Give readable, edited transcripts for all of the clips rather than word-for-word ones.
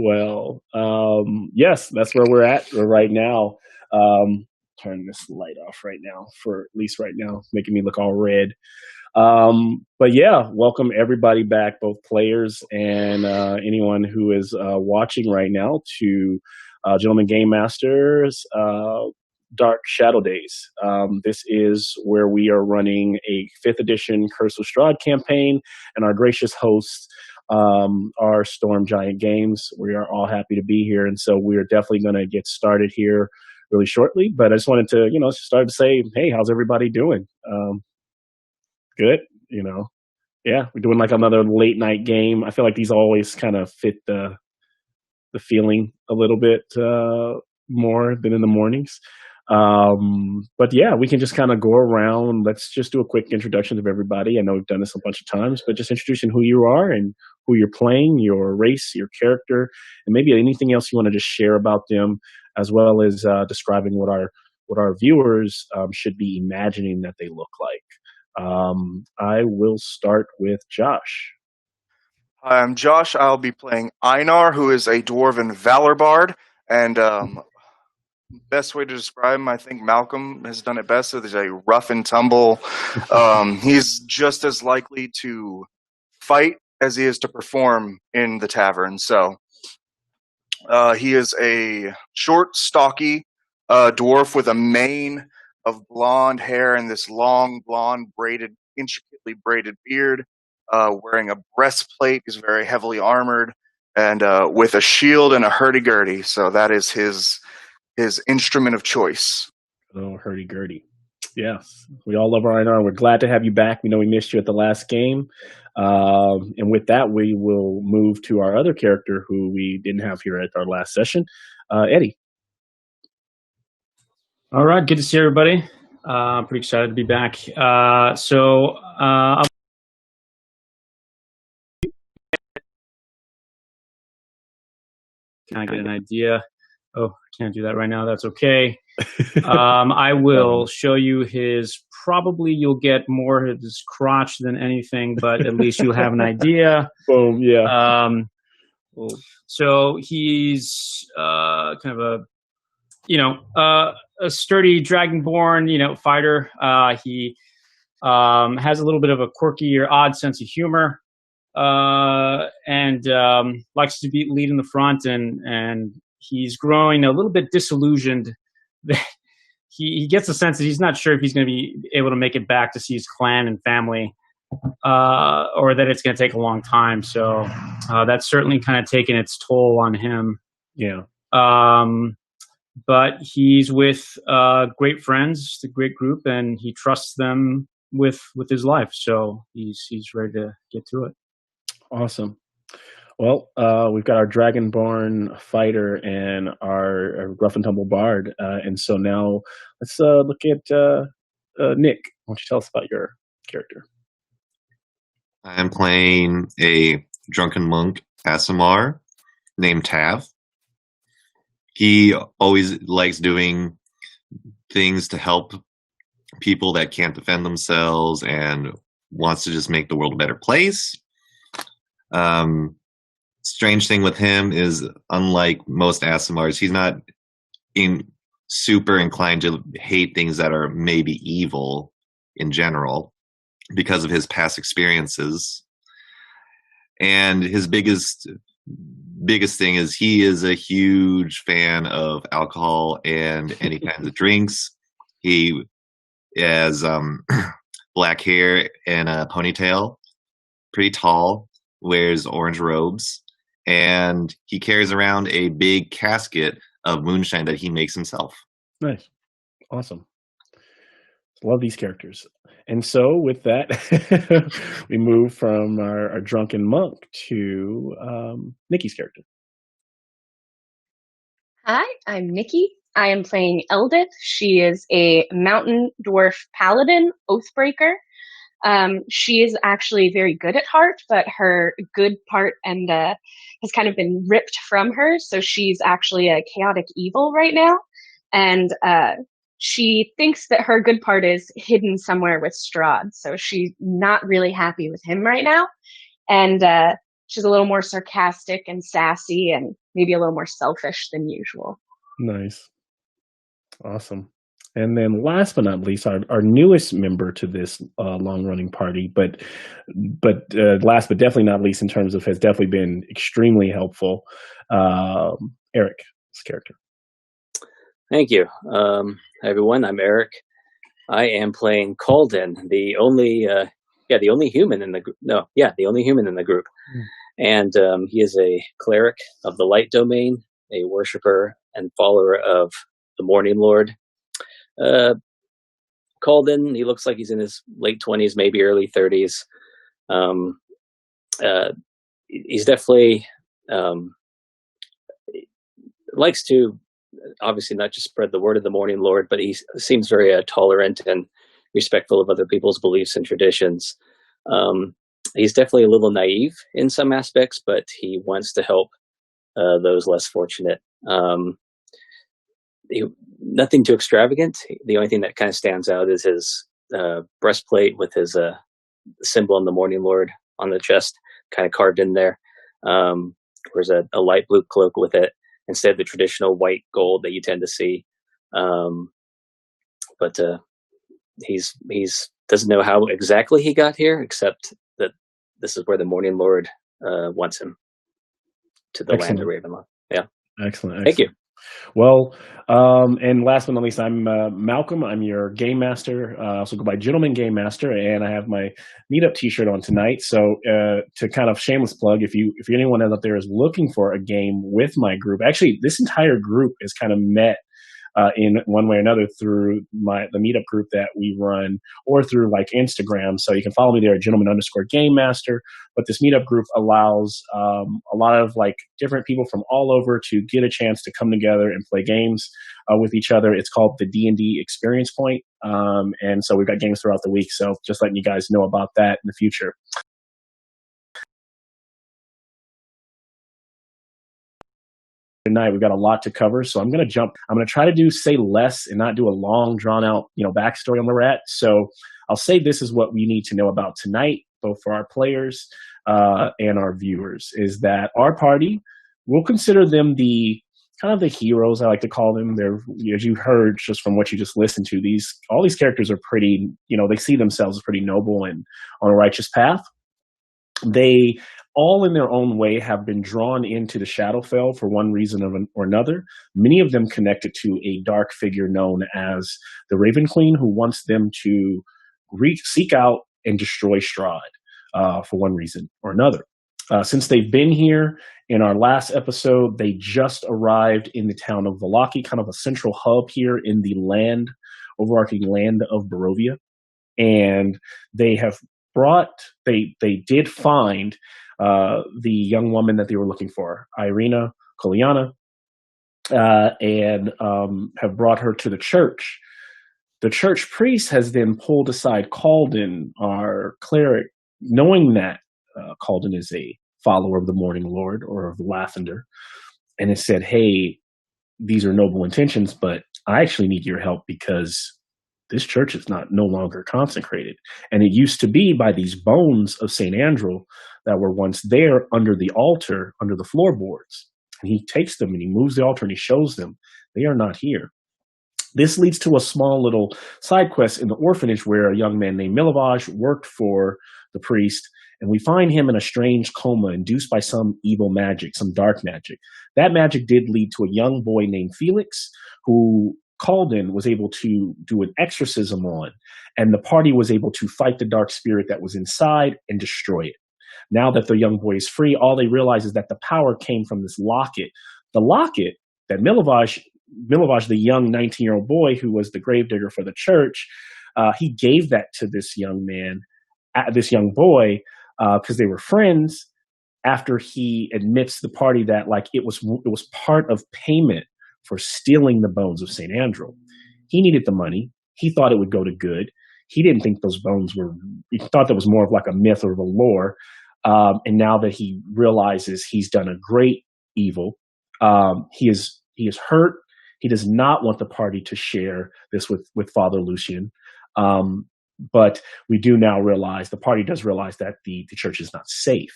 well. Yes, that's where we're at right now. Turn this light off right now, for at least right now, making me look all red. But yeah, welcome everybody back, both players and anyone who is watching right now to Gentleman Game Masters Dark Shadowdaze. This is where we are running a 5th edition Curse of Strahd campaign, and our gracious hosts are Storm Giant Games. We are all happy to be here, and so we're definitely going to get started here really shortly. But I just wanted to, start to say, hey, how's everybody doing? Good, yeah, we're doing like another late night game. I feel like these always kind of fit the feeling a little bit more than in the mornings. But yeah, we can just kind of go around. Let's just do a quick introduction of everybody. I know we've done this a bunch of times, but just introducing who you are and who you're playing, your race, your character, and maybe anything else you want to just share about them, as well as describing what our viewers should be imagining that they look like. I will start with Josh. Hi, I'm Josh. I'll be playing Einar, who is a dwarven valor bard, and best way to describe him, I think Malcolm has done it best. So there's a rough and tumble. He's just as likely to fight as he is to perform in the tavern. So he is a short, stocky dwarf with a mane of blonde hair and this long, blonde, intricately braided beard, wearing a breastplate. He's very heavily armored, and with a shield and a hurdy-gurdy. So that is his instrument of choice. Oh, hurdy-gurdy. Yes, we all love our Einar. We're glad to have you back. We know we missed you at the last game. And with that, we will move to our other character who we didn't have here at our last session, Eddie. All right, good to see everybody. I'm pretty excited to be back. I'll can I get an idea? Oh, I can't do that right now. That's okay. I will show you probably you'll get more of his crotch than anything, but at least you'll have an idea. Boom, yeah. So he's kind of a sturdy dragonborn, fighter. He has a little bit of a quirky or odd sense of humor, and likes to lead in the front. And he's growing a little bit disillusioned. He gets a sense that he's not sure if he's going to be able to make it back to see his clan and family, or that it's going to take a long time. So that's certainly kind of taken its toll on him. Yeah. But he's with great friends, the great group, and he trusts them with his life. So he's ready to get to it. Awesome. Well, we've got our Dragonborn fighter and our rough and tumble bard, and so now let's look at Nick. Why don't you tell us about your character? I'm playing a drunken monk, Asimar, named Tav. He always likes doing things to help people that can't defend themselves and wants to just make the world a better place. Strange thing with him is, unlike most Asimars, he's not super inclined to hate things that are maybe evil in general because of his past experiences. And his biggest thing is he is a huge fan of alcohol and any kinds of drinks. He has black hair and a ponytail, pretty tall, wears orange robes, and he carries around a big casket of moonshine that he makes himself. Nice. Awesome. Love these characters. And so with that, we move from our drunken monk to Nikki's character. Hi, I'm Nikki. I am playing Eldith. She is a mountain dwarf paladin, Oathbreaker. She is actually very good at heart, but her good part has kind of been ripped from her. So she's actually a chaotic evil right now. And she thinks that her good part is hidden somewhere with Strahd. So she's not really happy with him right now. And she's a little more sarcastic and sassy and maybe a little more selfish than usual. Nice. Awesome. And then last but not least, our newest member to this long-running party, but last but definitely not least in terms of has definitely been extremely helpful, Eric, this character. Thank you. Hi everyone, I'm Eric. I am playing Calden, the only human in the group. The only human in the group. And he is a cleric of the light domain, a worshiper and follower of the Morning Lord. Calden, he looks like he's in his late 20s, maybe early 30s. He's definitely likes to obviously not just spread the word of the Morning Lord, but he seems very tolerant and respectful of other people's beliefs and traditions. He's definitely a little naive in some aspects, but he wants to help those less fortunate. Nothing too extravagant. The only thing that kind of stands out is his breastplate with his symbol on the Morning Lord on the chest, kind of carved in there. There's a light blue cloak with it instead of the traditional white gold that you tend to see. But he's doesn't know how exactly he got here, except that this is where the Morning Lord wants him, to the land of Ravenloft. Yeah. Excellent. Thank you. Well, and last but not least, I'm Malcolm. I'm your game master. I also go by Gentleman Game Master, and I have my meetup T-shirt on tonight. So to kind of shameless plug, if anyone out there is looking for a game with my group, actually this entire group is kind of met in one way or another through the meetup group that we run, or through like Instagram. So you can follow me there at Gentleman_Game Master. But this meetup group allows a lot of like different people from all over to get a chance to come together and play games with each other. It's called the D&D Experience Point. And so we've got games throughout the week. So just letting you guys know about that in the future. Tonight we've got a lot to cover, so I'm going to try to say less and not do a long drawn out backstory on where we're at. So I'll say this is what we need to know about tonight, both for our players and our viewers, is that our party, we'll consider them the kind of the heroes, I like to call them. They're, as you heard just from what you just listened to, all these characters are pretty, they see themselves as pretty noble and on a righteous path. They all in their own way have been drawn into the Shadowfell for one reason or another, many of them connected to a dark figure known as the Raven Queen, who wants them to seek out and destroy Strahd for one reason or another. Since they've been here in our last episode, they just arrived in the town of Vallaki, kind of a central hub here in the overarching land of Barovia. And they did find the young woman that they were looking for, Irina Koliana, and have brought her to the church. The church priest has then pulled aside Calden, our cleric, knowing that Calden is a follower of the Morning Lord or of Lathander, and has said, hey, these are noble intentions, but I actually need your help because this church is no longer consecrated. And it used to be by these bones of St. Andrew that were once there under the altar, under the floorboards. And he takes them and he moves the altar and he shows them they are not here. This leads to a small little side quest in the orphanage where a young man named Milovaj worked for the priest. And we find him in a strange coma induced by some evil magic, some dark magic. That magic did lead to a young boy named Felix, who Calden was able to do an exorcism on, and the party was able to fight the dark spirit that was inside and destroy it. Now that the young boy is free, all they realize is that the power came from this locket. The locket that Milovaj, the young 19-year-old boy who was the gravedigger for the church, he gave that to this young boy, because they were friends, after he admits to the party that like it was part of payment for stealing the bones of St. Andrew. He needed the money. He thought it would go to good. He didn't think those bones he thought that was more of like a myth or a lore. And now that he realizes he's done a great evil, he is hurt. He does not want the party to share this with Father Lucian. But we do now realize, the party does realize that the church is not safe.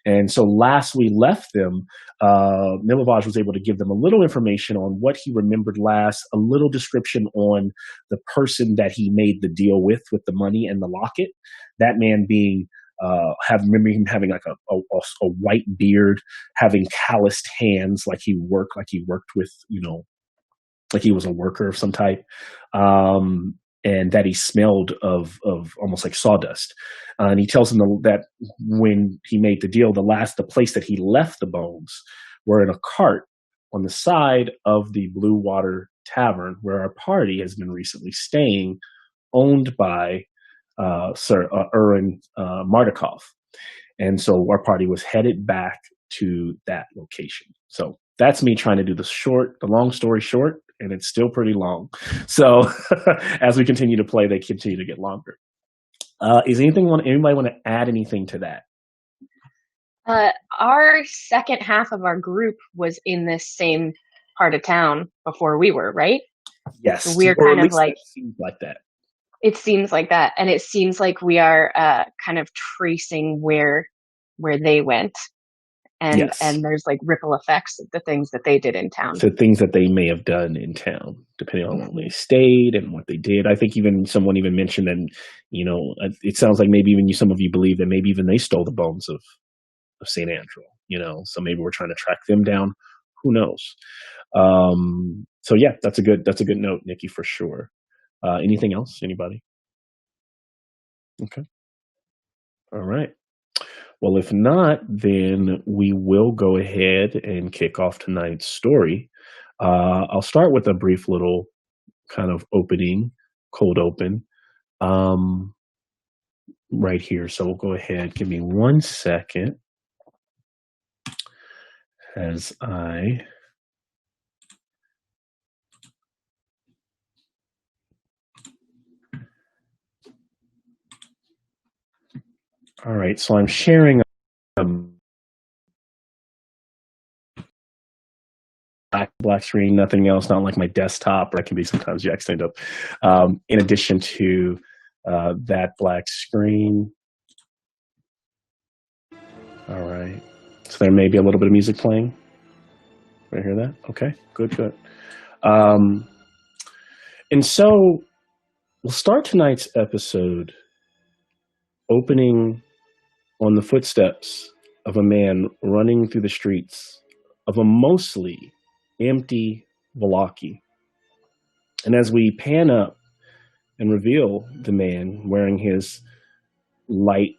And so last we left them, Milovaj was able to give them a little information on what he remembered last, a little description on the person that he made the deal with the money and the locket. That man being, remember him having like a white beard, having calloused hands, like he worked with, like he was a worker of some type. And that he smelled of almost like sawdust. And he tells them that when he made the deal, the place that he left the bones were in a cart on the side of the Blue Water Tavern, where our party has been recently staying, owned by Sir Urin Mardikov. And so our party was headed back to that location. So that's me trying to do the long story short, and it's still pretty long. So as we continue to play, they continue to get longer. Is anybody want to add anything to that? Our second half of our group was in this same part of town before we were, right? Yes. So we're kind of like, it seems like that. It seems like that. And it seems like we are kind of tracing where they went. And yes. And there's like ripple effects of the things that they did in town. The things that they may have done in town, depending on where they stayed and what they did. I think someone even mentioned that, it sounds like maybe even some of you believe that maybe even they stole the bones of St. Andrew, so maybe we're trying to track them down. Who knows? So yeah, that's a good note, Nikki, for sure. Anything else? Anybody? Okay. All right. Well, if not, then we will go ahead and kick off tonight's story. I'll start with a brief little kind of cold open, right here. So we'll go ahead. Give me 1 second as I... All right, so I'm sharing black screen, nothing else, not like my desktop. That can be sometimes you accidentally up. In addition to that black screen. All right, so there may be a little bit of music playing. Did I hear that? Okay, good. And so we'll start tonight's episode opening on the footsteps of a man running through the streets of a mostly empty Valaki. And as we pan up and reveal the man wearing his light,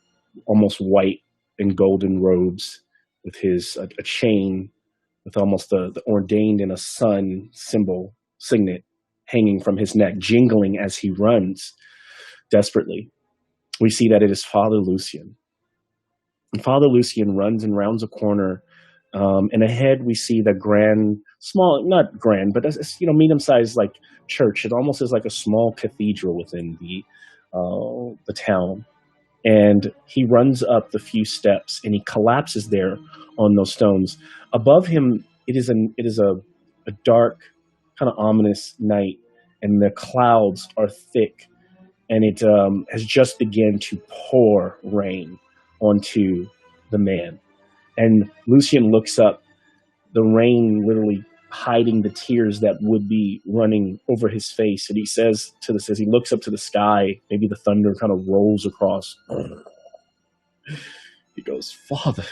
almost white and golden robes, with his a chain with almost the ordained in a sun signet hanging from his neck, jingling as he runs desperately, we see that it is Father Lucian. And Father Lucian runs and rounds a corner, and ahead we see the not grand, but medium-sized like church. It almost is like a small cathedral within the town. And he runs up the few steps, and he collapses there on those stones. Above him, it is a dark, kind of ominous night, and the clouds are thick, and it has just begun to pour rain onto the man. And Lucian looks up, the rain literally hiding the tears that would be running over his face. And he says as he looks up to the sky, maybe the thunder kind of rolls across. He goes, "Father,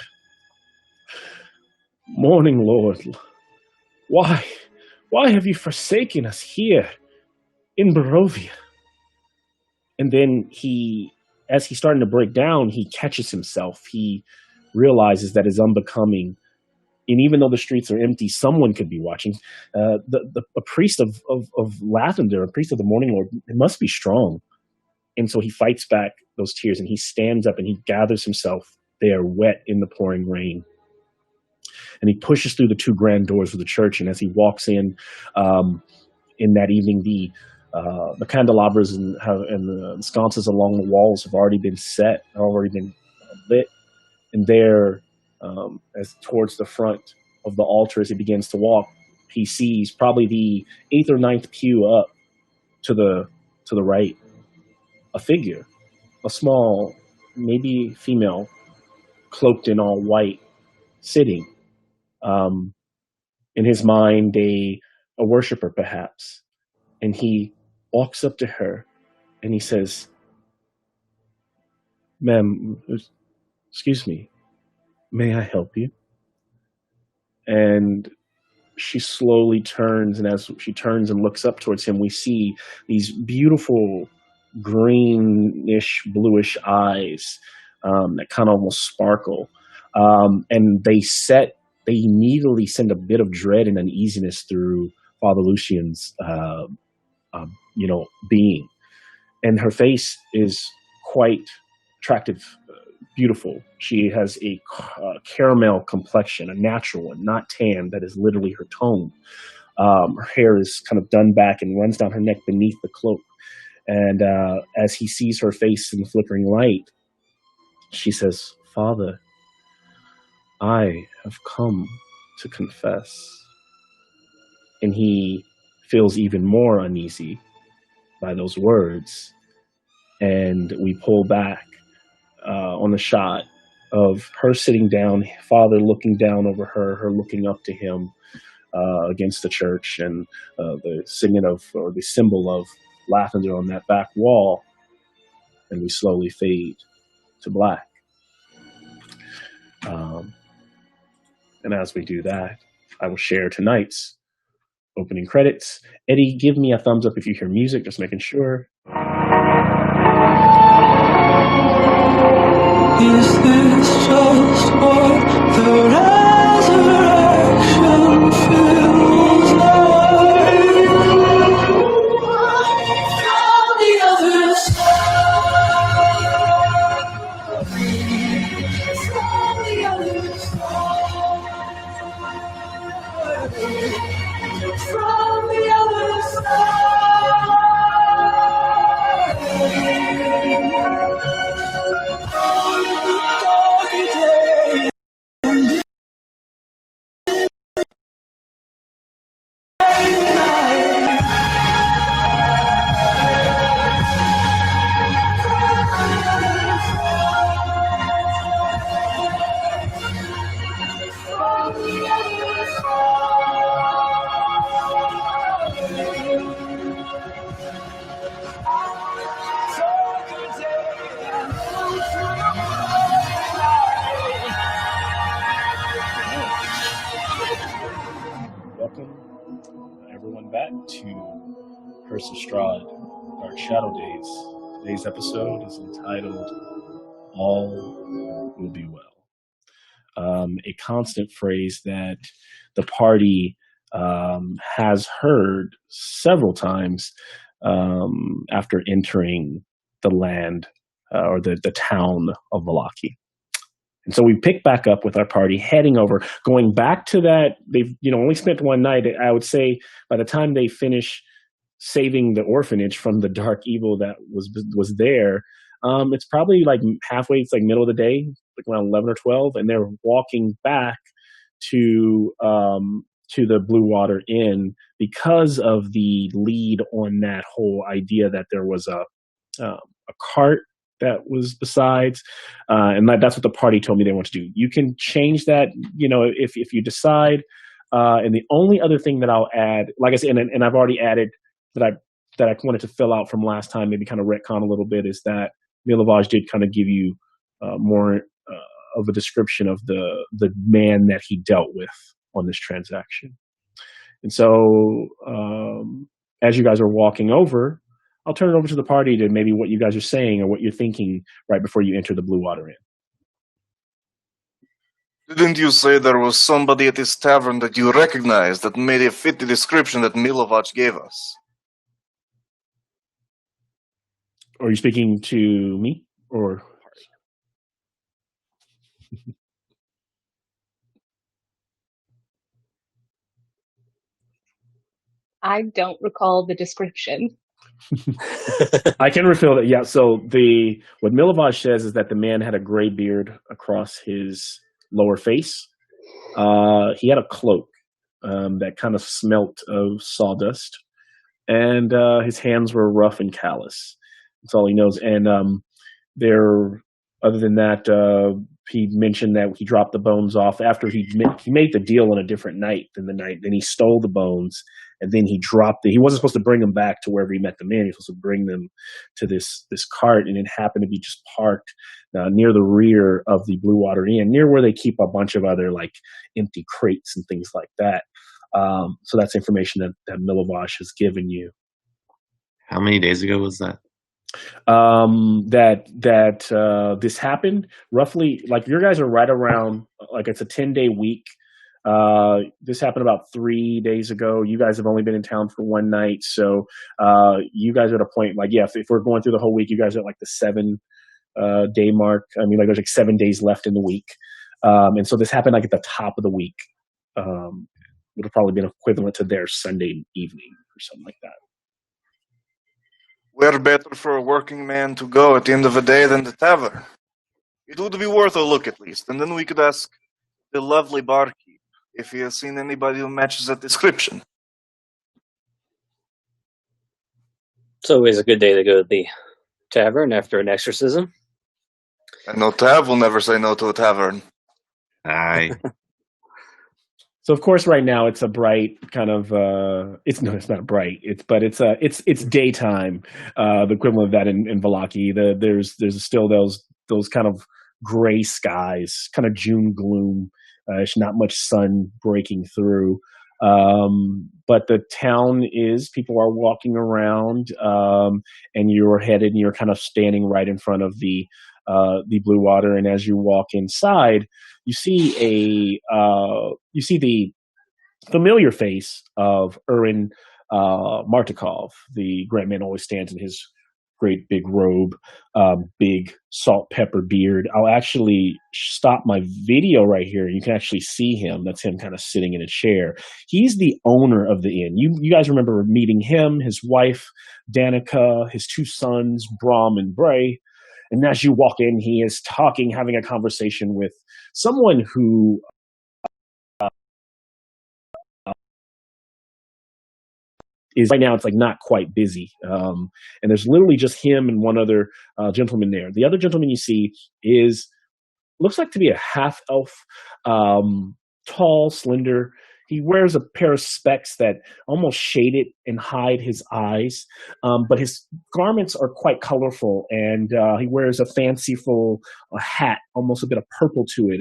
morning Lord, why have you forsaken us here in Barovia?" And then as he's starting to break down, he catches himself. He realizes that is unbecoming. And even though the streets are empty, someone could be watching. A priest of Lavender, a priest of the Morning Lord, it must be strong. And so he fights back those tears, and he stands up and he gathers himself. They are wet in the pouring rain. And he pushes through the two grand doors of the church. And as he walks in that evening, the candelabras and the sconces along the walls have already been lit. And there, as towards the front of the altar, as he begins to walk, he sees probably the 8th or 9th pew up to the right. a figure, a small, maybe female, cloaked in all white, sitting. Um, in his mind, a worshiper perhaps. And he walks up to her and he says, "Ma'am, excuse me, may I help you?" And she slowly turns, and as she turns and looks up towards him, we see these beautiful greenish, bluish eyes that kind of almost sparkle. And they immediately send a bit of dread and uneasiness through Father Lucian's, being. And her face is quite attractive, beautiful. She has a caramel complexion, a natural one, not tan. That is literally her tone. Her hair is kind of done back and runs down her neck beneath the cloak. And as he sees her face in the flickering light, she says, "Father, I have come to confess." And he feels even more uneasy by those words. And we pull back on the shot of her sitting down, Father looking down over her, her looking up to him against the church, and the singing of, or the symbol of lavender on that back wall. And we slowly fade to black. And as we do that, I will share tonight's opening credits. Eddie, give me a thumbs up if you hear music, just making sure. Is this just what the resurrection feels like? From the other side, from the other side, from the other side. Welcome, everyone, back to Curse of Strahd, our Shadowdaze. Today's episode is entitled "All Will Be Well." A constant phrase that the party has heard several times after entering the land or the town of Valaki. And so we pick back up with our party heading over, going back to that. They've only spent one night. I would say by the time they finish saving the orphanage from the dark evil that was there, it's probably like halfway. It's like middle of the day, like around 11 or 12, and they're walking back to the Blue Water Inn because of the lead on that whole idea that there was a cart that was besides, and that's what the party told me they want to do. You can change that, if you decide. And the only other thing that I'll add, like I said, and I've already added that I wanted to fill out from last time, maybe kind of retcon a little bit, is that Milovaj did kind of give you more of a description of the man that he dealt with on this transaction. And so, as you guys are walking over, I'll turn it over to the party to maybe what you guys are saying or what you're thinking right before you enter the Blue Water Inn. Didn't you say there was somebody at this tavern that you recognized that made it fit the description that Milovac gave us? Are you speaking to me or? I don't recall the description. I can refill that. Yeah. So what Milovaj says is that the man had a gray beard across his lower face. He had a cloak that kind of smelt of sawdust, and his hands were rough and callous. That's all he knows. And there, other than that, he mentioned that he dropped the bones off after he made the deal on a different night than the night. Then he stole the bones, and then he dropped it. He wasn't supposed to bring them back to wherever he met the man. He was supposed to bring them to this cart, and it happened to be just parked near the rear of the Blue Water Inn, near where they keep a bunch of other like empty crates and things like that. So that's information that Milivosh has given you. How many days ago was that? This happened roughly, like your guys are right around, like it's a 10-day week. This happened about 3 days ago. You guys have only been in town for one night, so you guys are at a point like, yeah, if we're going through the whole week, you guys are at like the 7 day mark. I mean, like there's like 7 days left in the week, and so this happened like at the top of the week. Would have probably been equivalent to their Sunday evening or something like that. Where better for a working man to go at the end of the day than the tavern? It would be worth a look at least, and then we could ask the lovely barkeep if he has seen anybody who matches that description. It's always a good day to go to the tavern after an exorcism. And no tav will never say no to a tavern. Aye. So of course, right now it's a bright kind of. It's not bright. It's daytime. The equivalent of that in Valaki. There's still those kind of gray skies, kind of June gloom. There's not much sun breaking through. But the town people are walking around, and you're kind of standing right in front of the Blue Water. And as you walk inside, you see the familiar face of Urin Martikov. The great man always stands in his great big robe, big salt pepper beard. I'll actually stop my video right here. You can actually see him. That's him kind of sitting in a chair. He's the owner of the inn. You guys remember meeting him, his wife, Danica, his two sons, Brom and Bray. And as you walk in, he is having a conversation with someone who is right now. It's like not quite busy, and there's literally just him and one other gentleman there. The other gentleman you see looks like to be a half elf, tall, slender. He wears a pair of specs that almost shade it and hide his eyes, but his garments are quite colorful, and he wears a fanciful hat, almost a bit of purple to it,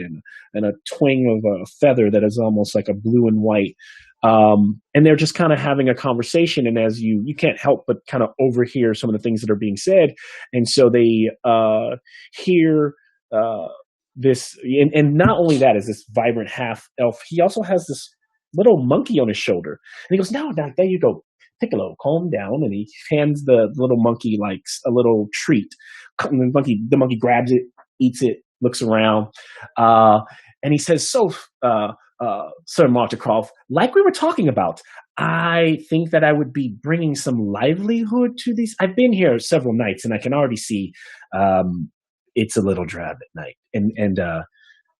and a twang of a feather that is almost like a blue and white. And they're just kind of having a conversation, and as you can't help but kind of overhear some of the things that are being said, and so they hear this, and not only that is this vibrant half elf, he also has this little monkey on his shoulder, and he goes, "No, there you go, Piccolo, calm down." And he hands the little monkey like a little treat. The monkey grabs it, eats it, looks around, and he says, "So, Sir Martikov, like we were talking about, I think that I would be bringing some livelihood to these. I've been here several nights, and I can already see it's a little drab at night."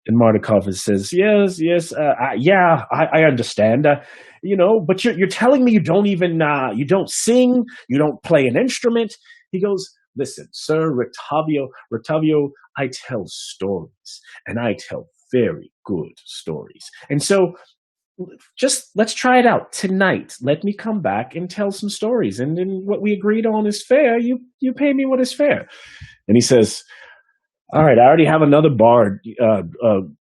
And Martikov says, "Yes, I understand. But you're telling me you don't even you don't sing, you don't play an instrument." He goes, "Listen, Sir Rotavio, I tell stories, and I tell very good stories. And so just let's try it out tonight. Let me come back and tell some stories. And then what we agreed on is fair. You pay me what is fair." And he says, "All right, I already have another bard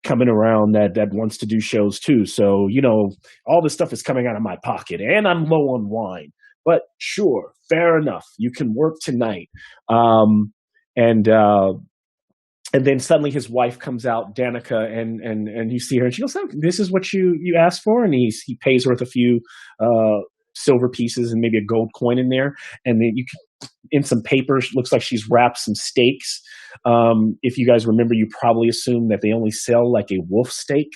coming around that wants to do shows too. So, all this stuff is coming out of my pocket, and I'm low on wine. But sure, fair enough. You can work tonight." And then suddenly his wife comes out, Danica, and you see her, and she goes, "Oh, this is what you asked for?" And he pays her with a few silver pieces and maybe a gold coin in there. And then in some papers, looks like she's wrapped some steaks. If you guys remember, you probably assume that they only sell like a wolf steak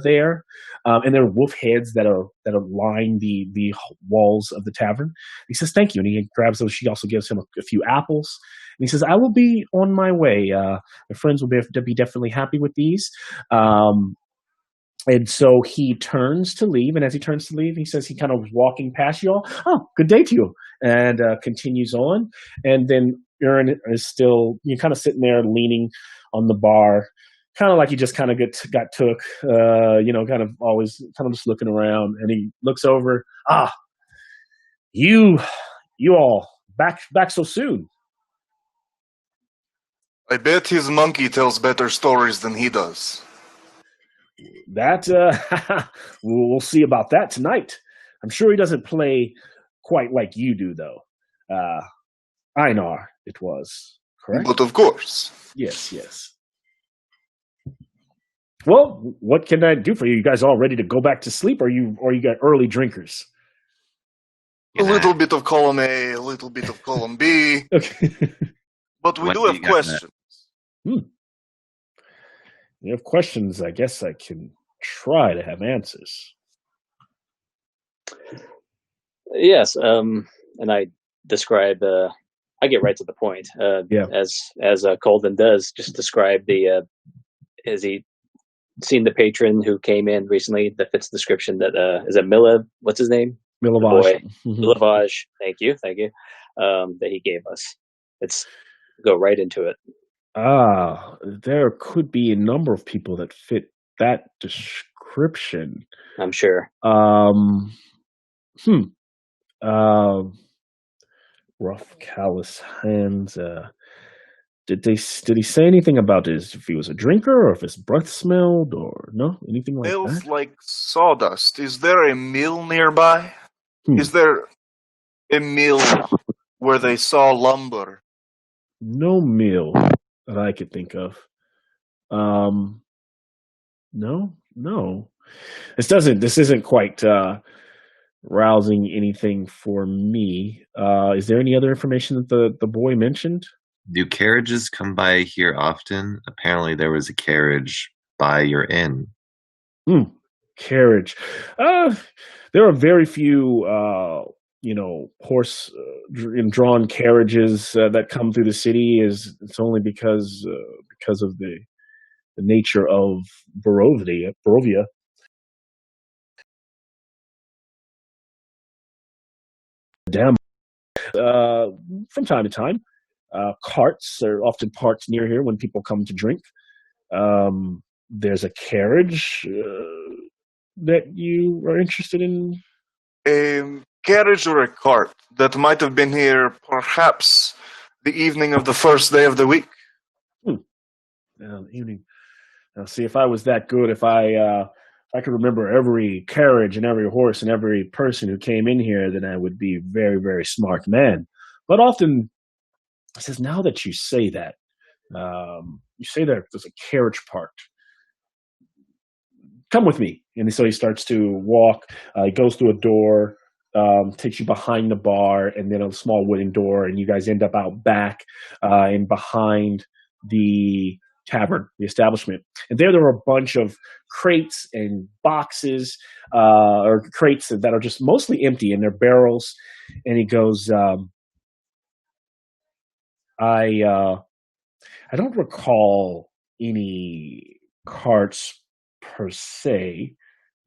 there. And there are wolf heads that are line the walls of the tavern. He says, "Thank you." And he grabs those. She also gives him a few apples. And he says, "I will be on my way. My friends will be definitely happy with these." And so he turns to leave, and as he turns to leave, he says he kind of was walking past you all. "Oh, good day to you," and continues on. And then Aaron is still kind of sitting there leaning on the bar, kind of like he just kind of got took, kind of always kind of just looking around, and he looks over. Ah, you all back so soon. I bet his monkey tells better stories than he does. That we'll see about that tonight. I'm sure he doesn't play quite like you do, though. Einar, it was correct. But of course. Yes. Well, what can I do for you? You guys all ready to go back to sleep, or you got early drinkers? A little bit of column A, a little bit of column B. Okay. But we do have questions. You have questions, I guess I can try to have answers. Yes, and I describe. I get right to the point. As Colden does, just describe the. Has he seen the patron who came in recently that fits the description? That is it Mila? What's his name? Milavage. Milavage. Thank you. That he gave us. Let's go right into it. There could be a number of people that fit that description. I'm sure. Rough, callous hands. Did he say anything about if he was a drinker or if his breath smelled or no anything like Smells that? like sawdust. Is there a mill nearby? Is there a mill where they saw lumber? No mill that I could think of. No. This isn't quite rousing anything for me. Is there any other information that the boy mentioned? Do carriages come by here often? Apparently there was a carriage by your inn. Carriage. There are very few horse drawn carriages that come through the city. It's only because of the nature of Barovia. Damn. From time to time, carts are often parked near here when people come to drink. There's a carriage that you are interested in. A carriage or a cart that might have been here perhaps the evening of the first day of the week. Evening. Now, see, if I was that good, if I could remember every carriage and every horse and every person who came in here, then I would be a very, very smart man. But often, it says, now that you say that, you say that there's a carriage parked. Come with me. And so he starts to walk. He goes through a door, takes you behind the bar, and then a small wooden door, and you guys end up out back and behind the tavern, the establishment. And there are a bunch of crates and boxes, or crates that are just mostly empty, and they're barrels. And he goes, I don't recall any carts per se,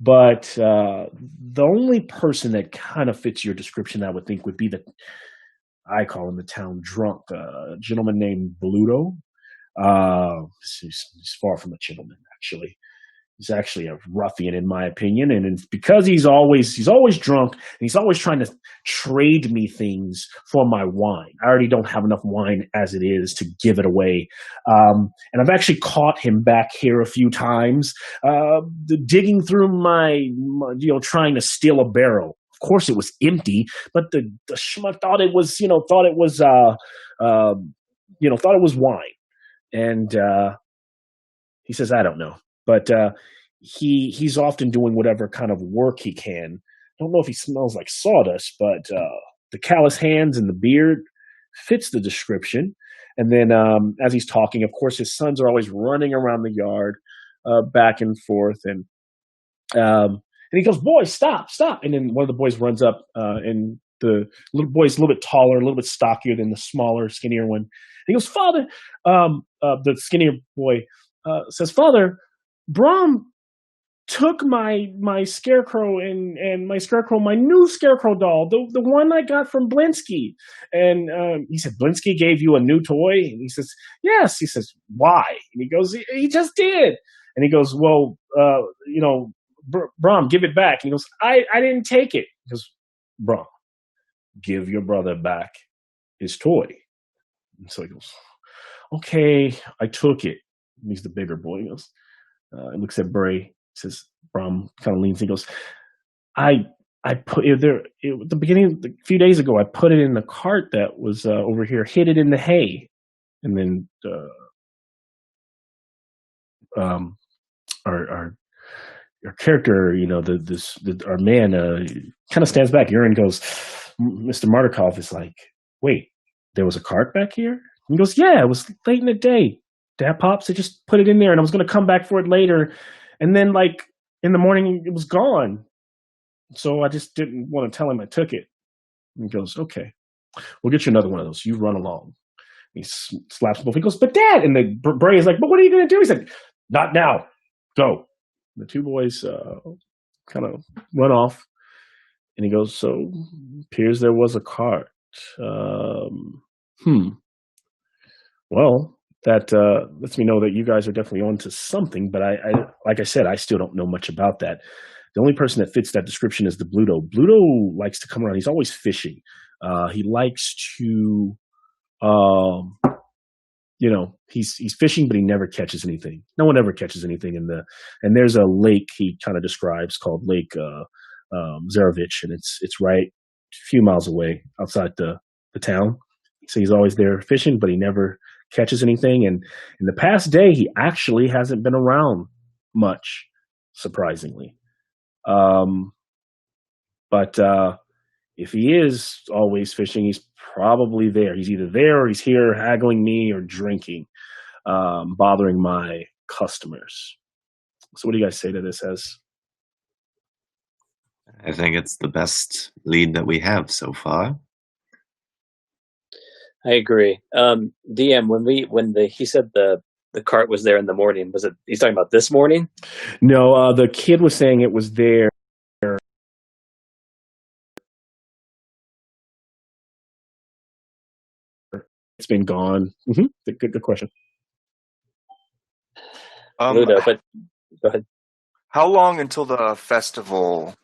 but the only person that kind of fits your description, I would think, would be I call him the town drunk, a gentleman named Bluto. He's far from a gentleman, actually. He's actually a ruffian, in my opinion, and it's because he's always drunk, and he's always trying to trade me things for my wine. I already don't have enough wine as it is to give it away, and I've actually caught him back here a few times, digging through my trying to steal a barrel. Of course, it was empty, but the schmuck thought it was wine, and he says, I don't know. But he's often doing whatever kind of work he can. I don't know if he smells like sawdust, but the callous hands and the beard fits the description. And then as he's talking, of course, his sons are always running around the yard, back and forth. And he goes, boys, stop. And then one of the boys runs up, and the little boy's a little bit taller, a little bit stockier than the smaller, skinnier one. And he goes, Father, the skinnier boy says, Father, Brahm took my scarecrow and my new scarecrow doll, the one I got from Blinsky. And he said, Blinsky gave you a new toy? And he says, yes. He says, why? And he goes, he just did. And he goes, well, Brom, give it back. And he goes, I didn't take it. He goes, Brom, give your brother back his toy. And so he goes, okay, I took it. And he's the bigger boy. He goes, he looks at Bray. Says, Brom kind of leans. He goes, I put it there at the beginning, a few days ago. I put it in the cart that was over here, hid it in the hay, and then our character, our man, kind of stands back. Urine goes, Mr. Martikov is like, wait, there was a cart back here? And he goes, yeah, it was late in the day. Dad Pops, I just put it in there, and I was going to come back for it later. And then, like, in the morning, it was gone. So I just didn't want to tell him I took it. And he goes, okay, we'll get you another one of those. You run along. He slaps both. He goes, but Dad! And the Bray is like, but what are you going to do? He said, not now. Go. The two boys kind of run off. And he goes, so appears there was a cart. Well, that lets me know that you guys are definitely on to something, but I like I said, I still don't know much about that. The only person that fits that description is the Bluto. Bluto likes to come around. He's always fishing. He likes to, he's fishing, but he never catches anything. No one ever catches anything and there's a lake he kind of describes called Lake Zarovich, and it's right a few miles away outside the town. So he's always there fishing, but he never catches anything. And in the past day, he actually hasn't been around much, surprisingly. But if he is always fishing, he's probably there. He's either there or he's here haggling me or drinking, bothering my customers. So what do you guys say to this as? I think it's the best lead that we have so far. I agree. DM, he said the cart was there in the morning, was it? He's talking about this morning? No, the kid was saying it was there. It's been gone. Mm-hmm. Good question. Ludo, but go ahead. How long until the festival?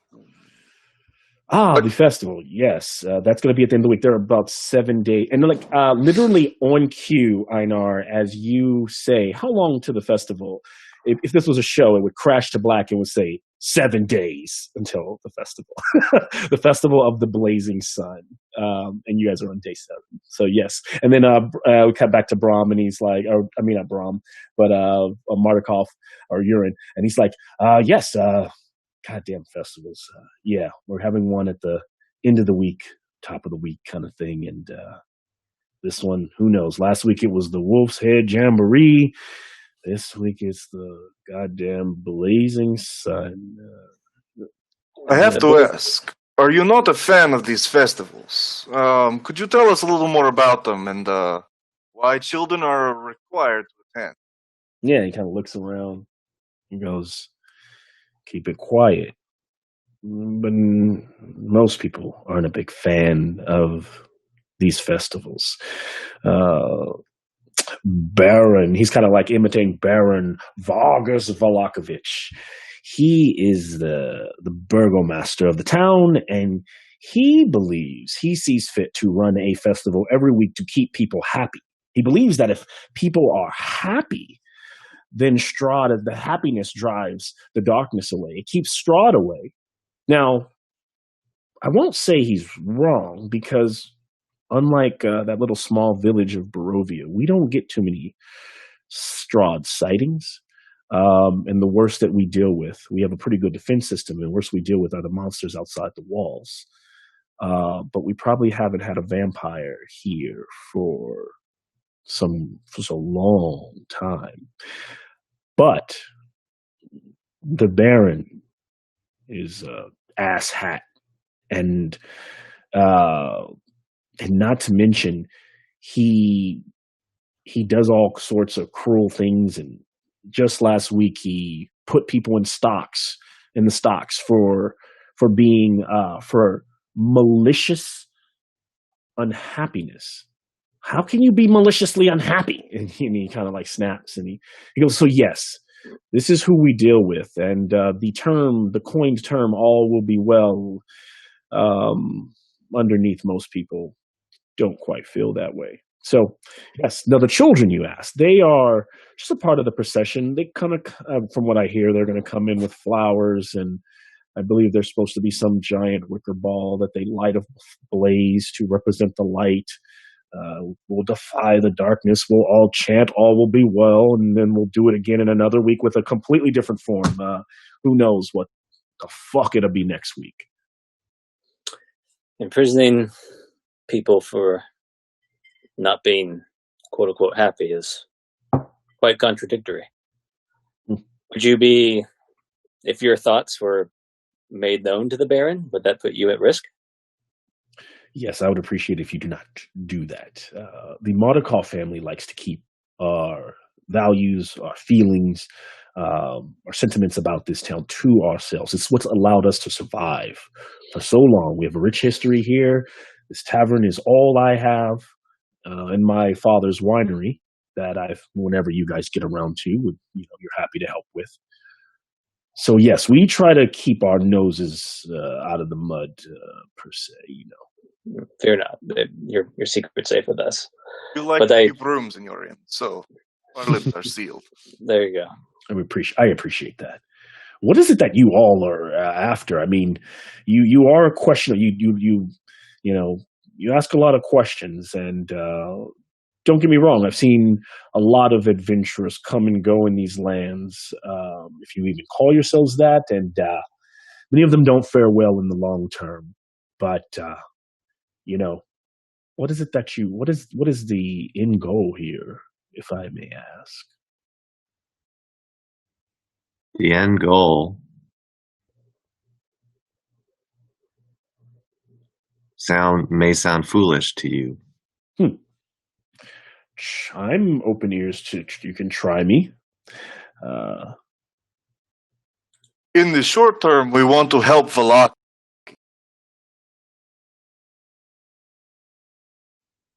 The festival, yes. That's going to be at the end of the week. There are about 7 days. And literally on cue, Einar, as you say, how long to the festival? If this was a show, it would crash to black and would say 7 days until the festival. The festival of the blazing sun. And you guys are on day 7. So, yes. And then we cut back to Brom, and he's like, not Brom, but Martikov or Urine. And he's like, yes, goddamn festivals. Yeah, we're having one at the end of the week, top of the week kind of thing. And this one, who knows? Last week it was the Wolf's Head Jamboree. This week it's the goddamn blazing sun. I have to ask, are you not a fan of these festivals? Could you tell us a little more about them and why children are required to attend? Yeah, he kind of looks around and goes, keep it quiet. But most people aren't a big fan of these festivals. Baron, he's kind of like imitating Baron Vargas Valakovich. He is the burgomaster of the town, and he sees fit to run a festival every week to keep people happy. He believes that if people are happy, then Strahd, the happiness drives the darkness away. It keeps Strahd away. Now, I won't say he's wrong, because unlike that little small village of Barovia, we don't get too many Strahd sightings. And the worst that we deal with, we have a pretty good defense system, and the worst we deal with are the monsters outside the walls. But we probably haven't had a vampire here for so long time. But the Baron is ass hat, and not to mention he does all sorts of cruel things. And just last week he put people in the stocks for being for malicious unhappiness. How can you be maliciously unhappy? And he kind of like snaps, and he goes, so yes, this is who we deal with, and the coined term, all will be well, underneath most people don't quite feel that way. So, yes. Now, the children you asked, they are just a part of the procession. They kind of, from what I hear, they're going to come in with flowers, and I believe there's supposed to be some giant wicker ball that they light a blaze to represent the light. We'll defy the darkness. We'll all chant, all will be well, and then we'll do it again in another week with a completely different form. Who knows what the fuck it'll be next week. Imprisoning people for not being quote unquote happy is quite contradictory. Would you be, if your thoughts were made known to the Baron, would that put you at risk? Yes, I would appreciate if you do not do that. The Mordecai family likes to keep our values, our feelings, our sentiments about this town to ourselves. It's what's allowed us to survive for so long. We have a rich history here. This tavern is all I have in my father's winery that whenever you guys get around to, you're happy to help with. So yes, we try to keep our noses out of the mud, per se. Fear not. Your secret's safe with us. You like to keep rooms in your inn, so our lips are sealed. There you go. I appreciate that. What is it that you all are after? I mean, you are a questioner. You ask a lot of questions, and don't get me wrong. I've seen a lot of adventurers come and go in these lands, if you even call yourselves that, and many of them don't fare well in the long term. But what is it that what is the end goal here, if I may ask? The end goal may sound foolish to you. I'm open ears to. You can try me. In the short term, we want to help Valak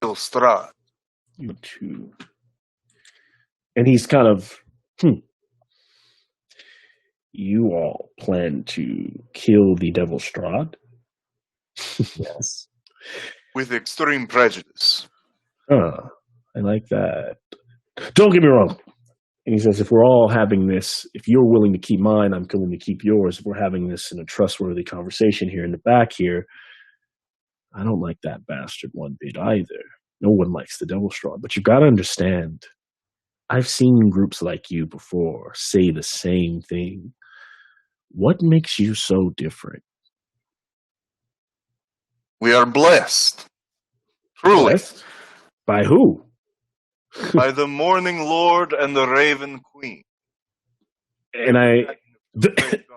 Strahd. You too. And he's kind of. You all plan to kill the Devil Strahd? Yes. With extreme prejudice. I like that. Don't get me wrong. And he says, if we're all having this, if you're willing to keep mine, I'm willing to keep yours. If we're having this in a trustworthy conversation here in the back here, I don't like that bastard one bit either. No one likes the Devil Strahd. But you've got to understand, I've seen groups like you before say the same thing. What makes you so different? We are blessed. Truly. Blessed? By who? By the Morning Lord and the Raven Queen. And I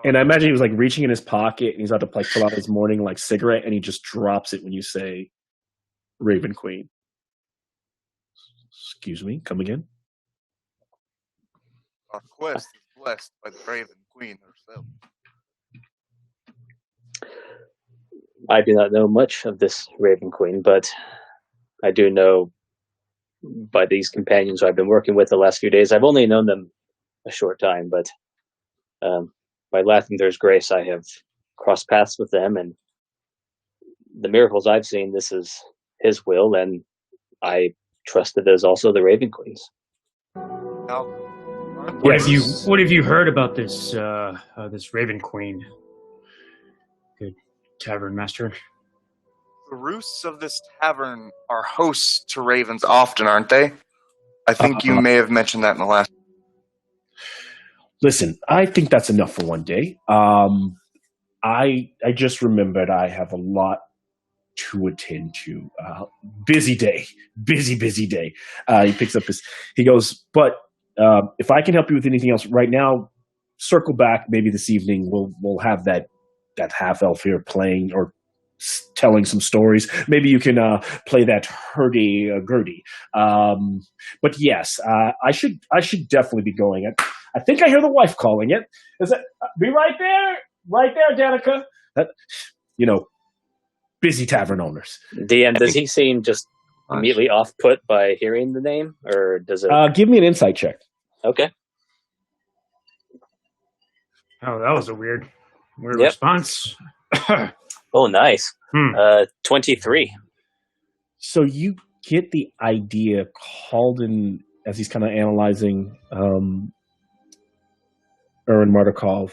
imagine he was like reaching in his pocket and he's about to like pull out his morning cigarette, and he just drops it when you say Raven Queen. Excuse me, come again? Our quest is blessed by the Raven Queen herself. I do not know much of this Raven Queen, but I do know by these companions who I've been working with the last few days. I've only known them a short time, but by Lathander's grace, I have crossed paths with them, and the miracles I've seen, this is his will, and I trust that there's also the Raven Queens. Now, What have you heard about this this Raven Queen? Good tavern master. The roosts of this tavern are hosts to ravens often, aren't they? I think you may have mentioned that in the last. Listen, I think that's enough for one day. I just remembered I have a lot to attend to. Busy day. Busy day. He picks up he goes, but if I can help you with anything else right now, circle back maybe this evening. We'll have that half elf here playing or telling some stories. Maybe you can play that hurdy-gurdy. But yes, I should definitely be going. I think I hear the wife calling it. Is it be right there, Danica? That, busy tavern owners. DM, does he seem just immediately off put by hearing the name, or does it? Give me an insight check. Okay. Oh, that was a weird response. Oh, nice. 23. So you get the idea, Calden, as he's kind of analyzing Erwin Mardukov,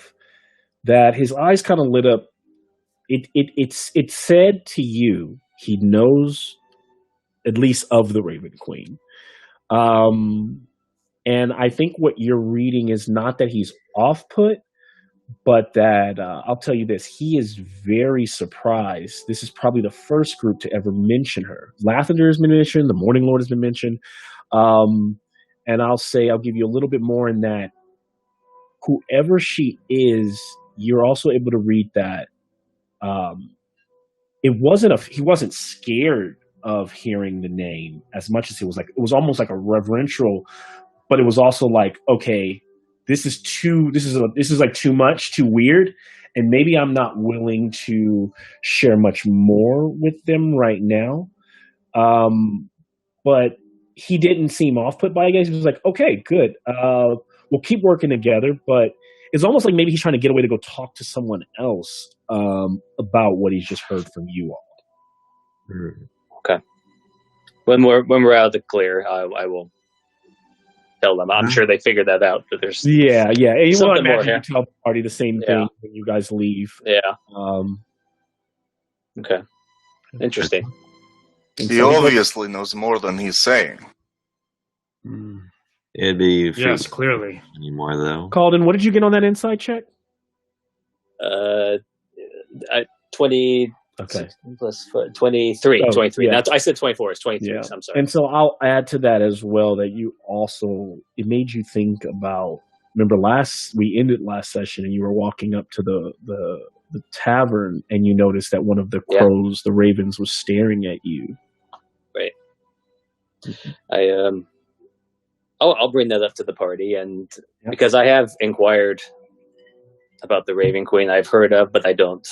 that his eyes kind of lit up. It said to you he knows at least of the Raven Queen. And I think what you're reading is not that he's off put, but that I'll tell you this, he is very surprised. This is probably the first group to ever mention her. Lathander has been mentioned, the Morning Lord has been mentioned. And I'll give you a little bit more in that whoever she is, you're also able to read that he wasn't scared of hearing the name as much as it was almost like a reverential, but it was also like, okay, this is like too much, too weird, and maybe I'm not willing to share much more with them right now. But he didn't seem off put by it. He was like, okay, good. We'll keep working together, but it's almost like maybe he's trying to get away to go talk to someone else about what he's just heard from you all. Okay. When we're out of the clear, I will tell them. I'm sure they figured that out, but there's yeah. And you want to imagine more, you tell the party the same thing when you guys leave. Yeah. Okay. Interesting. He obviously knows more than he's saying. It'd be yes, clearly. Anymore though. Calden, what did you get on that inside check? 20. Okay. Plus 23. Oh, 23. yeah. I said 24. It's 23. Yeah. So I'm sorry. And so I'll add to that as well that it made you think about. Remember, we ended last session, and you were walking up to the tavern, and you noticed that one of the crows, the ravens, was staring at you. Right. I'll bring that up to the party, and because I have inquired about the Raven Queen, I've heard of, but I don't.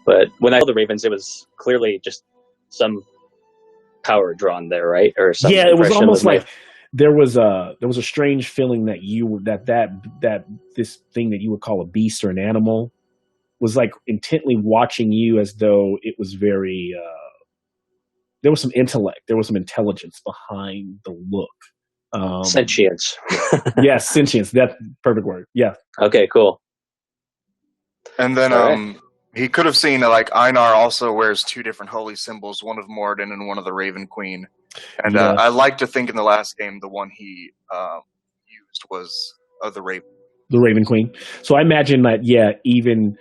But when I saw the ravens, it was clearly just some power drawn there, right? Or some it was almost like there was a strange feeling that this thing that you would call a beast or an animal was like intently watching you, as though it was very there was some intellect, there was some intelligence behind the look. Sentience. Yes, sentience. That's perfect word. Yeah. Okay, cool. And then he could have seen like Einar also wears two different holy symbols, one of Moradin and one of the Raven Queen. And I like to think in the last game the one he used was the Raven. The Raven Queen. So I imagine that even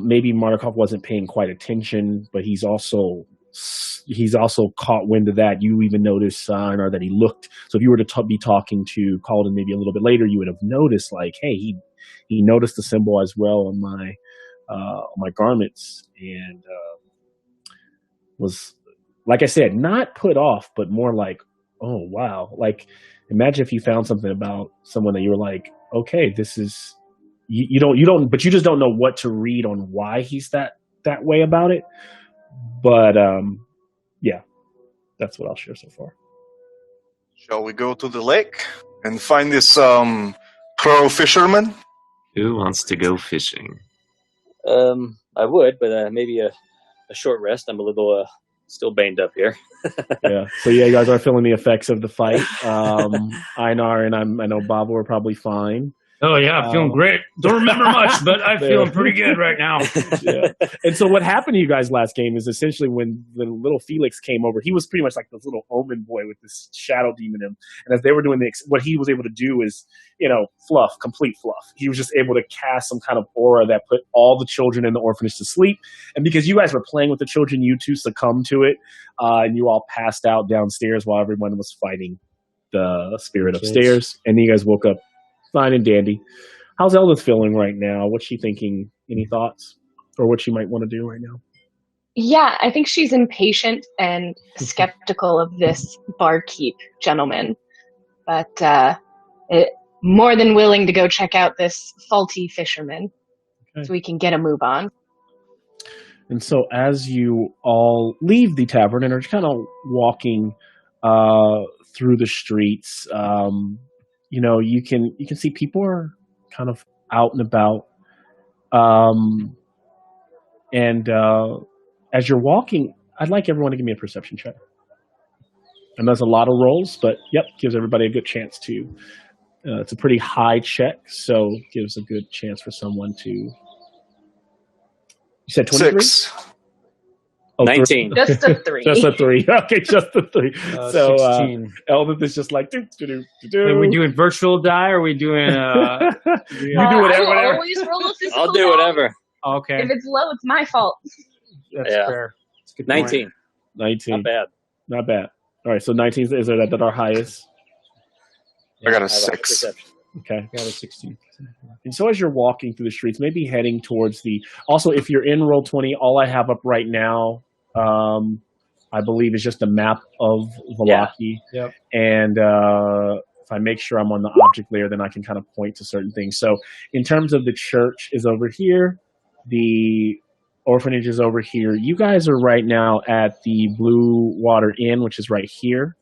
maybe Mardukov wasn't paying quite attention, but he's also caught wind of that. You even noticed Einar that he looked. So if you were to be talking to Calden maybe a little bit later, you would have noticed like, hey, he noticed the symbol as well on my garments, and was, like I said, not put off, but more like, oh wow. Like imagine if you found something about someone that you were like, okay, this is you don't, but you just don't know what to read on why he's that way about it. But that's what I'll share so far. Shall we go to the lake and find this crow fisherman? Who wants to go fishing? I would, but maybe a short rest. I'm a little still banged up here. Yeah. So you guys are feeling the effects of the fight. Einar and I know Bob were probably fine. Oh yeah, I'm feeling great. Don't remember much, but I'm feeling pretty good right now. Yeah. And so what happened to you guys last game is essentially when the little Felix came over, he was pretty much like this little omen boy with this shadow demon in him. And as they were doing what he was able to do is, complete fluff. He was just able to cast some kind of aura that put all the children in the orphanage to sleep. And because you guys were playing with the children, you two succumbed to it. And you all passed out downstairs while everyone was fighting the spirit upstairs. And then you guys woke up fine and dandy. How's Eldith feeling right now? What's she thinking? Any thoughts? Or what she might want to do right now? Yeah, I think she's impatient and skeptical of this barkeep gentleman, but more than willing to go check out this faulty fisherman so we can get a move on. And so, as you all leave the tavern and are kind of walking through the streets, you can see people are kind of out and about. And as you're walking, I'd like everyone to give me a perception check. And there's a lot of rolls, but yep, gives everybody a good chance to. It's a pretty high check, so gives a good chance for someone to. You said 23? 6. Oh, 19. Just a 3. Just a 3. Okay, just a 3. So 16. Eldith is just like, do. Are we doing virtual die, or are we doing... You do I whatever. will always roll a physical I'll do die. whatever. Okay, If it's low, it's my fault. that's Yeah. fair. That's a good point. 19. 19. Not bad. Not bad. All right, so 19 is that our highest? I got I a have 6. perception. Okay. Got a 16. And so as you're walking through the streets, maybe heading towards the... Also, if you're in Roll20, all I have up right now, I believe, is just a map of Valaki. Yeah. Yep. And if I make sure I'm on the object layer, then I can kind of point to certain things. So in terms of the church is over here. The orphanage is over here. You guys are right now at the Blue Water Inn, which is right here.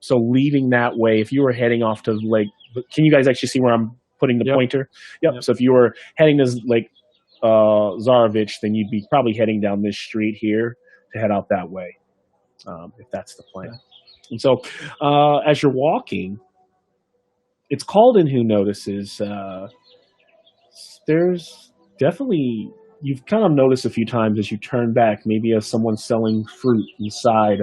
So leaving that way, if you were heading off to Lake... Can you guys actually see where I'm putting the pointer? Yep. So if you were heading to Lake Zarovich, then you'd be probably heading down this street here to head out that way, if that's the plan. And so as you're walking, it's Calden who notices there's definitely... You've kind of noticed a few times as you turn back, maybe as someone's selling fruit inside,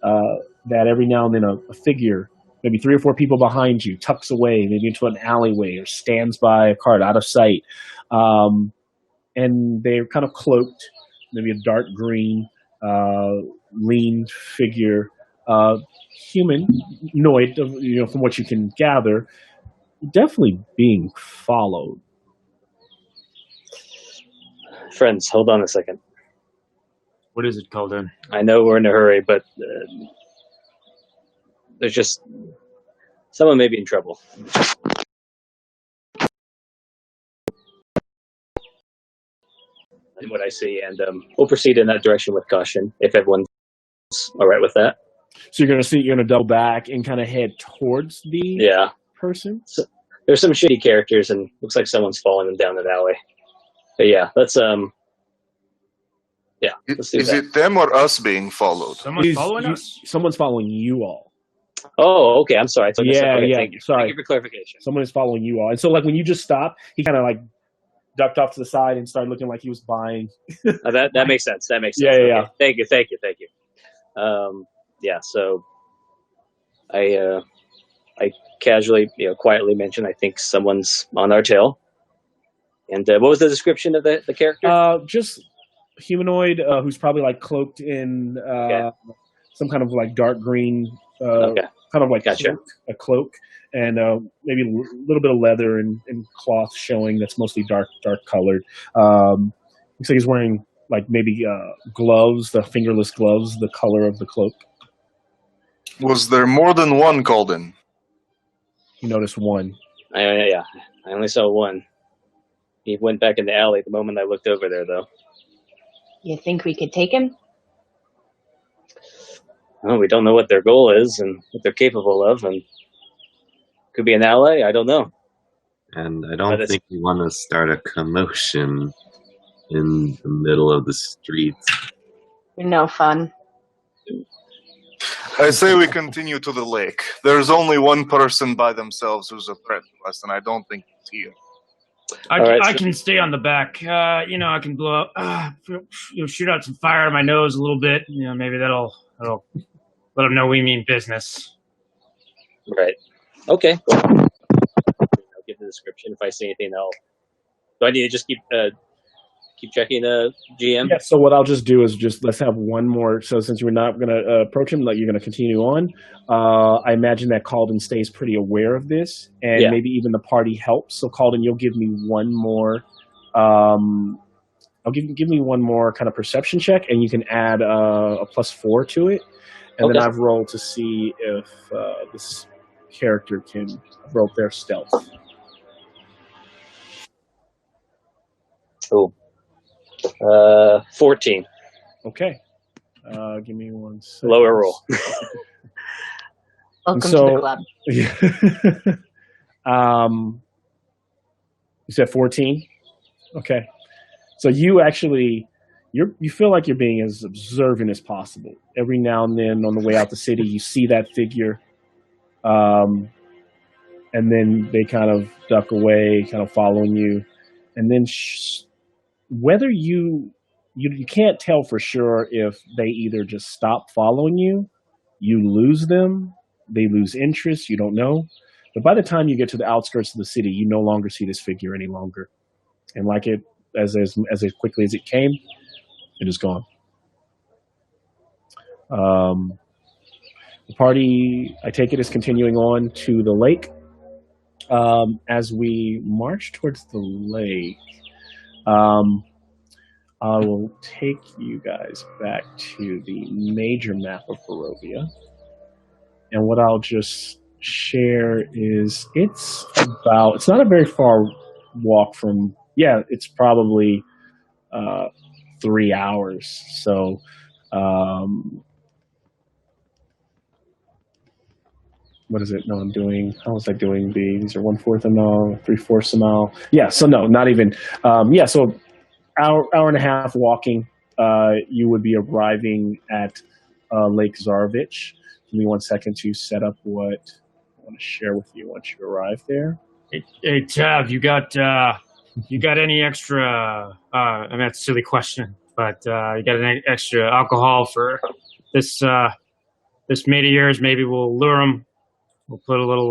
that every now and then a figure, maybe 3 or 4 people behind you, tucks away, maybe into an alleyway or stands by a cart out of sight. And they're kind of cloaked, maybe a dark green, lean figure, humanoid, from what you can gather, definitely being followed. Friends, hold on a second. What is it called then? I know we're in a hurry, but there's just... Someone may be in trouble. And what I see, and we'll proceed in that direction with caution, if everyone's all right with that. So you're gonna double back and kind of head towards the person. So, there's some shitty characters, and looks like someone's following them down an alley. But yeah, let's let's do Is that. it them or us being followed? Someone's following us? Someone's following you all. Oh, okay. I'm sorry. So Yeah. Thank you. Sorry. Thank you for clarification. Someone is following you all. And so, like, when you just stopped, he kind of like ducked off to the side and started looking like he was buying. That makes sense. That makes sense. Yeah. Thank you. So I casually, quietly mentioned, I think someone's on our tail. And what was the description of the character? Just humanoid who's probably like cloaked in some kind of like dark green, kind of like a cloak, and maybe a little bit of leather and cloth showing that's mostly dark colored. Looks like he's wearing like maybe gloves, the fingerless gloves, the color of the cloak. Was there more than one Calden? You noticed one. I only saw one. He went back in the alley the moment I looked over there, though. You think we could take him? Well, we don't know what their goal is and what they're capable of, and could be an ally. I don't know. And I don't think we want to start a commotion in the middle of the streets. No fun. I say we continue to the lake. There's only one person by themselves who's a threat to us, and I don't think he's here. I can stay on the back. I can blow up, shoot out some fire out of my nose a little bit. Maybe that'll let them know we mean business. Right. Okay. I'll give the description. If I see anything, do I need to just keep checking the GM? Yeah, so what I'll just do is let's have one more. So since we're not going to approach him, you're going to continue on. I imagine that Calden stays pretty aware of this, and maybe even the party helps. So Calden, you'll give me one more I'll give me one more kind of perception check, and you can add a +4 to it, and then Okay. I've rolled to see if this character can roll their stealth. Oh. 14. Okay. Give me 1 second. Lower roll. Welcome So- to the club. You said 14? Okay. So you actually, you feel like you're being as observant as possible. Every now and then on the way out the city, you see that figure. And then they kind of duck away, kind of following you. And then whether you can't tell for sure if they either just stop following you, you lose them, they lose interest, you don't know. But by the time you get to the outskirts of the city, you no longer see this figure any longer. And like it, as quickly as it came, it is gone. The party, I take it, is continuing on to the lake. As we march towards the lake, I will take you guys back to the major map of Barovia. And what I'll just share is it's not a very far walk from, it's probably 3 hours. So, what is it? No, how was I doing? These are 1/4 a mile, 3/4 a mile. Yeah, so no, not even. So hour and a half walking, you would be arriving at Lake Zarovich. Give me 1 second to set up what I want to share with you once you arrive there. Hey Tav, you got any extra? I mean, that's a silly question, but you got any extra alcohol for this mate of yours? Maybe we'll lure him. We'll put a little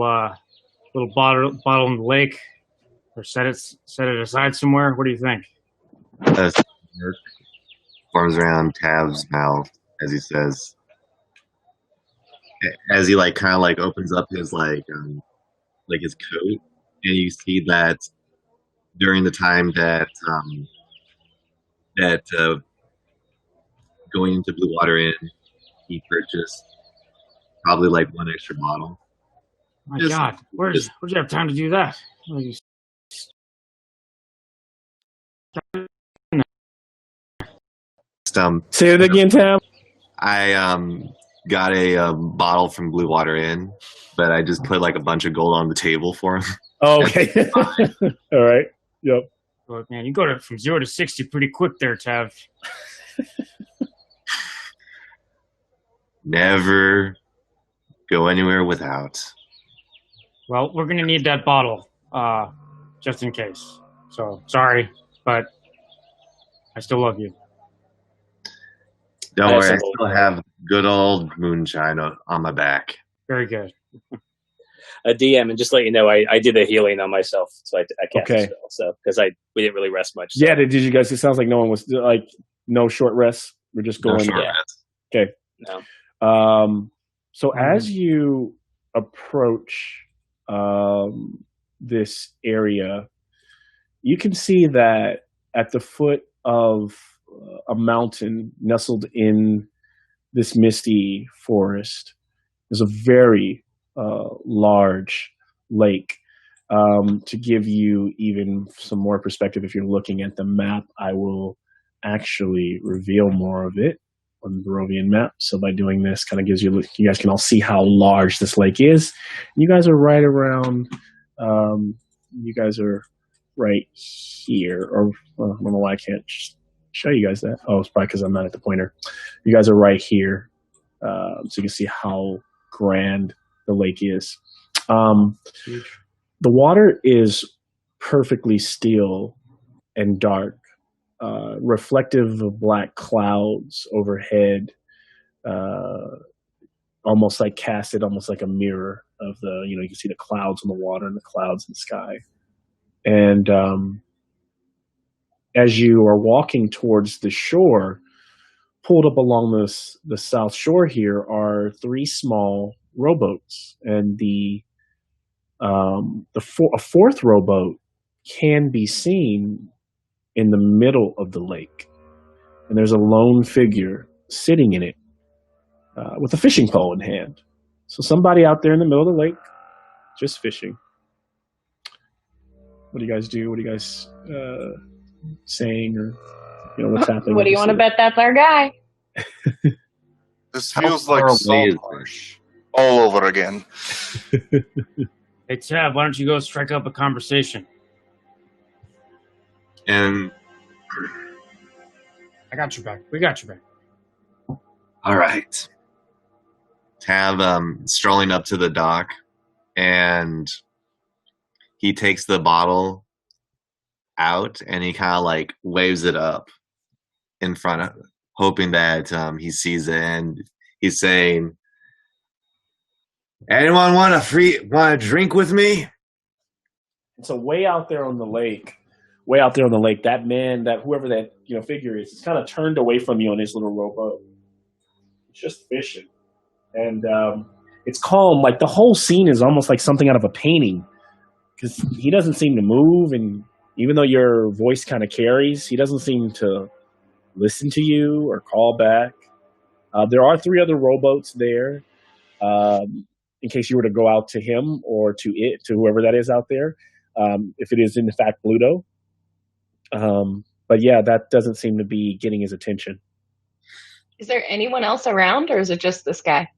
bottle in the lake, or set it aside somewhere. What do you think? Forms around Tav's mouth as he says, as he kind of opens up his his coat, and you see that during the time that going into Blue Water Inn, he purchased probably 1 extra bottle. My God, where'd you have time to do that? Say it again, Tam. I got a bottle from Blue Water Inn, but I just put a bunch of gold on the table for him. Oh, okay. All right. Yep. Look, man, you go from 0 to 60 pretty quick there, Tav. Never go anywhere without. Well, we're gonna need that bottle, just in case. So sorry, but I still love you. Don't worry, I still have good old moonshine on my back. Very good. A DM, and just let you know, I did a healing on myself, so I cast a spell. So because we didn't really rest much. So. Yeah, did you guys? It sounds like no one was no short rest. We're just going. No short rest. Okay. No. So as you approach this area, you can see that at the foot of a mountain nestled in this misty forest is a very large lake. To give you even some more perspective, if you're looking at the map, I will actually reveal more of it on the Barovian map. So by doing this, kind of gives you guys can all see how large this lake is. You guys are right around. You guys are right here, or I don't know why I can't show you guys that. Oh, it's probably because I'm not at the pointer. You guys are right here, so you can see how grand the lake is. The water is perfectly still and dark, reflective of black clouds overhead, almost casted almost like a mirror of you can see the clouds on the water and the clouds in the sky. And as you are walking towards the shore, pulled up along the south shore here are 3 small rowboats, and a 4th rowboat can be seen in the middle of the lake, and there's a lone figure sitting in it with a fishing pole in hand. So somebody out there in the middle of the lake, just fishing. What do you guys do? What are you guys saying, or what's happening? What do you want to bet that's our guy? This How feels far like away Salt is it? Marsh all over again. Hey, Tab, why don't you go strike up a conversation? And I got your back. We got your back. all right. Tab strolling up to the dock, and he takes the bottle out and he kind of like waves it up in front of, hoping that he sees it, and he's saying, "Anyone want a drink with me?" And so way out there on the lake, that man, that whoever that figure is kind of turned away from you on his little rowboat. It's just fishing, and it's calm. Like the whole scene is almost like something out of a painting, because he doesn't seem to move, and even though your voice kind of carries, he doesn't seem to listen to you or call back. There are 3 other rowboats there, in case you were to go out to him or to whoever that is out there, if it is in fact Bluto. But yeah, that doesn't seem to be getting his attention. Is there anyone else around, or is it just this guy?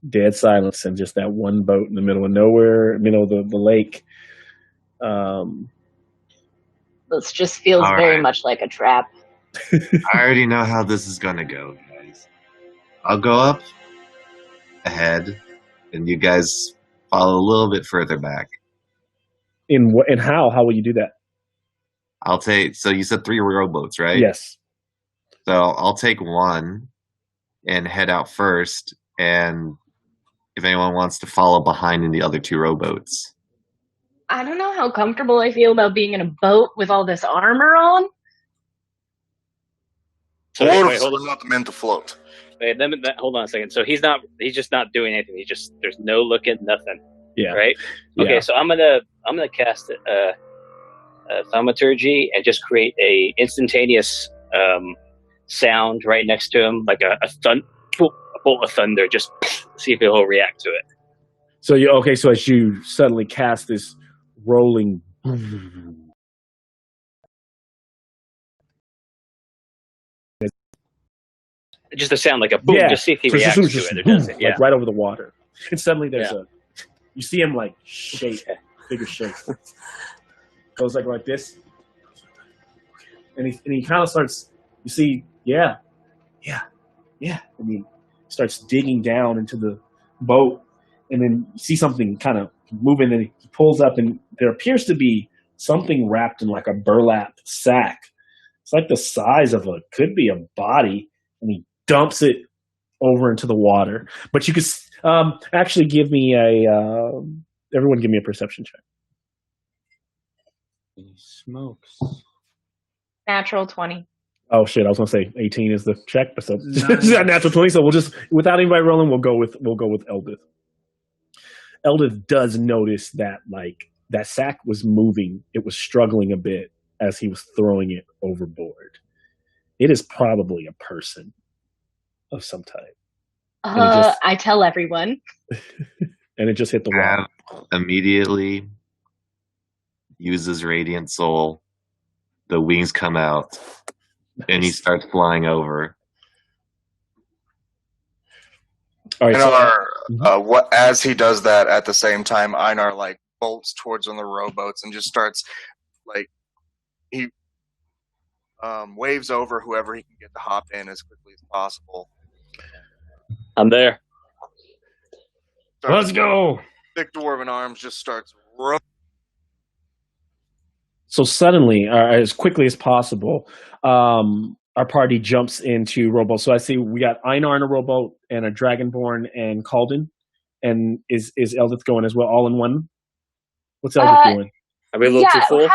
Dead silence, and just that one boat in the middle of nowhere, middle of the lake. This just feels All very right. much like a trap. I already know how this is gonna go, guys. I'll go up ahead, and you guys follow a little bit further back. In what and how? How will you do that? I'll take. So you said 3 rowboats, right? Yes. So I'll take one and head out first, and if anyone wants to follow behind in the other 2 rowboats. I don't know how comfortable I feel about being in a boat with all this armor on. So Dwarves wait, hold are on. not meant to float. Wait, hold on a second. So he's just not doing anything. There's no looking, nothing. Yeah. Right? Yeah. Okay, so I'm gonna cast thaumaturgy and just create a instantaneous sound right next to him, like a bolt of thunder. Just see if he'll react to it. So so as you suddenly cast this rolling, Just a sound like a boom. yeah, Just see if he so it's reacts to just it or boom, does it. Yeah. like right over the water, and suddenly there's Yeah. you see him like shake, bigger shake, goes like this, and he kind of starts. You see, yeah, and he starts digging down into the boat, and then you see something kind of moving, and he pulls up, and there appears to be something wrapped in like a burlap sack. It's like the size of could be a body, and he dumps it over into the water. But you could actually give me everyone give me a perception check. Smokes. Natural 20. Oh shit! I was gonna say 18 is the check, but so Nice. it's not natural 20. So we'll just, without anybody rolling, we'll go with Eldith. Eldith does notice that like that sack was moving. It was struggling a bit as he was throwing it overboard. It is probably a person of some type, I tell everyone. and it just hit the water. Ab immediately uses Radiant Soul. The wings come out, and he starts flying over. All right, so, As he does that, at the same time, Einar like bolts towards one of the rowboats and just starts like he waves over whoever he can get to hop in as quickly as possible. I'm there. Let's go. Thick dwarven arms just starts. So suddenly, as quickly as possible, our party jumps into rowboat. So I see we got Einar in a rowboat and a Dragonborn and Calden. And is Eldith going as well, all in one? What's Eldith doing? Are we a little too full?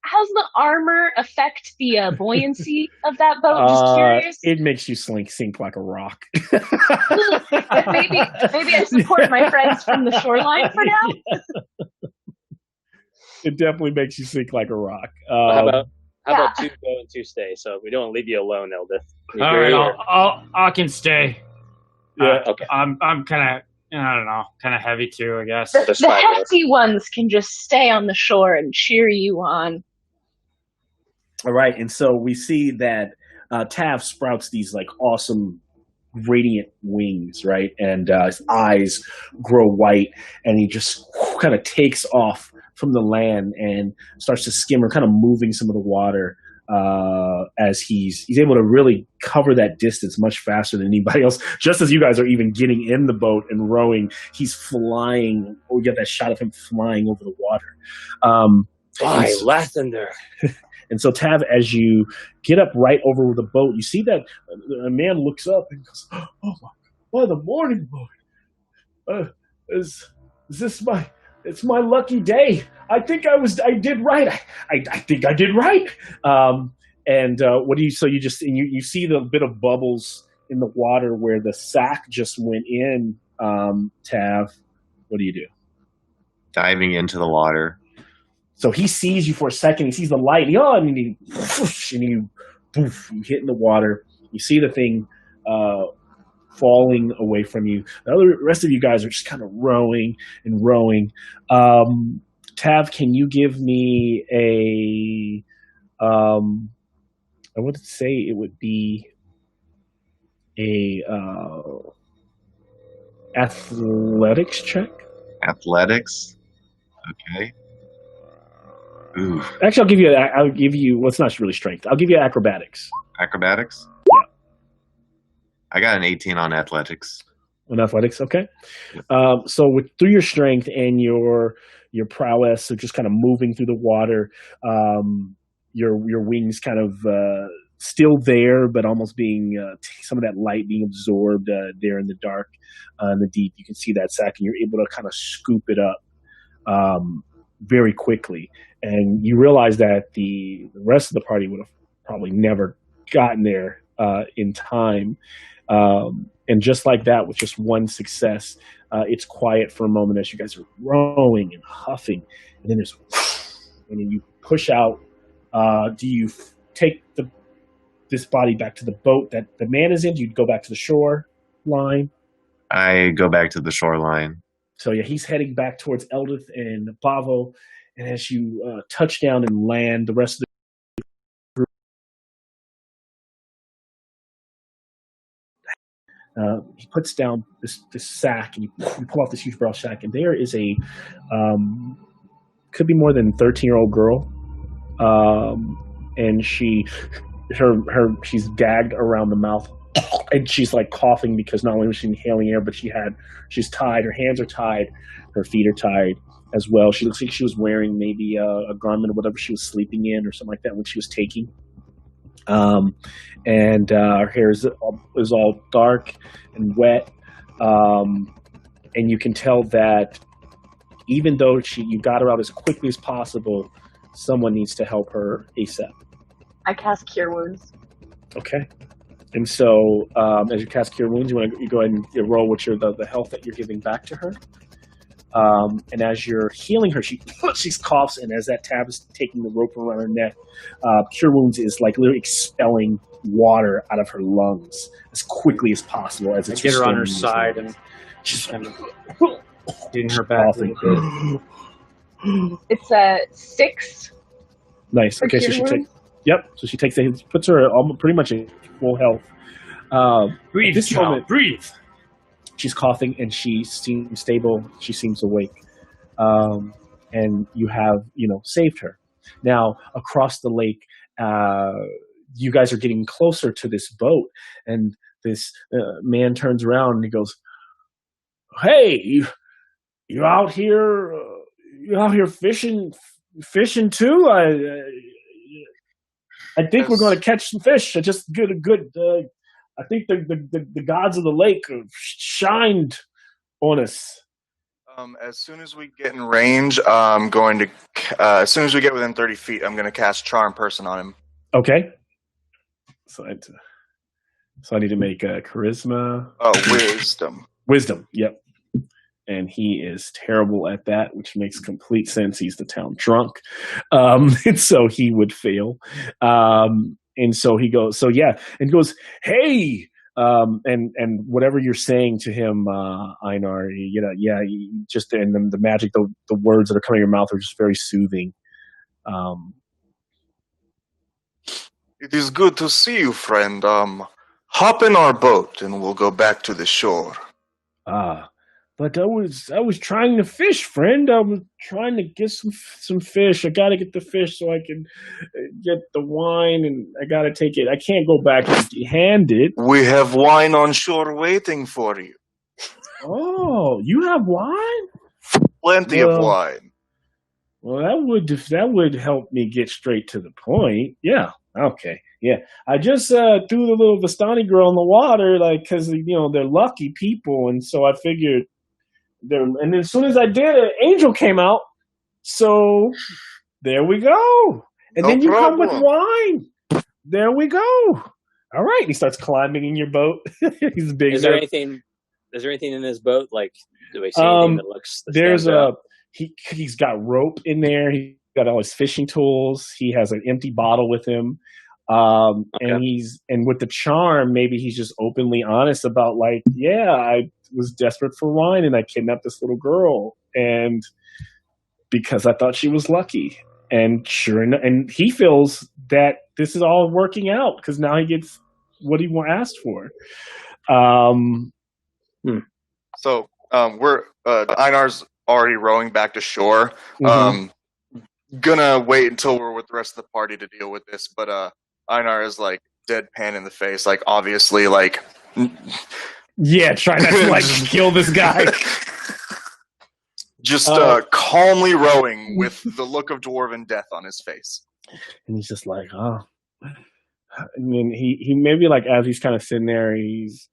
How's the armor affect the buoyancy of that boat? Just curious. It makes you sink like a rock. maybe I support my friends from the shoreline for now. It definitely makes you sink like a rock. How How about 2 go and 2 stay? So we don't leave you alone, Eldith. You All agree, right, or- I can stay. Yeah. Okay. I'm kind of, I don't know, kind of heavy too, I guess. The, There's the 5 of us. hefty ones can just stay on the shore and cheer you on. All right, and so we see that Tav sprouts these like awesome, radiant wings, right? And his eyes grow white, and he just kind of takes off from the land and starts to skim or kind of moving some of the water as he's able to really cover that distance much faster than anybody else. Just as you guys are even getting in the boat and rowing, he's flying. We get that shot of him flying over the water. By Lathander. And so, Tav, as you get up right over the boat, you see that a man looks up and goes, "Oh my, the morning boat! Is this my? It's my lucky day. I think I did right. I think I did right." What do you? So you just you see the bit of bubbles in the water where the sack just went in. Tav, what do you do? Diving into the water. So he sees you for a second. He sees the light. And you hit in the water. You see the thing falling away from you. The rest of you guys are just kind of rowing and rowing. Tav, can you give me I would say it would be a athletics check. Athletics. Okay. Ooh. Actually, I'll give you. Well, it's not really strength. I'll give you acrobatics. Acrobatics? Yeah. I got an 18 on athletics. On athletics, okay. So through your strength and your prowess, so just kind of moving through the water, your wings kind of still there, but almost being some of that light being absorbed there in the dark, in the deep. You can see that sack, and you're able to kind of scoop it up very quickly. And you realize that the rest of the party would have probably never gotten there in time. And just like that, with just one success, it's quiet for a moment as you guys are rowing and huffing. And then and then you push out. Do you take this body back to the boat that the man is in? Do you go back to the shore line? I go back to the shoreline. So yeah, he's heading back towards Eldith and Bavo. And as you touch down and land, the rest of the group, he puts down this sack, and you pull off this huge brown sack, and there is a could be more than 13-year-old girl, and she's gagged around the mouth, and she's like coughing because not only was she inhaling air, but she's tied. Her hands are tied, her feet are tied as well. She looks like she was wearing maybe a garment or whatever she was sleeping in or something like that when she was taking. And her hair is all dark and wet. And you can tell that even though you got her out as quickly as possible, someone needs to help her ASAP. I cast Cure Wounds. Okay. And so as you cast Cure Wounds, you want to go ahead and roll with the health that you're giving back to her. And as you're healing her, she coughs, and as that tab is taking the rope around her neck, Cure Wounds is like literally expelling water out of her lungs as quickly as possible. As it's get her on her restoring side these lungs. and just kind of getting her back a little bit. It's a 6. Nice. For Okay, so Cure she Wounds? takes. Yep. So she puts her pretty much at full health. Breathe, at this child, moment, breathe. she's coughing, and she seems stable. She seems awake, and you have saved her. Now across the lake, you guys are getting closer to this boat, and this man turns around and he goes, "Hey, you out here? You out here fishing too? I think we're going to catch some fish. Just good. I think the gods of the lake have shined on us." As soon as we get in range, I'm going to. As soon as we get within 30 feet, I'm going to cast Charm Person on him. Okay. So I need to make a charisma. Oh, Wisdom. Wisdom. Yep. and he is terrible at that, which makes complete sense. He's the town drunk, and so he would fail. And so he goes, and goes, hey, and whatever you're saying to him, Einar, just and the magic, the words that are coming out of your mouth are just very soothing. It is good to see you, friend. Hop in our boat and we'll go back to the shore. But I was trying to fish, friend. I was trying to get some fish. I got to get the fish so I can get the wine, and I got to take it. I can't go back empty-handed. We have wine on shore waiting for you. Oh, you have wine? Plenty of wine. Well, that would help me get straight to the point. Yeah. Okay. Yeah. I just threw the little Vistani girl in the water, like, because they're lucky people, and so I figured. And then as soon as I did, an angel came out. So there we go. And then you come with wine. There we go. All right. And he starts climbing in your boat. He's big. Is there anything in this boat? Like, do we see anything that looks? He's got rope in there. He's got all his fishing tools. He has an empty bottle with him. And with the charm, maybe he's just openly honest about, like, yeah, I was desperate for wine and I kidnapped this little girl, and because I thought she was lucky. And sure enough, and he feels that this is all working out because now he gets what he asked for. So we're Einar's already rowing back to shore. Gonna wait until we're with the rest of the party to deal with this, but Einar is like deadpan in the face, like obviously like try not to like kill this guy. Just calmly rowing with the look of dwarven death on his face. And he's just like, oh. And then he maybe like as he's kind of sitting there, he's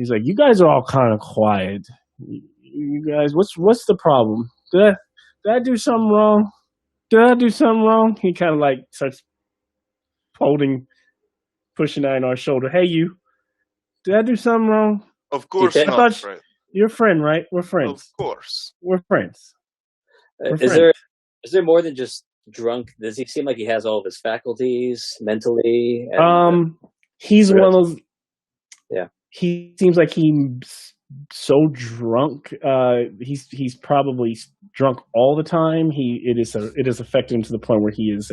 like, you guys are all kind of quiet. You guys, what's the problem? Did I do something wrong? He kind of like starts pushing Einar's shoulder. Hey, you. Did I do something wrong? Of course not, right? You're a friend, right? We're friends. Of course. We're friends. Is there more than just drunk? Does he seem like he has all of his faculties mentally? He's one of those. Yeah. He seems like he's so drunk. He's probably drunk all the time. It has affected him to the point where he is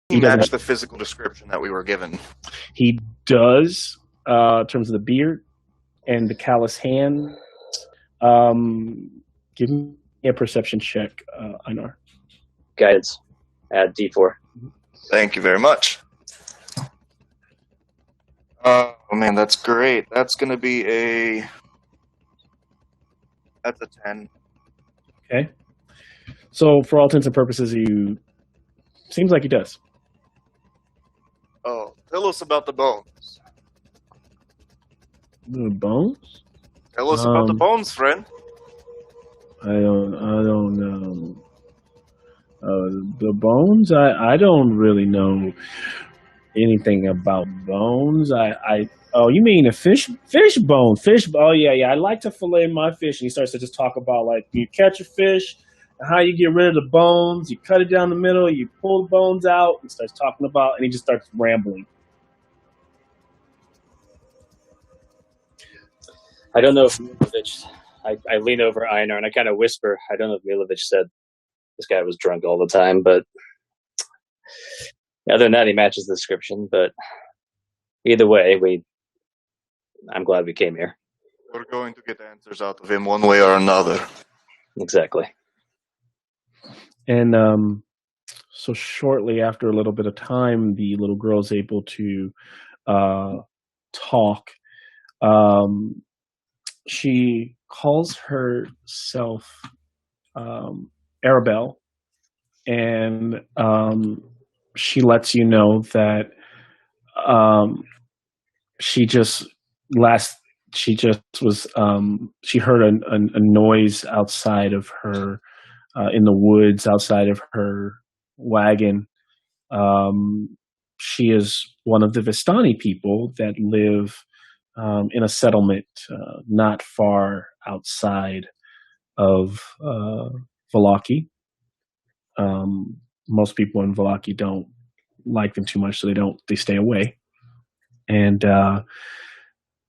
He matched the physical description that we were given. He does, in terms of the beard and the callous hand. Give me a perception check, Einar. Guidance. Add D4. Thank you very much. Oh man, that's great. That's going to be that's a 10. Okay. So for all intents and purposes, seems like he does. Oh, tell us about the bones. The bones? Tell us about the bones, friend. I don't know. The bones? I don't really know anything about bones. Oh, you mean a fish bone? Oh, yeah. I like to fillet my fish. And he starts to just talk about, like, you catch a fish, and how you get rid of the bones. You cut it down the middle. You pull the bones out. He starts talking about, and he just starts rambling. I don't know if Milovich. I lean over Einar and I kind of whisper. I don't know if Milovich said this guy was drunk all the time, but other than that, he matches the description. But either way, I'm glad we came here. We're going to get answers out of him one way or another. Exactly. And so shortly after a little bit of time, the little girl is able to talk. She calls herself Arabelle, and she lets you know that she heard a noise outside of her in the woods outside of her wagon. she is one of the Vistani people that live in a settlement not far outside of Valaki. Most people in Valaki don't like them too much, so they stay away. And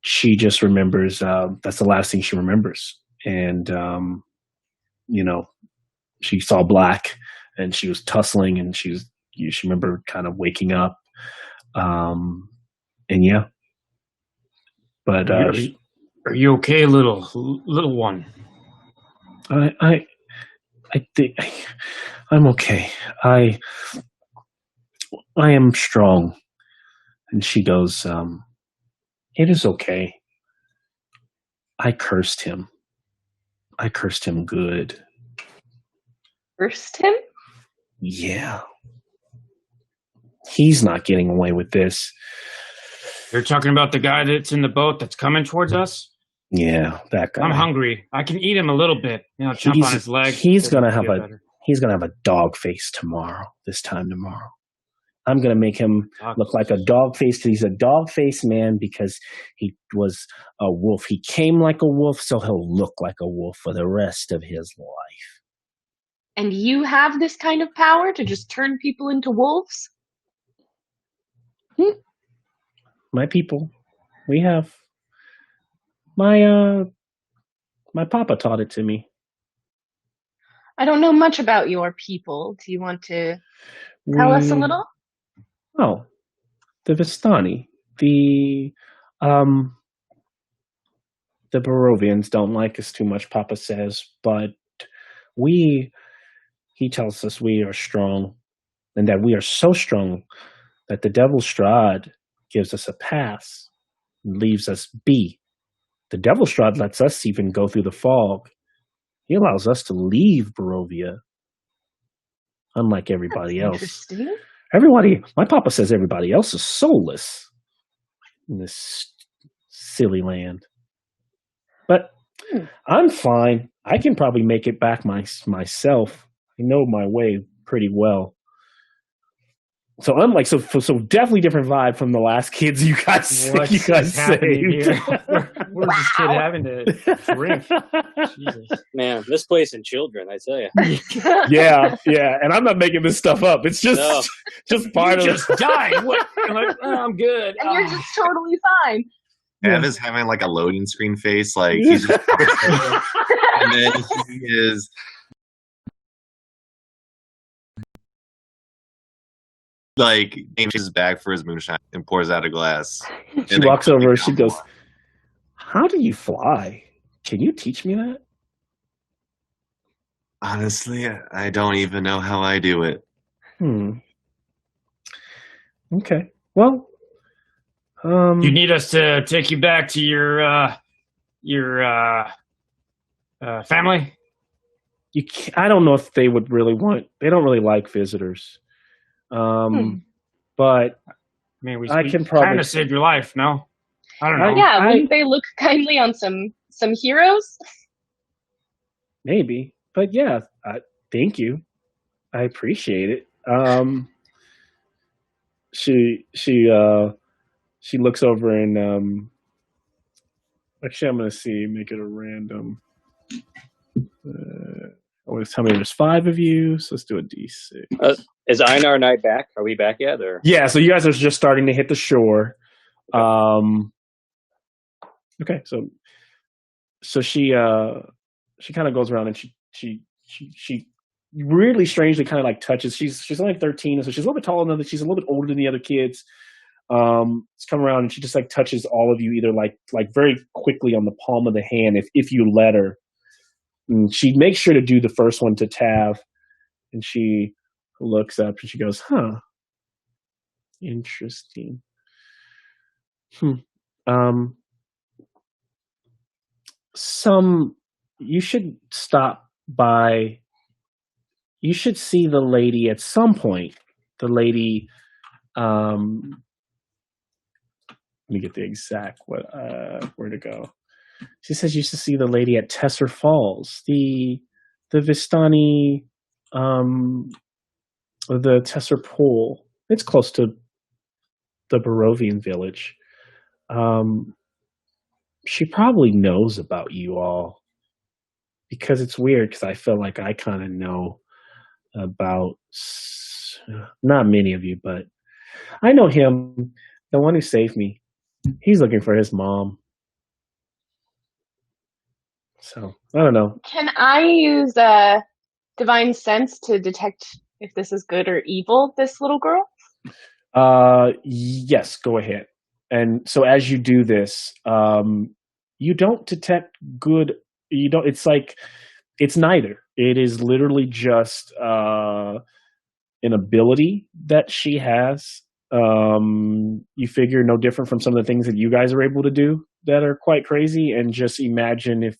she just remembers that's the last thing she remembers. And she saw black, and she was tussling, and she remembered kind of waking up. And yeah, but Are you okay, little one? I think I'm okay. I am strong. And she goes, it is okay. I cursed him. I cursed him good. Cursed him? Yeah. He's not getting away with this. You're talking about the guy that's in the boat that's coming towards us? Yeah, that guy. I'm hungry. I can eat him a little bit. Chomp on his leg. He's gonna have a dog face tomorrow. This time tomorrow, I'm gonna make him look like a dog face. He's a dog face man because he was a wolf. He came like a wolf, so he'll look like a wolf for the rest of his life. And you have this kind of power to just turn people into wolves? My people, we have. My papa taught it to me. I don't know much about your people. Do you want to tell us a little? Oh, the Vistani. The Barovians don't like us too much, Papa says, but he tells us we are strong, and that we are so strong that the Devil's Strahd gives us a pass and leaves us be. The Devil's Strahd lets us even go through the fog. He allows us to leave Barovia. Unlike everybody else. Interesting. My papa says everybody else is soulless in this silly land. But I'm fine. I can probably make it back myself. I know my way pretty well. So unlike so definitely different vibe from the last kids you guys saved. Where's this kid having to drink? Jesus. Man, this place and children, I tell you. Yeah, and I'm not making this stuff up. It's just part of it. Just died. What? I'm like, I'm good. And you're just totally fine. Ev is having like a loading screen face, like he's just and then he is like changes his bag for his moonshine and pours out a glass. She walks over and she goes, "How do you fly? Can you teach me that?" Honestly, I don't even know how I do it. Okay. Well, you need us to take you back to your family? I don't know if they would really want. They don't really like visitors. But I can probably kind of save your life. No, I don't know. Yeah, wouldn't they look kindly on some heroes? Maybe, but yeah, thank you. I appreciate it. She looks over and actually, I'm gonna make it a random. Tell me there's 5 of you, so let's do a D6. Is Einar and I back? Are we back yet? Or yeah, so you guys are just starting to hit the shore. Okay, so she kind of goes around and she really strangely kind of like touches. She's only 13, so she's a little bit taller than she's a little bit older than the other kids. She's come around and she just like touches all of you either like very quickly on the palm of the hand if you let her. And she makes sure to do the first one to Tav, and she looks up and she goes, "Huh, interesting. You should stop by. You should see the lady at some point. The lady, let me get the exact where to go. She says you should see the lady at Tesser Falls, the Vistani, the Tesser Pool. It's close to the Barovian village. She probably knows about you all because it's weird because I feel like I kind of know about not many of you, but I know him, the one who saved me. He's looking for his mom. So I don't know. Can I use divine sense to detect if this is good or evil? This little girl. Yes, go ahead. And so as you do this, you don't detect good. You don't. It's like it's neither. It is literally just an ability that she has. You figure no different from some of the things that you guys are able to do that are quite crazy. And just imagine if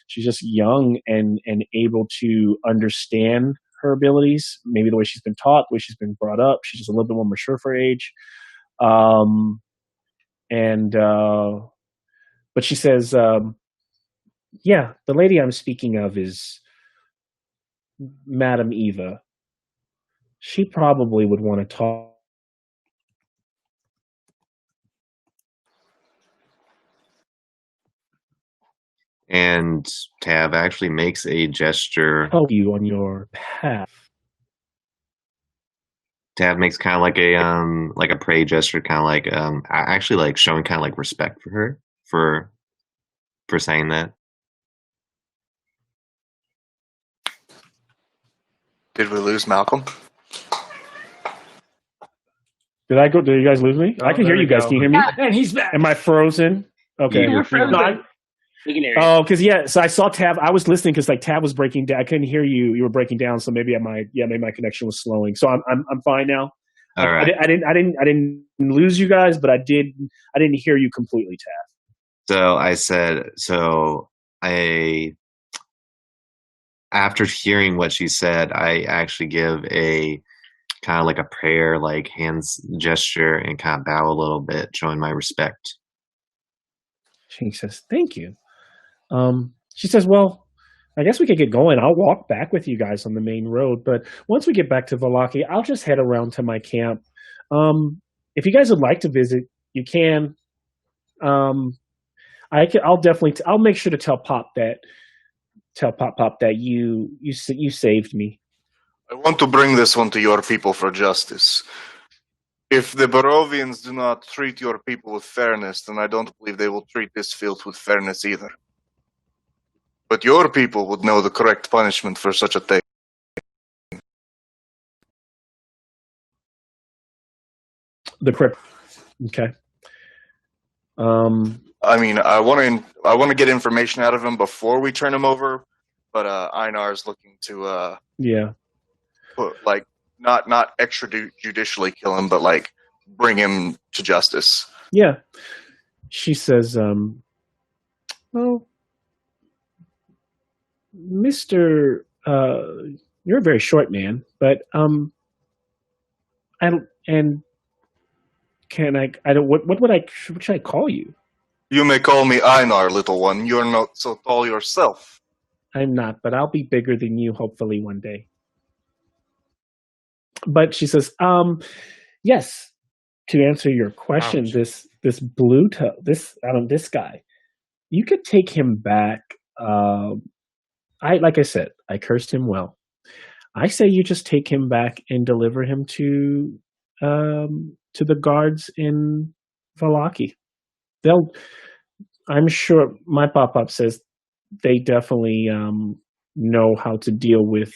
she's just young and able to understand her abilities, maybe the way she's been taught, the way she's been brought up. She's just a little bit more mature for her age. But she says, yeah, the lady I'm speaking of is Madame Eva. She probably would want to talk. And Tab actually makes a gesture. Help you on your path. Tab makes kind of like a pray gesture, kind of like actually like showing kind of like respect for her for saying that. Did we lose Malcolm? Did I go? Did you guys lose me? Oh, I can hear there you we guys. go. Can you hear me? And he's back. Am I frozen? Okay. You're frozen. No, We can hear you. oh, because yeah. So I saw Tab. I was listening because like Tab was breaking down. I couldn't hear you. You were breaking down. So maybe maybe my connection was slowing. So I'm fine now. All right. I didn't lose you guys, but I didn't hear you completely, Tab. So I said, after hearing what she said, I actually give a kind of like a prayer, like hands gesture, and kind of bow a little bit, showing my respect. She says, "Thank you." She says, "Well, I guess we could get going. I'll walk back with you guys on the main road, but once we get back to Valaki, I'll just head around to my camp. If you guys would like to visit, you can. I'll make sure to tell Pop that you saved me." I want to bring this one to your people for justice. If the Barovians do not treat your people with fairness, then I don't believe they will treat this field with fairness either. But your people would know the correct punishment for such a thing. The crypt. Okay. I mean, I want to get information out of him before we turn him over, but Einar is looking to Yeah. put like not extrajudicially kill him, but like bring him to justice. Yeah. She says, well, Mr. You're a very short man, but what should I call you? You may call me Einar, little one. You're not so tall yourself. I'm not, but I'll be bigger than you hopefully one day. But she says, yes, to answer your question, Ouch. this this guy, you could take him back. Like I said, I cursed him well. I say you just take him back and deliver him to the guards in Valaki. I'm sure my pop-up says they definitely know how to deal with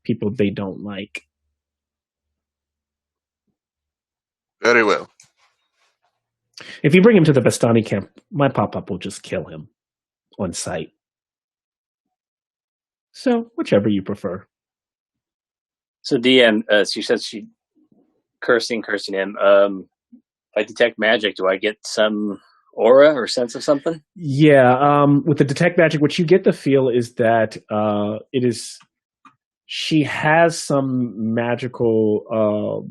people they don't like. Very well. If you bring him to the Bastani camp, my pop-up will just kill him on sight. So, whichever you prefer. So DM, she says she cursing him. If I detect magic, do I get some aura or sense of something? Yeah, with the detect magic, what you get the feel is that she has some magical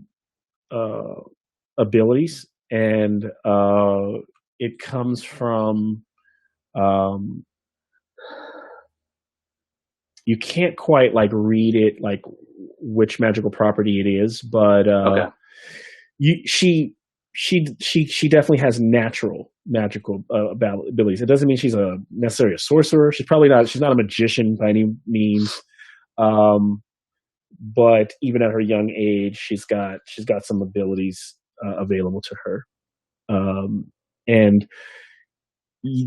abilities, and it comes from you can't quite like read it like which magical property it is, but Okay. she definitely has natural magical abilities. It doesn't mean she's necessarily a sorcerer. She's not a magician by any means. But even at her young age, she's got some abilities available to her. And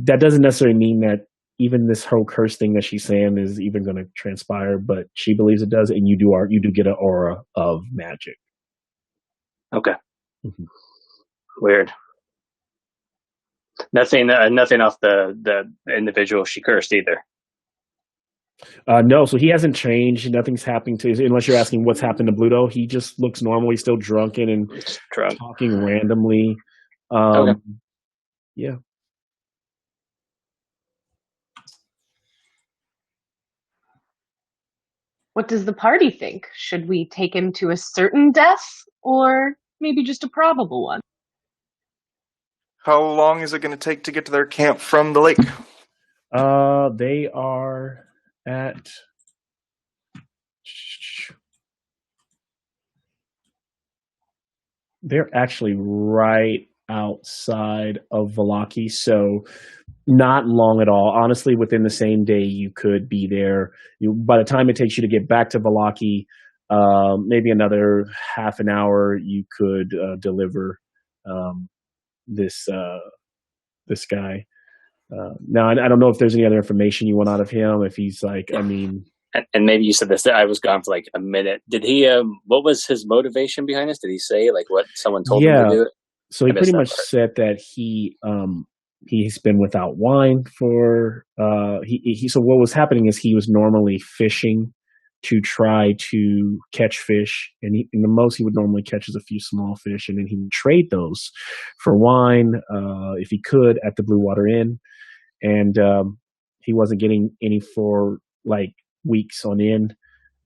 that doesn't necessarily mean that even this whole curse thing that she's saying is even going to transpire, but she believes it does, and you do get an aura of magic. Okay. Mm-hmm. Weird. Nothing off the individual she cursed either. No, so he hasn't changed. Nothing's happening to unless you're asking what's happened to Bluto. He just looks normal. He's still drunken and talking randomly. Okay. Yeah. What does the party think? Should we take him to a certain death or maybe just a probable one? How long is it going to take to get to their camp from the lake? They are at... They're actually right outside of Valaki, so not long at all. Honestly, within the same day, you could be there. By the time it takes you to get back to Valaki, maybe another half an hour, you could deliver this guy. Now, I don't know if there's any other information you want out of him. If he's like, I mean... And maybe you said this. I was gone for like a minute. Did he? What was his motivation behind this? Did he say like what someone told him to do? So he pretty much said that he's been without wine for so what was happening is he was normally fishing to try to catch fish, and the most he would normally catch is a few small fish, and then he would trade those for wine if he could at the Blue Water Inn, and he wasn't getting any for like weeks on end,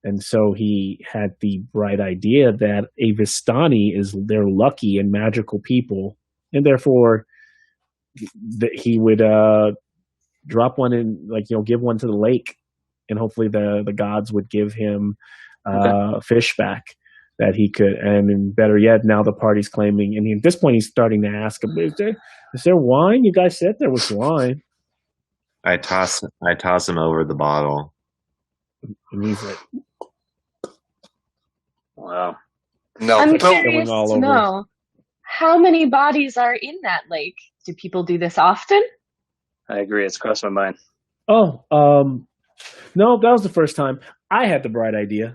and so he had the bright idea that a Vistani they're lucky and magical people, and therefore that he would drop one and give one to the lake, and hopefully the gods would give him fish back that he could. And better yet, now the party's claiming, and at this point he's starting to ask him, is there wine? You guys said there was wine. I toss him over the bottle. And he's like, wow. No, I'm curious to know how many bodies are in that lake. Do people do this often? I agree. It's crossed my mind. Oh, no, that was the first time. I had the bright idea.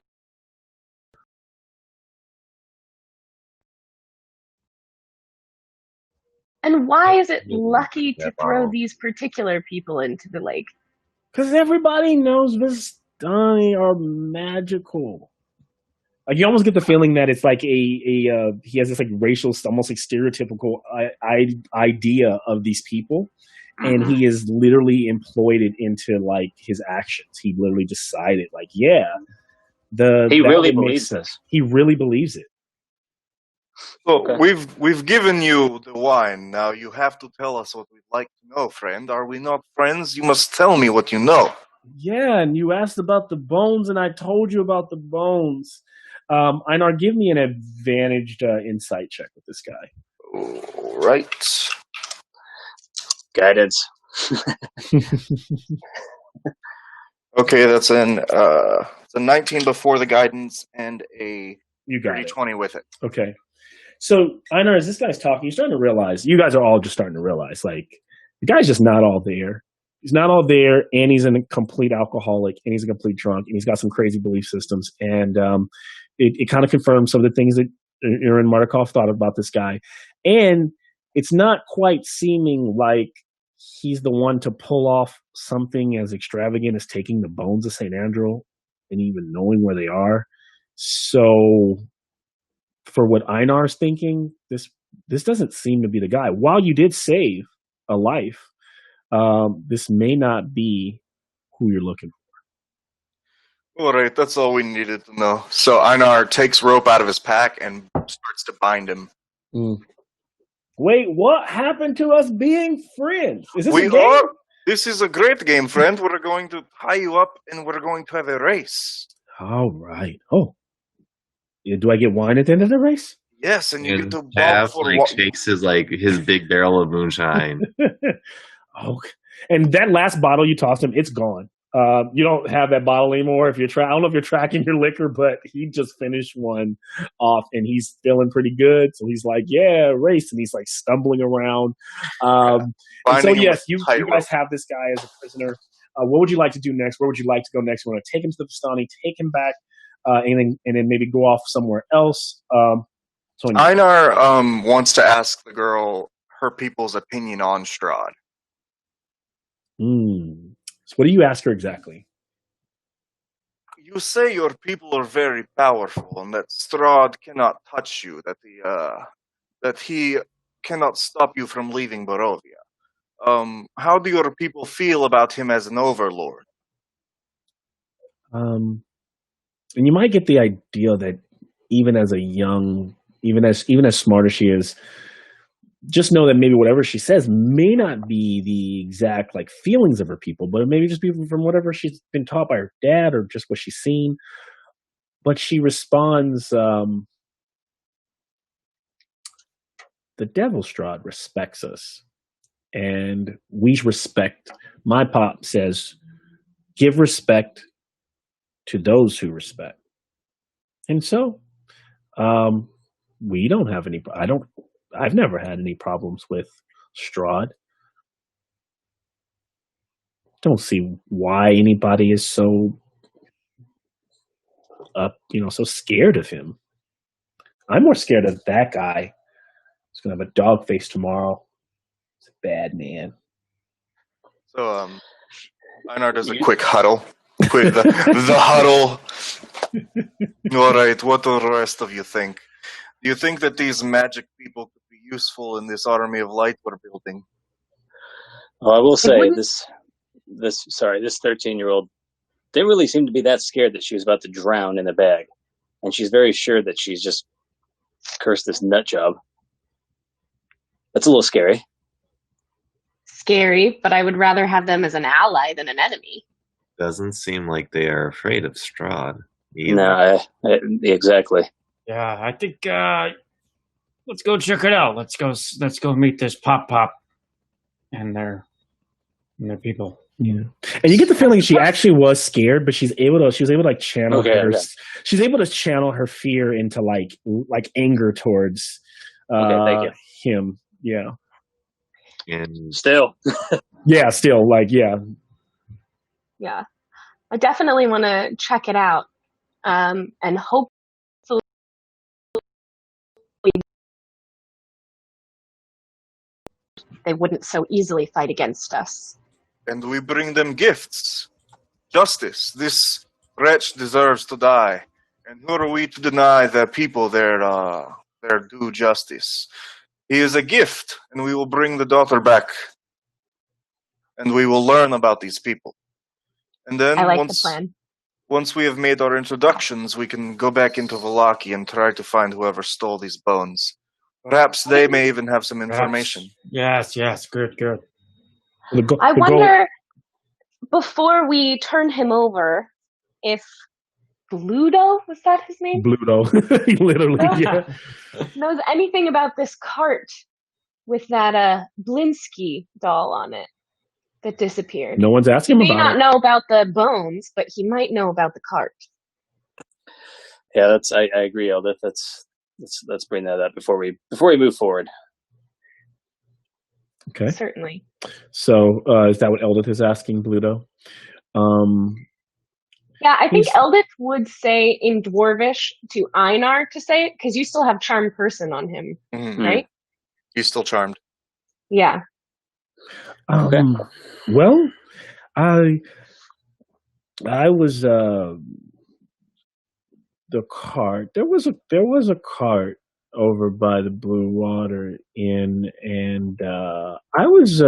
And why is it lucky to throw these particular people into the lake? Because everybody knows Vistani are magical. Like, you almost get the feeling that it's like he has this like racial, almost like stereotypical idea of these people, and he has literally employed it into like his actions. He literally decided, like, he really believes this. He really believes it. So we've given you the wine. Now you have to tell us what we'd like to know, friend. Are we not friends? You must tell me what you know. Yeah, and you asked about the bones, and I told you about the bones. Einar, give me an advantaged insight check with this guy. All right. Guidance. Okay, that's it's a 19 before the guidance and a 20 with it. Okay. So, Einar, as this guy's talking, you're starting to realize, you guys are all just starting to realize, like, the guy's just not all there. He's not all there, and he's a complete alcoholic, and he's a complete drunk, and he's got some crazy belief systems. And it kind of confirms some of the things that Aaron Mardukov thought about this guy. And it's not quite seeming like he's the one to pull off something as extravagant as taking the bones of St. Andrew and even knowing where they are. So for what Einar's thinking, this doesn't seem to be the guy. While you did save a life, this may not be who you're looking for. All right, that's all we needed to know. So Einar takes rope out of his pack and starts to bind him. Wait, what happened to us being friends? Is this a game? Are. This is a great game, friend. We're going to tie you up and we're going to have a race. All right. Oh. Yeah, do I get wine at the end of the race? Yes, and you get And to bob Jeff for like shakes his big barrel of moonshine. Oh, and that last bottle you tossed him, it's gone. You don't have that bottle anymore. If you're I don't know if you're tracking your liquor, but he just finished one off, and he's feeling pretty good. So he's like, "Yeah, race," and he's like stumbling around. And so, yes, you guys have this guy as a prisoner. What would you like to do next? Where would you like to go next? You want to take him to the Vistani, take him back, and then maybe go off somewhere else. Einar wants to ask the girl her people's opinion on Strahd. So what do you ask her exactly? You say your people are very powerful and that Strahd cannot touch you, that he cannot stop you from leaving Barovia. How do your people feel about him as an overlord? And you might get the idea that even as smart as she is, just know that maybe whatever she says may not be the exact like feelings of her people, but it maybe just be from whatever she's been taught by her dad or just what she's seen. But she responds, the Devil Strahd respects us, and we respect. My pop says, give respect to those who respect. And so, we don't have any. I've never had any problems with Strahd. Don't see why anybody is so so scared of him. I'm more scared of that guy. He's gonna have a dog face tomorrow. He's a bad man. So, Einar does a quick huddle. The huddle. All right, what do the rest of you think? Do you think that these magic people could be useful in this army of light we're building? Well, I will say this 13-year-old didn't really seem to be that scared that she was about to drown in a bag, and she's very sure that she's just cursed this nut job. That's a little scary. Scary, but I would rather have them as an ally than an enemy. Doesn't seem like they are afraid of Strahd either. No, exactly. Yeah, I think let's go check it out. Let's go meet this Pop and their people. Yeah, and you get the feeling she actually was scared, but she was able to like channel she's able to channel her fear into like anger towards thank you. him. Yeah. And still. Yeah, still yeah. Yeah. I definitely want to check it out. And hopefully they wouldn't so easily fight against us. And we bring them gifts. Justice. This wretch deserves to die. And who are we to deny the people their due justice? He is a gift, and we will bring the daughter back. And we will learn about these people. And then I like the plan. Once we have made our introductions, we can go back into Vallaki and try to find whoever stole these bones. Perhaps they may even have some information. Yes, good. I wonder, before we turn him over, if Bluto, was that his name? Bluto, literally, yeah. Knows anything about this cart with that Blinsky doll on it that disappeared. No one's asking him about it. He may not know about the bones, but he might know about the cart. Yeah, I agree, Eldith. Let's bring that up before we move forward. Okay. Certainly. So is that what Eldith is asking, Bluto? Yeah, I think Eldith would say in Dwarvish to Einar to say it, because you still have Charm Person on him, right? He's still charmed. Yeah. Okay. Well, I was the cart. There was a cart over by the Blue Water Inn, and I was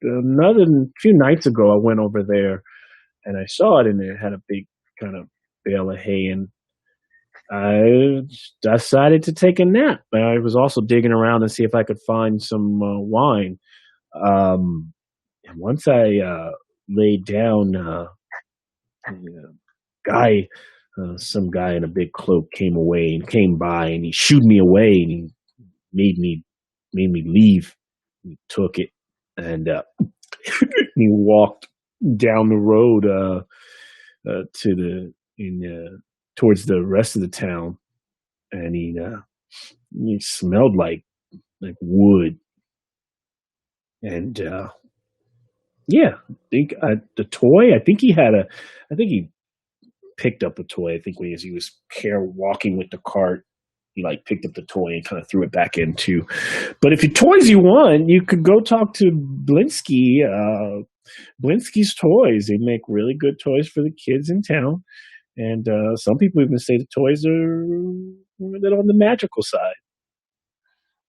another few nights ago. I went over there, and I saw it, and it had a big kind of bale of hay, and I decided to take a nap. I was also digging around to see if I could find some wine. And once I laid down, guy some guy in a big cloak came by, and he shooed me away, and he made me leave. He took it, and he walked down the road to towards the rest of the town, and he smelled like wood, and yeah, I think the toy. I think he picked up the toy. I think as he was walking with the cart, he like picked up the toy and kind of threw it back into. But if your toys you want, you could go talk to Blinsky. Blinsky's Toys. They make really good toys for the kids in town, and some people even say the toys are a little on the magical side.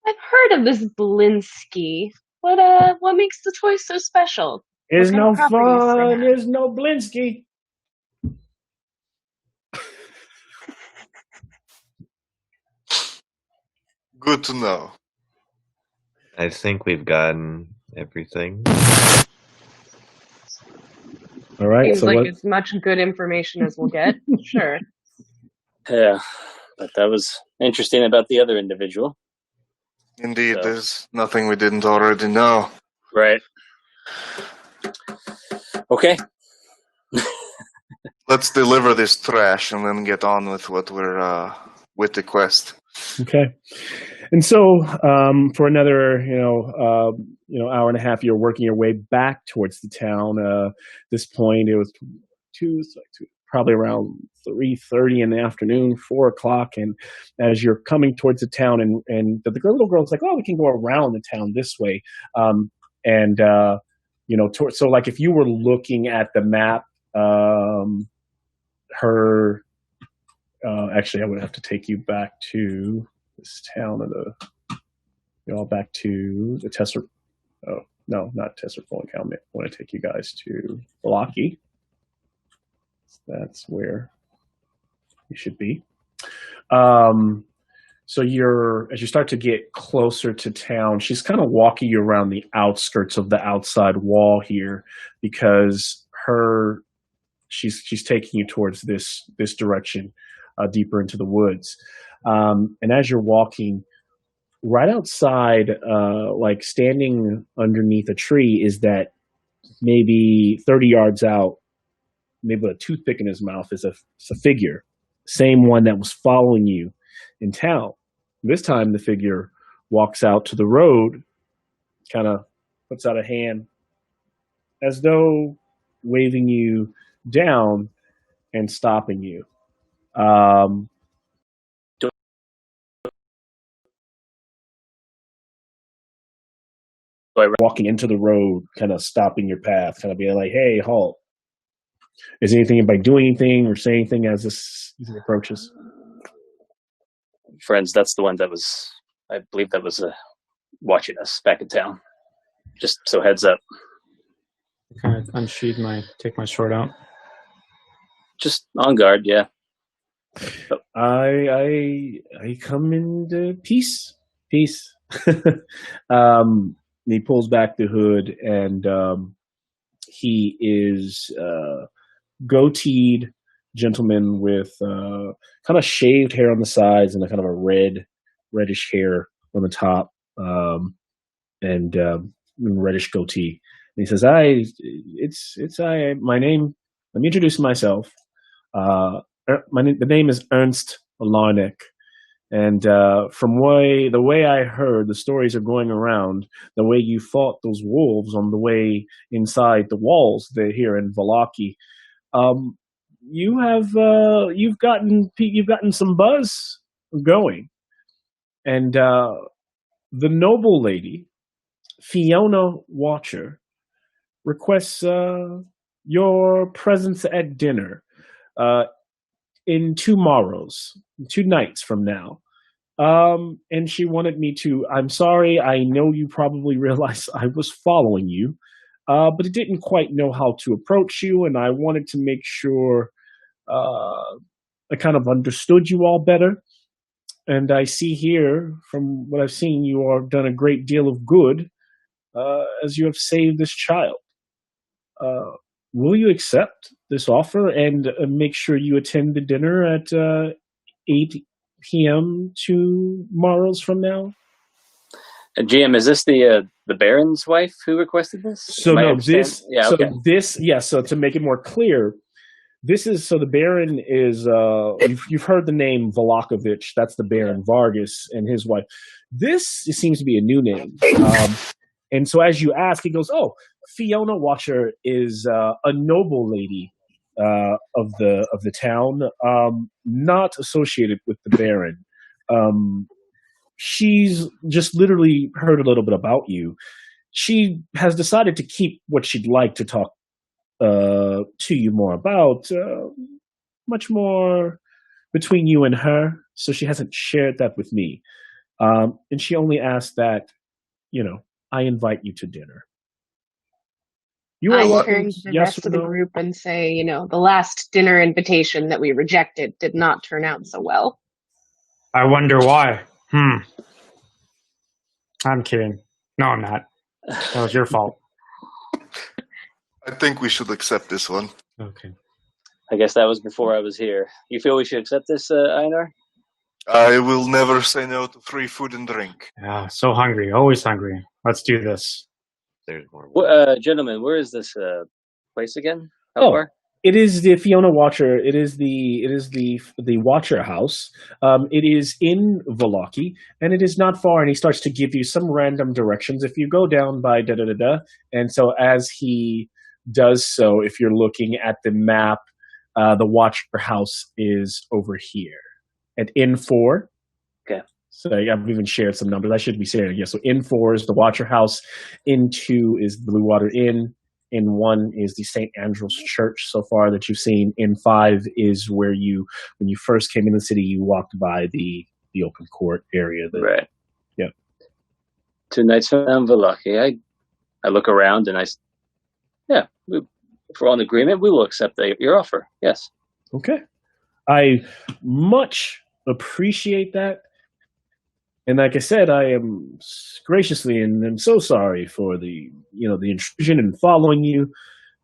I've heard of this Blinsky. What makes the toy so special? There's What kind no of properties do they fun. have? There's no Blinsky. Good to know. I think we've gotten everything. All right. Seems So like what? as much good information as we'll get. Sure. Yeah, but that was interesting about the other individual. Indeed, So- there's nothing we didn't already know. Right. Okay. Let's deliver this trash and then get on with what we're with the quest. Okay. And so, for another, hour and a half, you're working your way back towards the town. This point, it was probably around 3:30 in the afternoon, 4 o'clock, and as you're coming towards the town, and the little girl's like, "Oh, we can go around the town this way," so like if you were looking at the map, her. Actually, I would have to take you back to this town back to the Tesser. Oh, no, not Tesser Pulling Count. I want to take you guys to Blocky. That's where you should be. So as you start to get closer to town, she's kind of walking you around the outskirts of the outside wall here, because she's taking you towards this direction, deeper into the woods. And as you're walking, right outside, like standing underneath a tree, is that maybe 30 yards out, maybe with a toothpick in his mouth, is a figure, same one that was following you in town. This time the figure walks out to the road, kind of puts out a hand as though waving you down and stopping you. Walking into the road, kind of stopping your path, kind of being like, "Hey, halt. Is anybody doing anything or saying anything as this approaches?" Friends, that's the one I believe that was watching us back in town. Just so heads up. Kind of take my sword out. Just on guard, yeah. I come into peace. He pulls back the hood, and he is goateed gentleman with kind of shaved hair on the sides and a kind of a reddish hair on the top, and reddish goatee. And he says, my name. Let me introduce myself. The name is Ernst Larnick, and from the way I heard, the stories are going around, the way you fought those wolves on the way inside the walls there here in Valaki. You've gotten some buzz going, and the noble lady Fiona Watcher requests your presence at dinner in 2 nights from now. And she wanted me to. I'm sorry. I know you probably realize I was following you, but I didn't quite know how to approach you, and I wanted to make sure I kind of understood you all better. And I see here, from what I've seen, you have done a great deal of good, as you have saved this child. Will you accept this offer and make sure you attend the dinner at 8 p.m. tomorrow's from now. GM, is this the Baron's wife who requested this? So Am I no, understand- this. Yeah, so okay. this. Yeah. So to make it more clear, this is so the Baron is. You've heard the name Volakovich. That's the Baron Vargas and his wife. This seems to be a new name. And so as you ask, he goes, "Oh, Fiona Watcher is a noble lady of the town, not associated with the Baron. She's just literally heard a little bit about you. She has decided to keep what she'd like to talk to you more about, much more between you and her. So she hasn't shared that with me, and she only asked that, I invite you to dinner." You are I welcome. turn to the Yes rest or of the no? group and say, the last dinner invitation that we rejected did not turn out so well. I wonder why. I'm kidding. No, I'm not. That was your fault. I think we should accept this one. Okay. I guess that was before I was here. You feel we should accept this, Einar? I will never say no to free food and drink. Yeah, so hungry. Always hungry. Let's do this. There's more. Gentlemen, where is this place again? How Oh, far? it is the Fiona Watcher. It is the Watcher house. It is in Volaki, and it is not far. And he starts to give you some random directions. If you go down by da da da da, and so as he does so, if you're looking at the map, the Watcher house is over here at N4. Okay. So I've even shared some numbers. I should be sharing. Yeah. So N4 is the Watcher house. N2 is Blue Water Inn. N1 is the St. Andrew's Church so far that you've seen. N5 is where when you first came in the city, you walked by the open court area. Right. Yeah. 2 nights from Valaki. I look around and if we're all in agreement, we will accept your offer. Yes. Okay. I much appreciate that. And like I said, I am graciously and I'm so sorry for the intrusion and following you,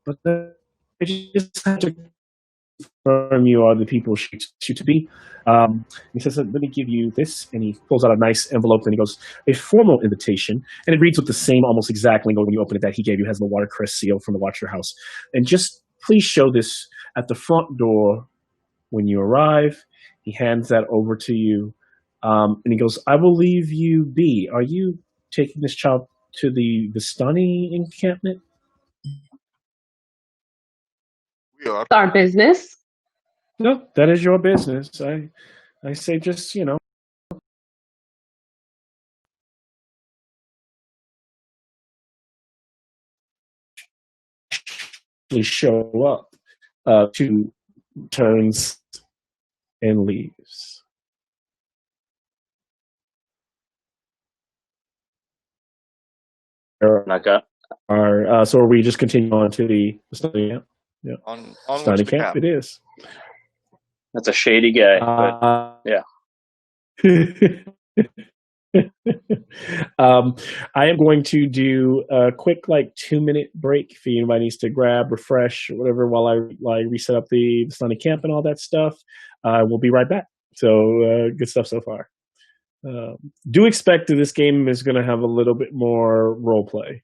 but I just have to confirm you are the people you to be. He says, "Let me give you this," and he pulls out a nice envelope. And he goes, "A formal invitation," and it reads with the same almost exact lingo when you open it that he gave you. It has the watercress seal from the Watcher House, and just please show this at the front door when you arrive. He hands that over to you. And he goes, "I will leave you be. Are you taking this child to the Vistani encampment?" We are. It's our business. No, that is your business. I say just, please show up, 2 turns and leaves. So are we just continue on to the study camp? Yeah. On Study which the camp cap. it is. That's a shady guy. But yeah. I am going to do a quick 2-minute break if anybody needs to grab, refresh, whatever, while I reset up the Sunny camp and all that stuff. We'll be right back. So good stuff so far. Do expect that this game is going to have a little bit more role play.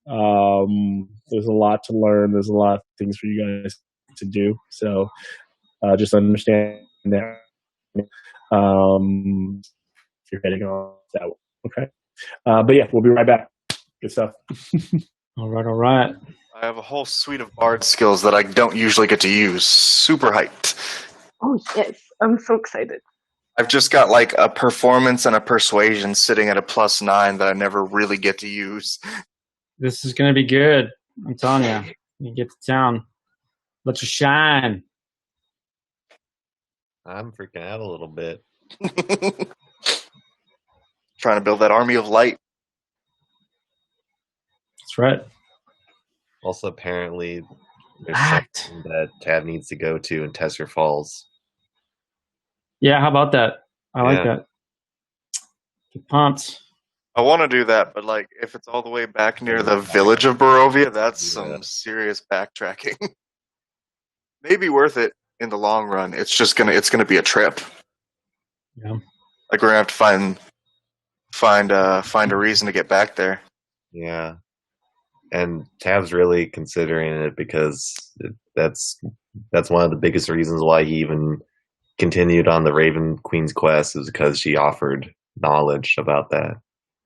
There's a lot to learn. There's a lot of things for you guys to do. So just understand that. If you're heading on that way. Okay. But yeah, we'll be right back. Good stuff. All right. I have a whole suite of bard skills that I don't usually get to use. Super hyped. Oh, yes. I'm so excited. I've just got a performance and a persuasion sitting at a +9 that I never really get to use. This is going to be good. I'm telling you. You get to town. Let you shine. I'm freaking out a little bit. Trying to build that army of light. That's right. Also, apparently, there's Act. something that Tab needs to go to in Tesser Falls. Yeah, how about that? I like Yeah. that. Get pumped. I want to do that, but if it's all the way back near the village of Barovia, that's some serious backtracking. Maybe worth it in the long run. It's gonna be a trip. Yeah. Like we're gonna have to find a reason to get back there. Yeah. And Tab's really considering it because that's one of the biggest reasons why he even continued on the Raven Queen's quest, is because she offered knowledge about that.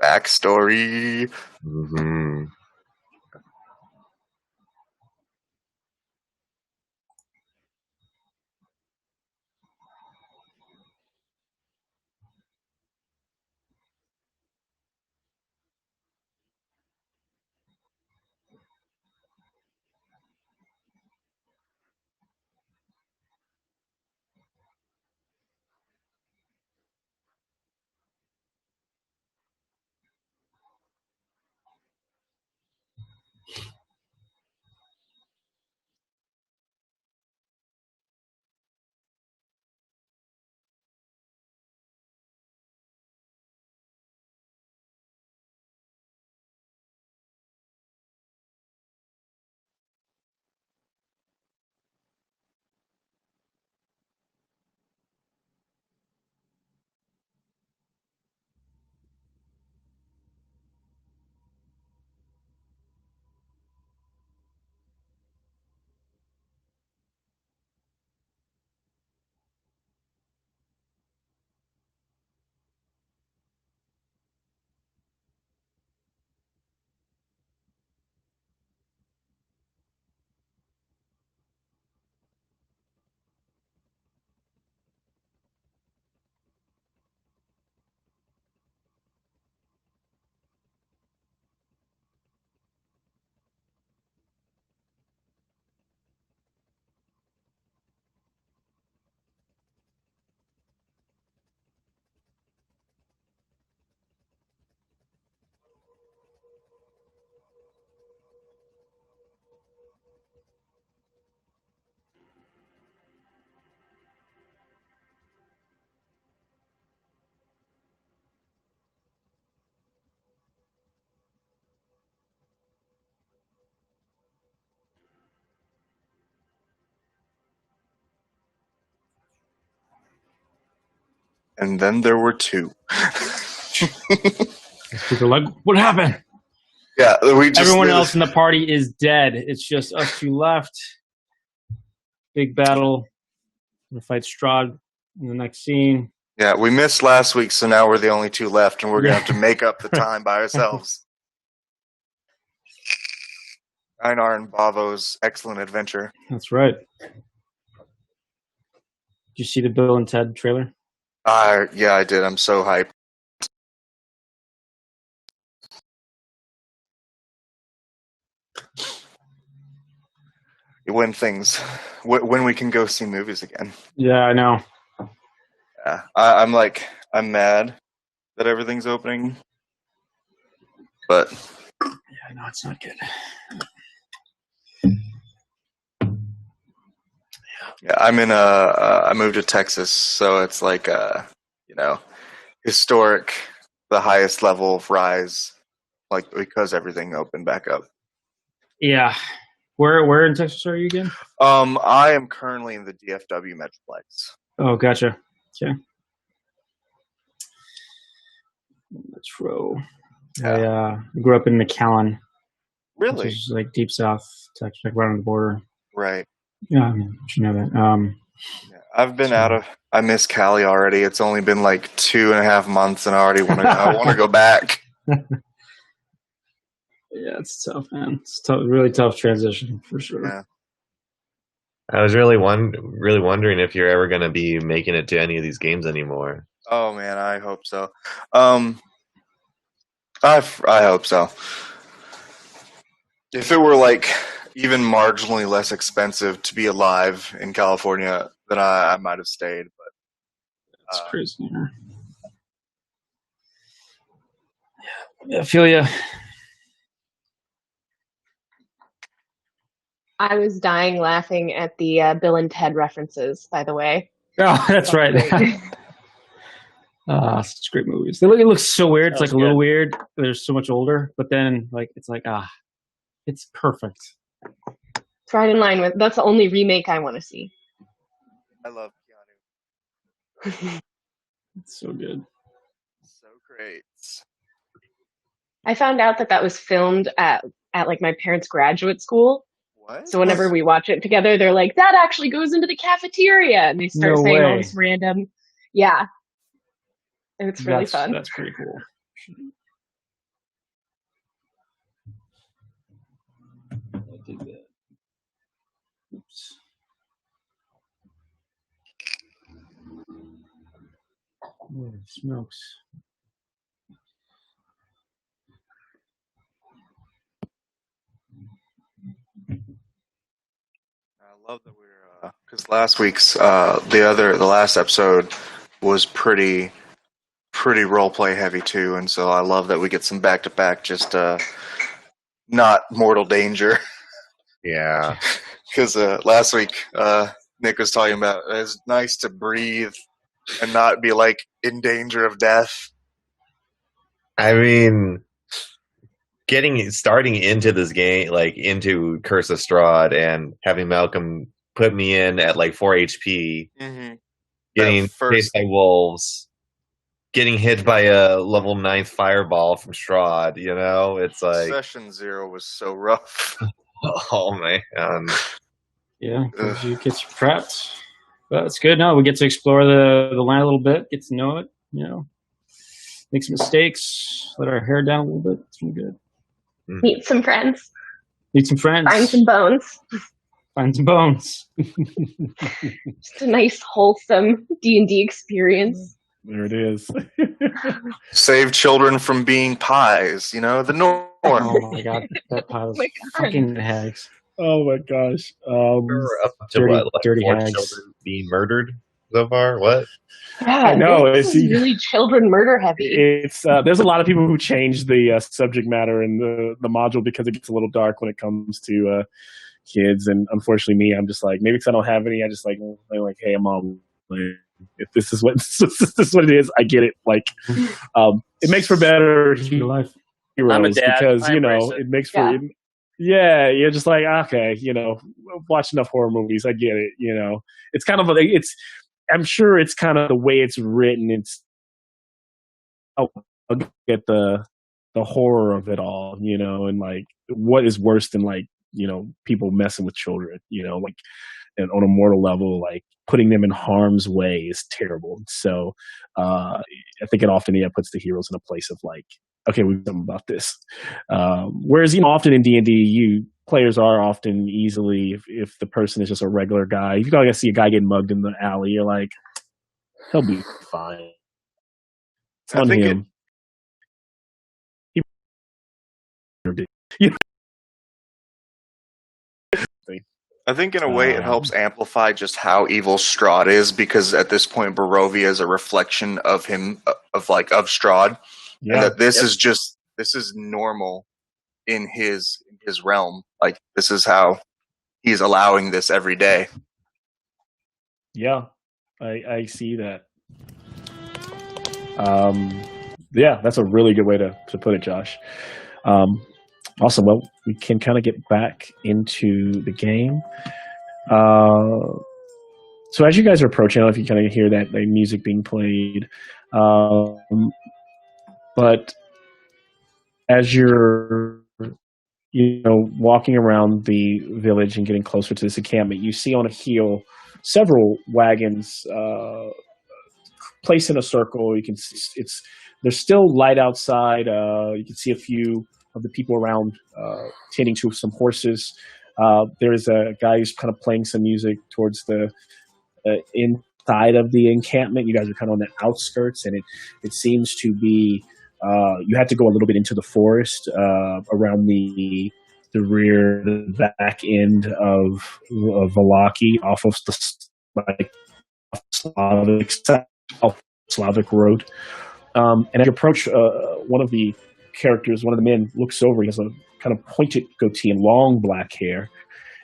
Backstory. Mm-hmm. And then there were two. People are like, what happened? Yeah, Everyone else in the party is dead. It's just us two left. Big battle. We're gonna fight Strahd in the next scene. Yeah, we missed last week, so now we're the only two left, and we're gonna have to make up the time by ourselves. Einar and Bavo's excellent adventure. That's right. Did you see the Bill and Ted trailer? Yeah, I did. I'm so hyped. When we can go see movies again. Yeah, I know. Yeah, I'm mad that everything's opening, but yeah, no, it's not good. Yeah, I moved to Texas, so it's like historic, the highest level of rise, like because everything opened back up. Yeah. Where in Texas are you again? I am currently in the DFW Metroplex. Oh, gotcha. Okay. Metro. Yeah. I grew up in McAllen. Really? Which is like deep south Texas, like right on the border. Right. Yeah, I mean, you should know that. Yeah, I've been I miss Cali already. It's only been like 2.5 months, and I already want to go back. Yeah, it's tough, man. It's tough, really tough transition for sure. Yeah. I was really wondering if you're ever going to be making it to any of these games anymore. Oh man, I hope so. I hope so. If it were like even marginally less expensive to be alive in California, then I might have stayed. But it's crazy. Yeah, I feel you. I was dying laughing at the Bill and Ted references, by the way. Oh, that's right. Such great movies. It looks so weird. It's like a little weird. They're so much older, but then like it's like it's perfect. It's right in line with. That's the only remake I want to see. I love Keanu. It's so good. So great. I found out that was filmed at like my parents' graduate school. What? So whenever we watch it together, they're like, "That actually goes into the cafeteria," and they start No saying all way. this random, yeah, and it's really fun. That's pretty cool. I did that. Oops. Holy smokes. I love that we're because last week's the last episode was pretty role play heavy too, and so I love that we get some back to back, just not mortal danger. Yeah. Because last week Nick was talking about it's nice to breathe and not be like in danger of death. I mean, starting into this game, like into Curse of Strahd, and having Malcolm put me in at like 4 HP, getting chased by wolves, getting hit by a level 9th fireball from Strahd, you know, it's like Session 0 was so rough. oh man. Yeah, gets you prepped. But it's good. No, we get to explore the land a little bit, get to know it, you know, make some mistakes, let our hair down a little bit. It's really good. Meet some friends. Meet some friends. Find some bones. Find some bones. Just a nice, wholesome D&D experience. There it is. Save children from being pies, you know, the norm. Oh my god, that pile of fucking hags. Oh my gosh. We're up to dirty, what, like dirty 4 hags. children being murdered so far? What? Yeah, I know, this is really children murder heavy. It's there's a lot of people who change the subject matter in the module because it gets a little dark when it comes to kids, and unfortunately me, I'm just like, maybe because I don't have any, I just like, I'm like, hey, mom, if this is what this is what it is, I get it. Like, it makes for better life. heroes I'm a dad. because I you know embrace it. it makes for. Yeah, you're just like, okay, you know, watch enough horror movies, I get it. You know, it's kind of I'm sure it's kind of the way it's written. It's I'll get the horror of it all, you know, and like what is worse than like, you know, people messing with children, you know, like, and on a mortal level, like putting them in harm's way is terrible. So I think it often puts the heroes in a place of like, okay, we've done about this. Whereas, you know, often in D&D, players are often easily, if the person is just a regular guy, if you gotta see a guy getting mugged in the alley, you're like, he'll be fine. It's on him. I think in a way it helps amplify just how evil Strahd is, because at this point Barovia is a reflection of him, of Strahd, and that this is normal in his realm. Like, this is how he's allowing this every day. Yeah, I see that. Yeah, that's a really good way to put it, Josh. Awesome. Well, we can kind of get back into the game. So as you guys are approaching, I don't know if you kind of hear that music being played. But as you're, you know, walking around the village and getting closer to this encampment, you see on a hill several wagons placed in a circle. You can there's still light outside. You can see a few of the people around tending to some horses. There's a guy who's kind of playing some music towards the inside of the encampment. You guys are kind of on the outskirts, and it seems to be you had to go a little bit into the forest around the back end of Valaki, off of the Slavic road. And as you approach, one of the men looks over. He has a kind of pointed goatee and long black hair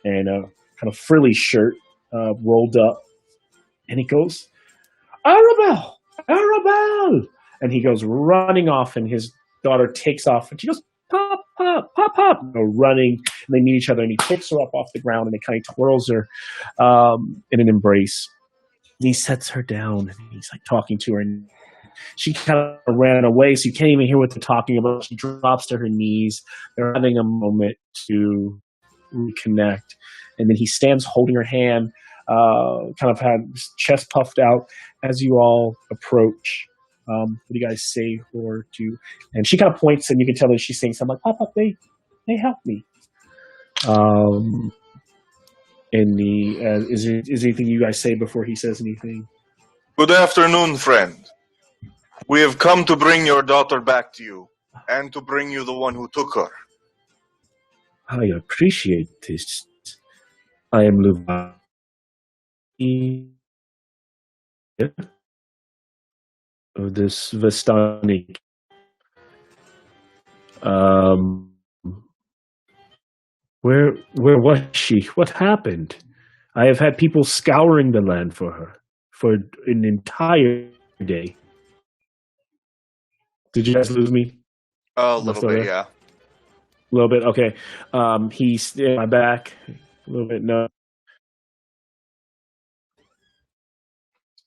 and a kind of frilly shirt rolled up. And he goes, Arabelle! And he goes running off, and his daughter takes off. And she goes, pop, pop, pop, pop, running. And they meet each other, and he picks her up off the ground, and he kind of twirls her in an embrace. And he sets her down, and he's like talking to her, and she kind of ran away, so you can't even hear what they're talking about. She drops to her knees. They're having a moment to reconnect, and then he stands holding her hand, kind of had his chest puffed out as you all approach. What do you guys say or do? And she kind of points, and you can tell that she's saying something like, "Pop, they help me." Is there anything you guys say before he says anything? Good afternoon, friend. We have come to bring your daughter back to you, and to bring you the one who took her. I appreciate this. I am Luva. Of this Vistani. Where was she? What happened? I have had people scouring the land for her for an entire day. Did you guys lose me? A little bit, yeah. A little bit, okay. He's in my back. A little bit, no.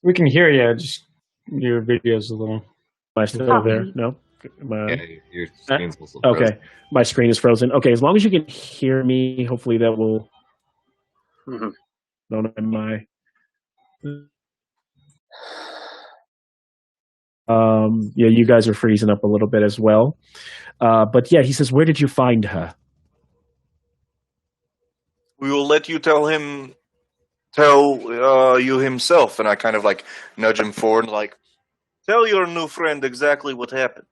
We can hear you. Just your video's a little. Am I still there? No. Yeah, your screen's also okay. frozen. My screen is frozen. Okay, as long as you can hear me, hopefully that will. Don't mind my. Yeah, you guys are freezing up a little bit as well. But yeah, he says, "Where did you find her?" We will let you tell you himself. And I kind of like nudge him forward, like, tell your new friend exactly what happened.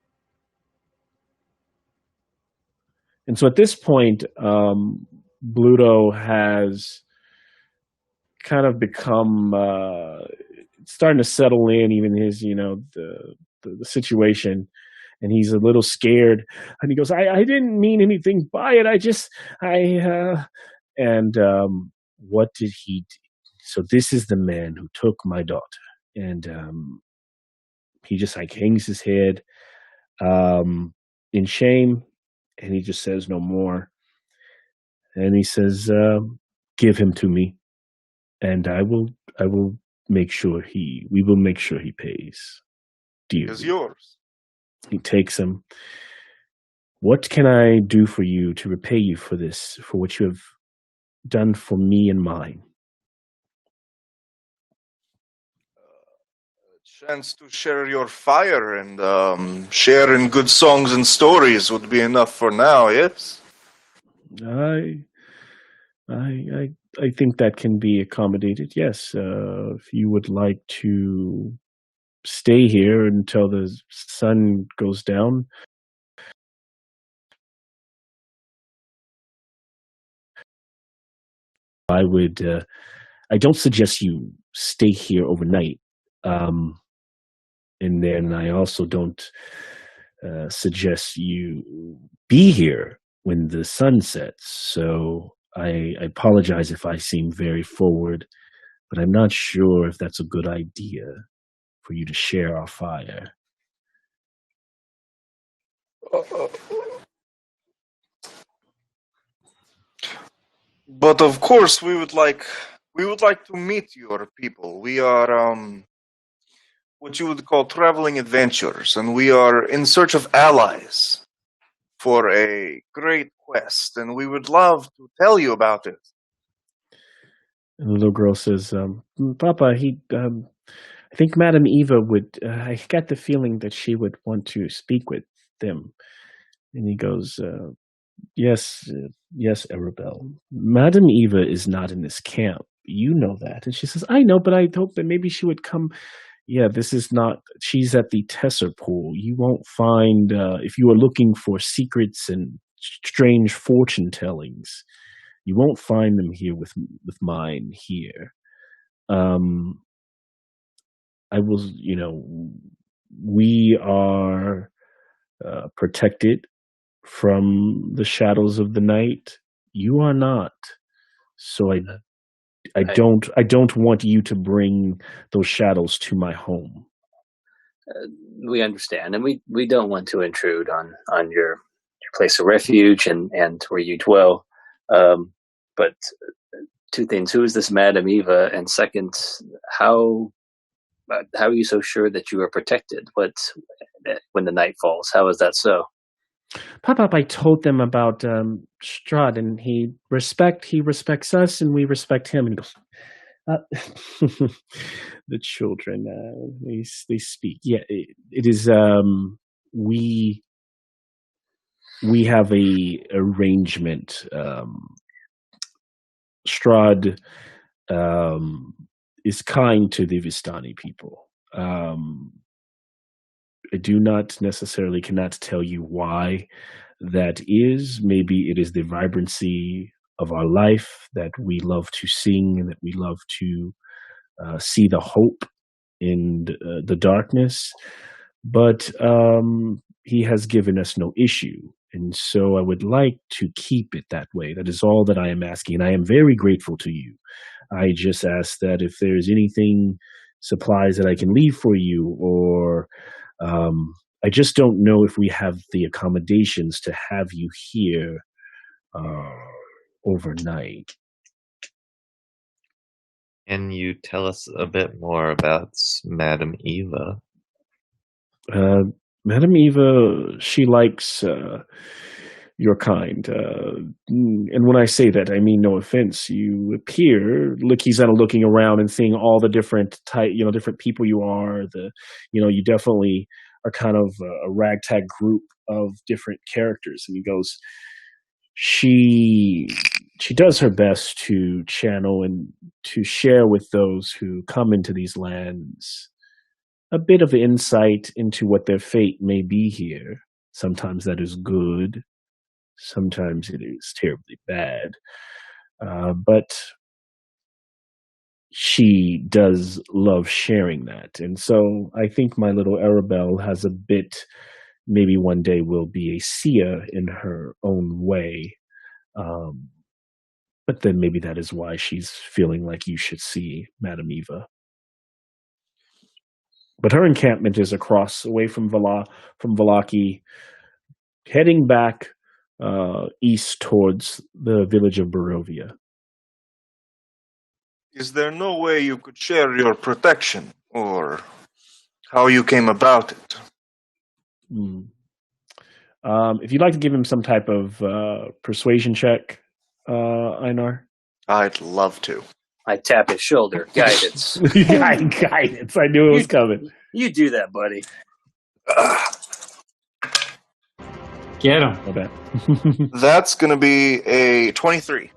And so at this point, Bluto has kind of become starting to settle in, even his, the situation, and he's a little scared. And he goes, "I didn't mean anything by it. What did he do? So this is the man who took my daughter." And he just like hangs his head in shame, and he just says no more. And he says, "Give him to me, and I will make sure we will make sure he pays dearly." It's yours. He takes him. "What can I do for you to repay you for this, for what you have done for me and mine?" Chance to share your fire and share in good songs and stories would be enough for now, yes? I think that can be accommodated. Yes, if you would like to stay here until the sun goes down. I would. I don't suggest you stay here overnight, and then I also don't suggest you be here when the sun sets. So I apologize if I seem very forward, but I'm not sure if that's a good idea for you to share our fire. But of course, we would like to meet your people. We are what you would call traveling adventurers, and we are in search of allies for a great quest, and we would love to tell you about it. And the little girl says, "Papa, I think Madame Eva would. I got the feeling that she would want to speak with them." And he goes, "Yes, yes, Arabelle. Madame Eva is not in this camp. You know that." And she says, "I know, but I hope that maybe she would come." "Yeah, this is not. She's at the Tesser pool. You won't find if you are looking for secrets and strange fortune tellings. You won't find them here with mine here. I will. We are protected from the shadows of the night. You are not. So I don't want you to bring those shadows to my home." We understand, and we don't want to intrude on your place of refuge and where you dwell. But two things: who is this Madame Eva, and second, how are you so sure that you are protected? When the night falls, how is that so? Pop-Up, I told them about Strahd, and he respects us, and we respect him. And he goes, the children, they speak. Yeah, it is. We have a arrangement. Strahd is kind to the Vistani people. I do not necessarily cannot tell you why that is. Maybe it is the vibrancy of our life that we love to sing and that we love to see the hope in the darkness. But he has given us no issue. And so I would like to keep it that way. That is all that I am asking. And I am very grateful to you. I just ask that if there's anything, supplies that I can leave for you, or I just don't know if we have the accommodations to have you here overnight. Can you tell us a bit more about Madame Eva? Madame Eva, she likes your kind. And when I say that, I mean no offense. You appear, look, he's kind of looking around and seeing all the different different people you are. You definitely are kind of a ragtag group of different characters. And he goes, she does her best to channel and to share with those who come into these lands a bit of insight into what their fate may be here. Sometimes that is good. Sometimes it is terribly bad. But she does love sharing that. And so I think my little Arabelle has a bit, maybe one day will be a seer in her own way. But then maybe that is why she's feeling like you should see Madame Eva. But her encampment is across, away from Vallaki, heading back east towards the village of Barovia. Is there no way you could share your protection, or how you came about it? If you'd like to give him some type of persuasion check, Einar. I'd love to. I tap his shoulder. Guidance. Guidance. I knew it was coming. You do that, buddy. Get him. My bad. That's going to be a 23.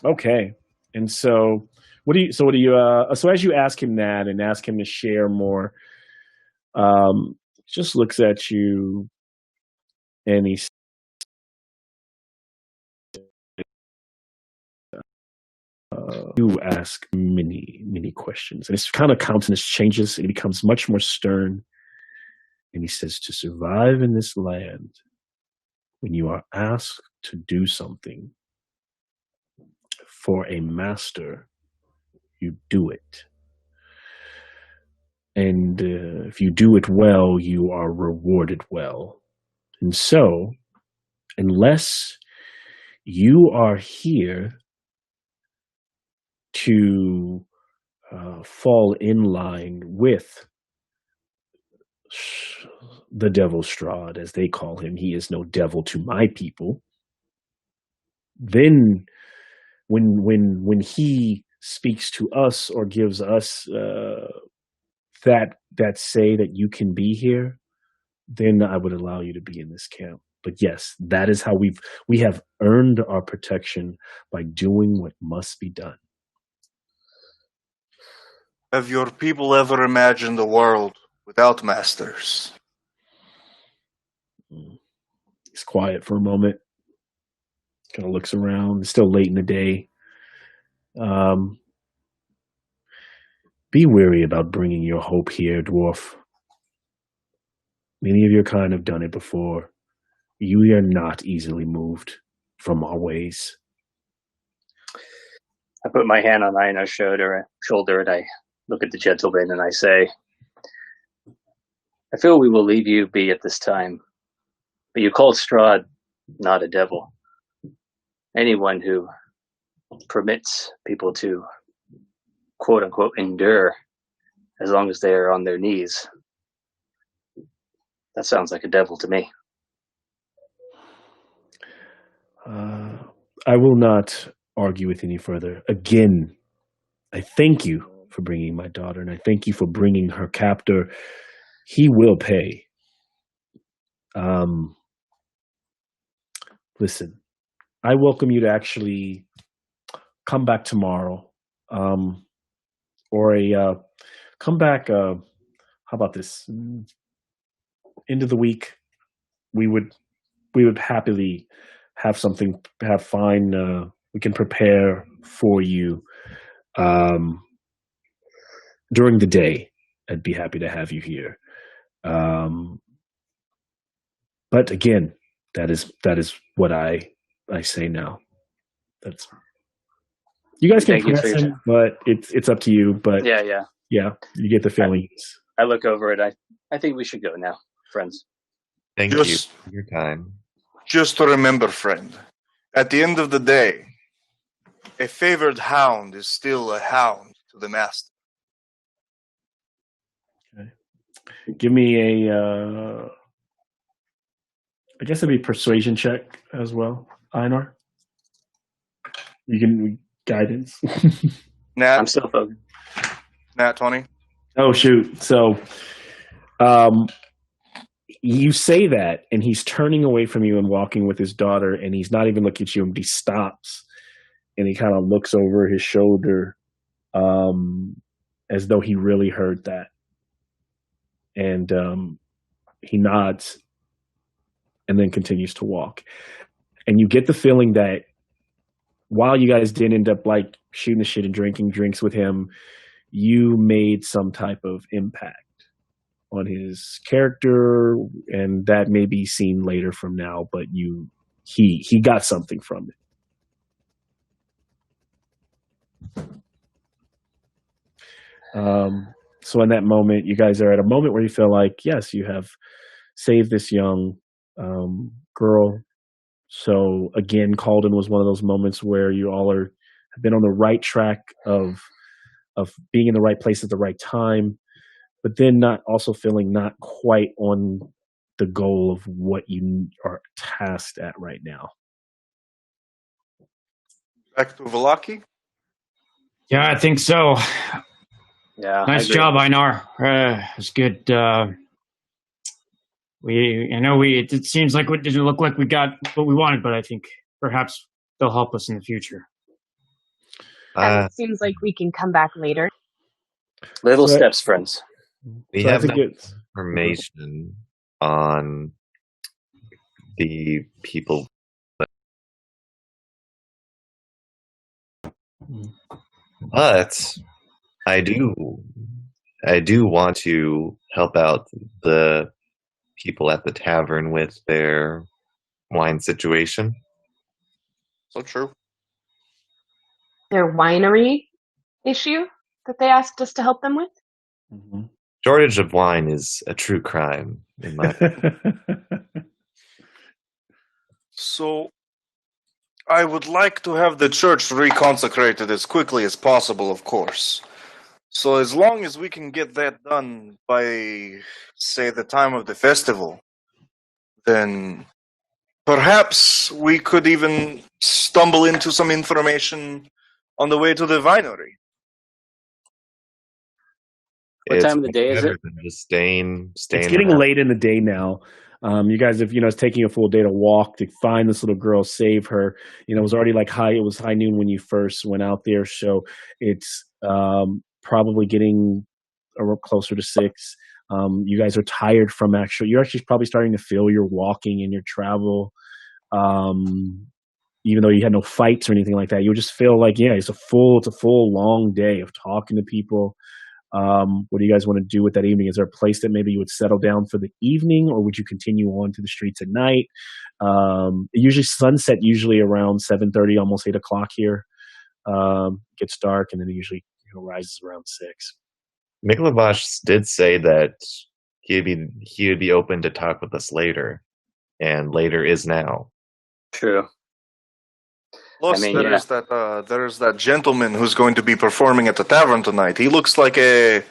Okay. And so so as you ask him that and ask him to share more, just looks at you and he you ask many questions, and his kind of countenance changes and it becomes much more stern. And he says, to survive in this land, when you are asked to do something for a master, you do it. And if you do it well, you are rewarded well. And so, unless you are here to fall in line with the Devil Strahd, as they call him, he is no devil to my people. Then, when he speaks to us or gives us that say that you can be here, then I would allow you to be in this camp. But yes, that is how we have earned our protection by doing what must be done. Have your people ever imagined a world without masters? He's quiet for a moment. Kind of looks around. It's still late in the day. Be wary about bringing your hope here, dwarf. Many of your kind have done it before. You are not easily moved from our ways. I put my hand on Einar's shoulder and I look at the gentleman and I say, I feel we will leave you be at this time. But you called Strahd not a devil. Anyone who permits people to quote unquote endure as long as they are on their knees, that sounds like a devil to me. I will not argue with any further. Again, I thank you for bringing my daughter, and I thank you for bringing her captor. He will pay. Listen, I welcome you to actually come back tomorrow, or come back. How about this? End of the week, we would happily have something. Have fine. We can prepare for you during the day. I'd be happy to have you here. But again, that is what I say now. That's you guys can Thank you press for your him, time. but it's up to you. But Yeah. you get the feeling. I look over it. I think we should go now, friends. Thank you for your time. Just to remember, friend, at the end of the day, a favored hound is still a hound to the master. Okay. Give me a. I guess it'd be persuasion check as well, Einar. You can guidance. Nat, I'm still focused. Nat 20. Oh shoot! So, you say that, and he's turning away from you and walking with his daughter, and he's not even looking at you, and he stops, and he kind of looks over his shoulder, as though he really heard that, and he nods, and then continues to walk, and you get the feeling that while you guys did end up like shooting the shit and drinking drinks with him, you made some type of impact on his character, and that may be seen later from now, but he got something from it. So in that moment, you guys are at a moment where you feel like, yes, you have saved this young girl. So again, Calden was one of those moments where you all have been on the right track of being in the right place at the right time, but then not also feeling not quite on the goal of what you are tasked at right now. Back to Velaki. Yeah, I think so. Yeah. Nice job, Einar. It's good. It seems like it didn't look like we got what we wanted, but I think perhaps they'll help us in the future. And it seems like we can come back later. Little steps, friends. We have no information on the people. But I do want to help out the people at the tavern with their wine situation. So true. Their winery issue that they asked us to help them with? Mm-hmm. Shortage of wine is a true crime, in my opinion. So, I would like to have the church reconsecrated as quickly as possible, of course. So as long as we can get that done by, say, the time of the festival, then perhaps we could even stumble into some information on the way to the winery. What time of the day is it? Just staying it's getting around. late in the day now. You guys, if it's taking a full day to walk to find this little girl, save her. It was already it was high noon when you first went out there, so it's probably getting closer to 6. You guys are tired from you're actually probably starting to feel your walking and your travel. Even though you had no fights or anything like that, you just feel like, it's a full long day of talking to people. What do you guys want to do with that evening? Is there a place that maybe you would settle down for the evening, or would you continue on to the streets at night? Usually sunset around 7:30, almost 8 o'clock here. Gets dark, and then it usually rises around 6. Miklavash did say that he would be open to talk with us later, and later is now. True. Plus, I mean, there's that gentleman who's going to be performing at the tavern tonight. He looks like a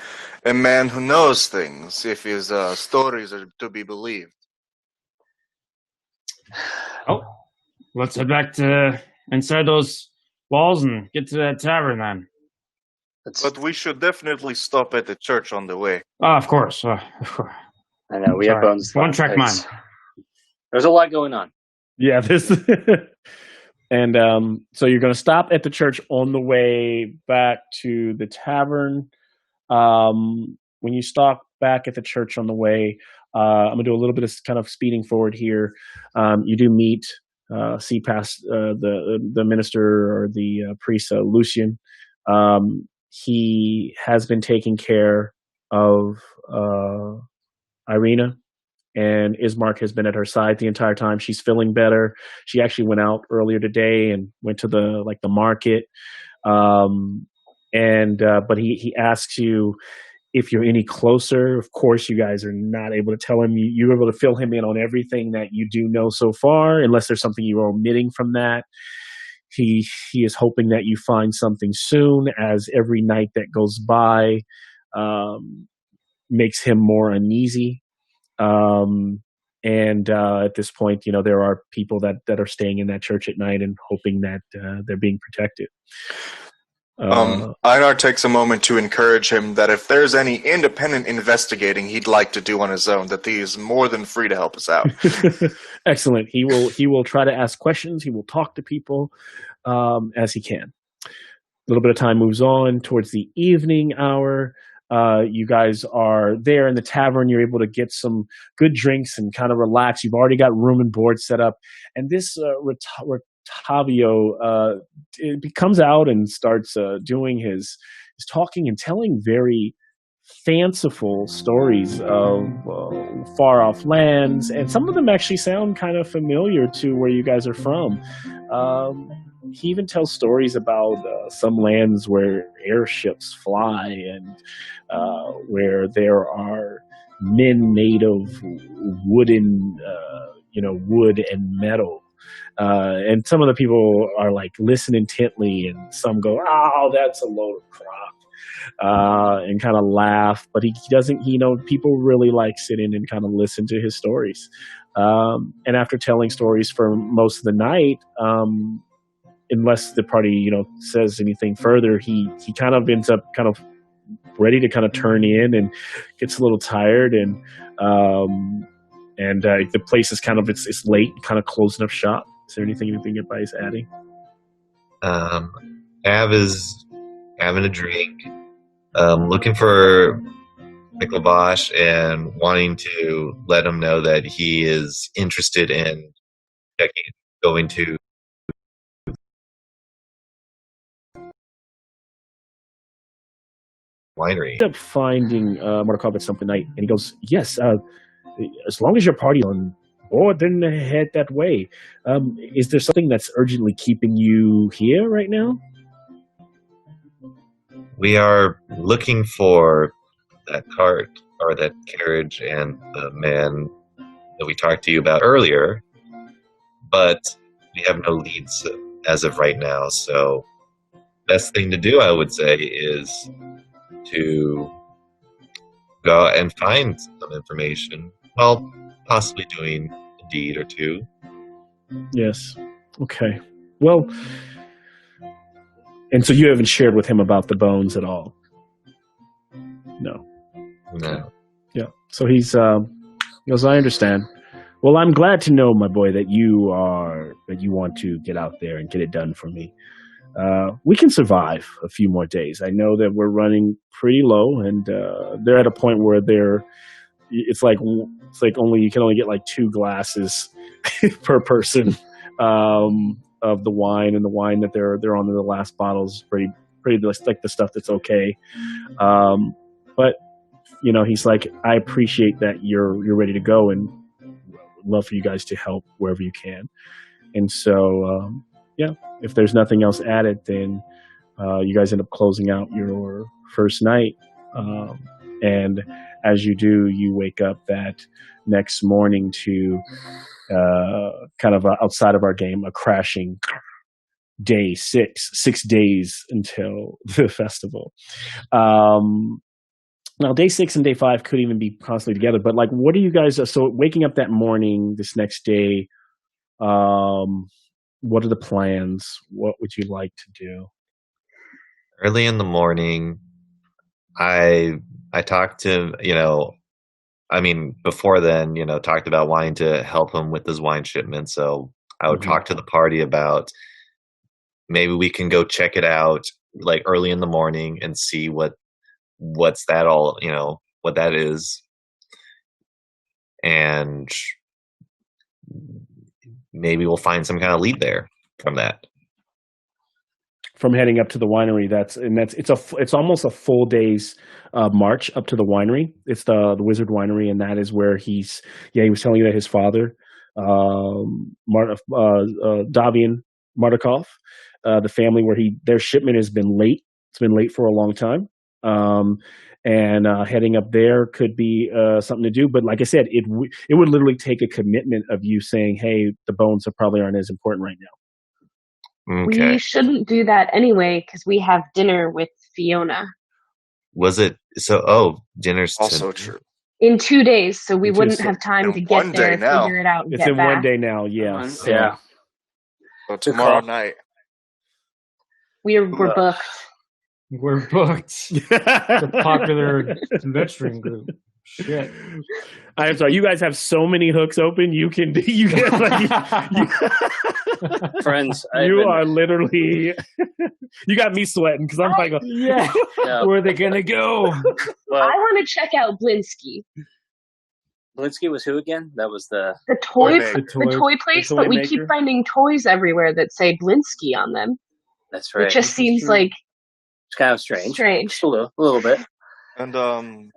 man who knows things, if his stories are to be believed. Oh, let's head back to inside those walls and get to that tavern then. But we should definitely stop at the church on the way. Oh, of course. I know we have Sorry. bones. One track mind. There's a lot going on. Yeah, this. And so you're going to stop at the church on the way back to the tavern. When you stop back at the church on the way, I'm going to do a little bit of kind of speeding forward here. You do see past the minister or the priest, Lucian. He has been taking care of Irina. And Ismark has been at her side the entire time. She's feeling better. She actually went out earlier today and went to the market. But he asks you if you're any closer. Of course, you guys are not able to tell him. You're able to fill him in on everything that you do know so far, unless there's something you're omitting from that. He is hoping that you find something soon, as every night that goes by makes him more uneasy. At this point, there are people that are staying in that church at night and hoping that they're being protected. Einar takes a moment to encourage him that if there's any independent investigating he'd like to do on his own, that he is more than free to help us out. Excellent. He will try to ask questions. He will talk to people as he can. A little bit of time moves on towards the evening hour. You guys are there in the tavern. You're able to get some good drinks and kind of relax. You've already got room and board set up. And this Tavio comes out and starts doing his talking and telling very fanciful stories of far-off lands. And some of them actually sound kind of familiar to where you guys are from. He even tells stories about some lands where airships fly and where there are men made of wooden, wood and metal. And some of the people are like listen intently, and some go, "Oh, that's a load of crap," and kind of laugh. But he doesn't. People really like sitting and kind of listen to his stories. And after telling stories for most of the night, unless the party, says anything further, he kind of ends up kind of ready to kind of turn in and gets a little tired, and the place is kind of it's late, kind of closing up shop. Is there anything anybody's adding? Av is having a drink, looking for Mickelbosch and wanting to let him know that he is interested in going to winery. End up finding Mortal Kombat something night, and he goes, "Yes, as long as your party on board, then head that way." Is there something that's urgently keeping you here right now? We are looking for that cart or that carriage and the man that we talked to you about earlier, but we have no leads as of right now. So, best thing to do, I would say, is to go out and find some information. Well, possibly doing a deed or two. Yes. Okay. Well, and so you haven't shared with him about the bones at all? No. No. Yeah. So he goes, "I understand. Well, I'm glad to know, my boy, that you want to get out there and get it done for me. We can survive a few more days. I know that we're running pretty low, and they're at a point where it's like you can only get like 2 glasses per person of the wine, and the wine that they're on in the last bottle is pretty like the stuff that's okay. But he's like, I appreciate that you're ready to go, and would love for you guys to help wherever you can. And so, if there's nothing else added, then you guys end up closing out your first night. And as you do, you wake up that next morning to kind of outside of our game, a crashing day 6 days until the festival. Now, day 6 and day 5 could even be constantly together, but like, what are you guys? So, waking up that morning, this next day, what are the plans? What would you like to do? Early in the morning, I talked to, before then, talked about wanting to help him with his wine shipment. So I would talk to the party about maybe we can go check it out like early in the morning and see what's that all, what that is. And maybe we'll find some kind of lead there from that. From heading up to the winery, it's almost a full day's march up to the winery. It's the Wizard Winery, and that is where he was telling you that his father, Davian Mardukov, the family where their shipment has been late. It's been late for a long time. And heading up there could be something to do. But like I said, it would literally take a commitment of you saying, hey, the bones probably aren't as important right now. Okay. We shouldn't do that anyway because we have dinner with Fiona. Was it so? Oh, dinner's Also true. In 2 days, so we wouldn't have time to get there, now. figure it out, and it's get in back. 1 day now, yeah. Yeah. So tomorrow night. We're booked. We're booked. The popular adventuring group. Shit. I'm sorry. You guys have so many hooks open. You can Friends. You are literally. You got me sweating because I'm like, yeah. Where are they gonna go? Well, I want to check out Blinsky. Blinsky was who again? That was the toy toy place, toy but we maker? keep finding toys everywhere that say Blinsky on them. That's right. It just seems like it's kind of strange. Strange. A little bit. And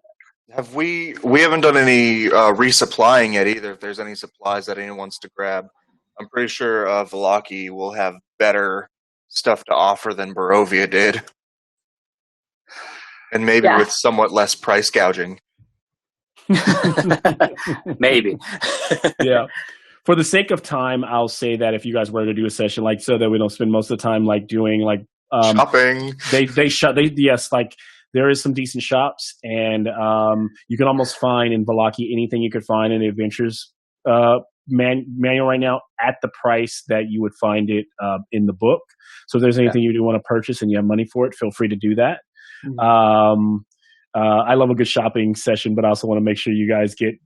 we haven't done any resupplying yet either. If there's any supplies that anyone wants to grab, I'm pretty sure Velaki will have better stuff to offer than Barovia did, and maybe with somewhat less price gouging. Maybe. Yeah. For the sake of time, I'll say that if you guys were to do a session, like, so that we don't spend most of the time like doing like shopping. There is some decent shops, and you can almost find in Velaki anything you could find in the Adventures manual right now at the price that you would find it in the book. So if there's anything you do want to purchase and you have money for it, feel free to do that. Mm-hmm. I love a good shopping session, but I also want to make sure you guys get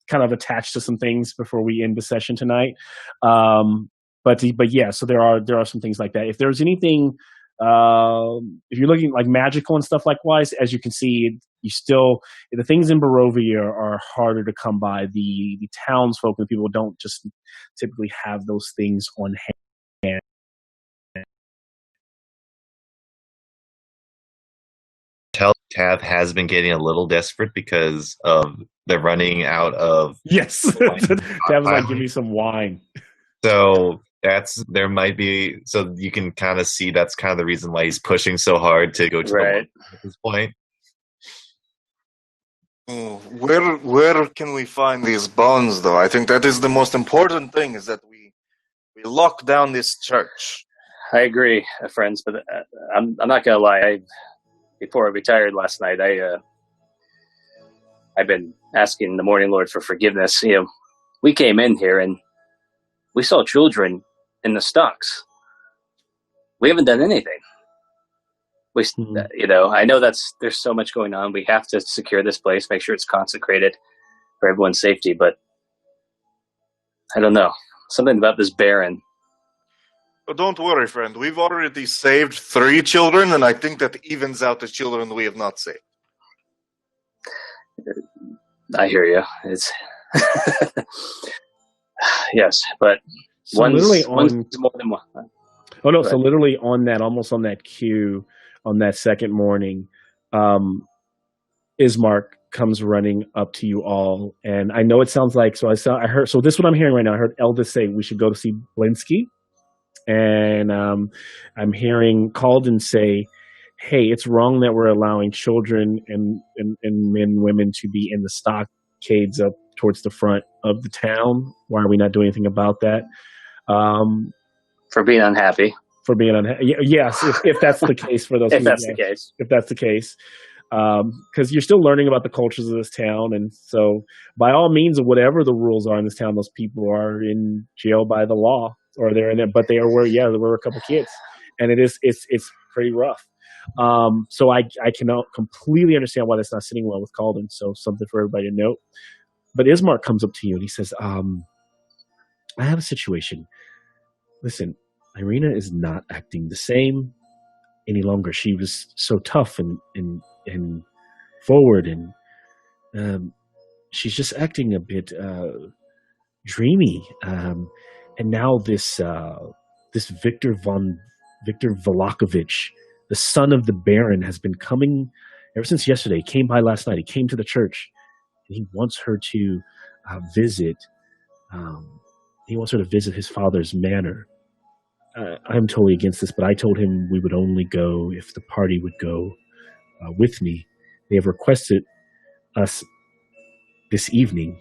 kind of attached to some things before we end the session tonight. But yeah, so there are some things like that. If there's anything, if you're looking like magical and stuff likewise, as you can see, the things in Barovia are harder to come by. The townsfolk and people don't just typically have those things on hand. Tav has been getting a little desperate because of they're running out of. Yes, Tav was like, "Give me some wine." So there might be, so you can kind of see that's kind of the reason why he's pushing so hard to go to the wine at this point. Where can we find these bones, though? I think that is the most important thing: is that we lock down this church. I agree, friends, but I'm not gonna lie. Before I retired last night, I've been asking the Morning Lord for forgiveness. We came in here and we saw children in the stocks. We haven't done anything. I know there's so much going on. We have to secure this place, make sure it's consecrated for everyone's safety. But I don't know, something about this Baron. But don't worry, friend. We've already saved 3 children, and I think that evens out the children we have not saved. I hear you. It's yes, but so one's more than one. Oh no! So literally almost on that cue, on that second morning, Ismark comes running up to you all, and I know it sounds like I heard. So this is what I'm hearing right now. I heard Elda say we should go to see Blinsky. And I'm hearing Calden say, hey, it's wrong that we're allowing children and men and women to be in the stockades up towards the front of the town. Why are we not doing anything about that? For being unhappy. For being unhappy. Yes, if that's the case for those If people. that's the case. If that's the case. Because you're still learning about the cultures of this town. And so by all means, whatever the rules are in this town, those people are in jail by the law, or they're in it, but there were a couple kids, and it's pretty rough. So I cannot completely understand why that's not sitting well with Calden. So something for everybody to note. But Ismark comes up to you and he says, I have a situation. Listen, Irina is not acting the same any longer. She was so tough and forward, and she's just acting a bit dreamy. And now this Victor Volakovich, the son of the Baron, has been coming ever since yesterday. He came by last night. He came to the church, and he wants her to visit. He wants her to visit his father's manor. I'm totally against this, but I told him we would only go if the party would go with me. They have requested us this evening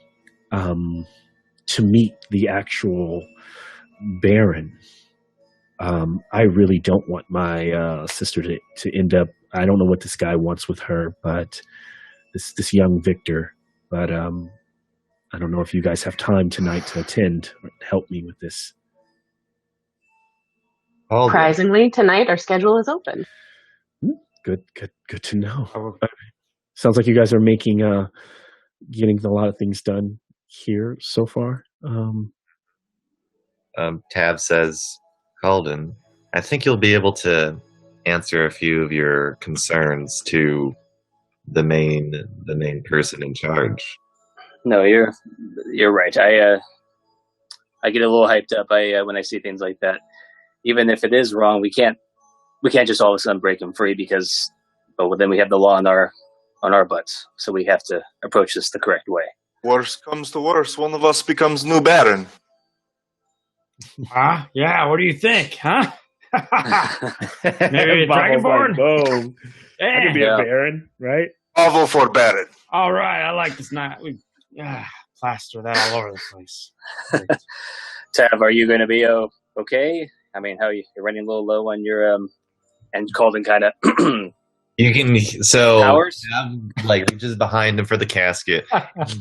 to meet the actual Baron. I really don't want my sister to end up. I don't know what this guy wants with her, but this young Victor. But I don't know if you guys have time tonight to attend or help me with this. Surprisingly, tonight our schedule is open. Good to know. Sounds like you guys are getting a lot of things done here so far. Tav says, Calden, I think you'll be able to answer a few of your concerns to the main person in charge. No, you're right. I get a little hyped up when I see things like that. Even if it is wrong, we can't just all of a sudden break him free but then we have the law on our butts. So we have to approach this the correct way. Worst comes to worst, one of us becomes new Baron. Yeah, what do you think, huh? Maybe a Dragonborn? Boom. I could be a Baron, right? I'll vote for Baron. All right, I like this. Plaster that all over the place. Tav, are you going to be okay? I mean, how you're running a little low on your and Calden kind of you can powers? Just behind him for the casket.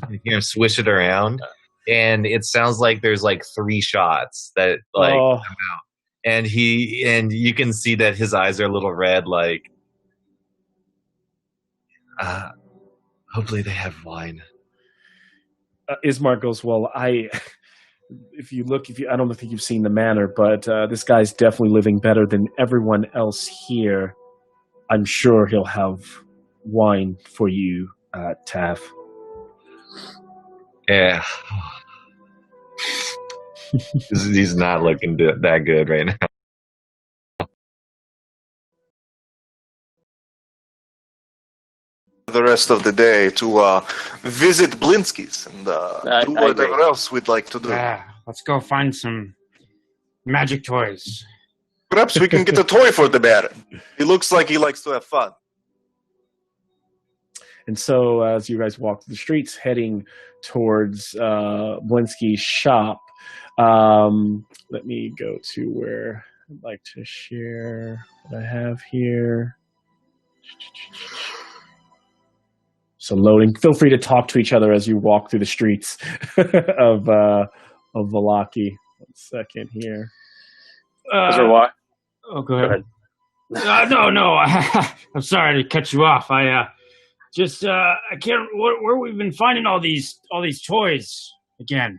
You can swish it around, and it sounds like there's 3 shots that come out, and you can see that his eyes are a little red. Hopefully they have wine. Ismark goes, well, I don't think you've seen the manor, but this guy's definitely living better than everyone else here. I'm sure he'll have wine for you, Tav. Yeah. He's not looking that good right now. The rest of the day to visit Blinsky's and do whatever else we'd like to do. Yeah, let's go find some magic toys. Perhaps we can get a toy for the Baron. He looks like he likes to have fun. And so as you guys walk through the streets heading towards Blinsky's shop, let me go to where I'd like to share what I have here. So loading. Feel free to talk to each other as you walk through the streets of Valaki. 1 second here. Go ahead. No. I'm sorry to cut you off. I can't. Where we've been finding all these toys again?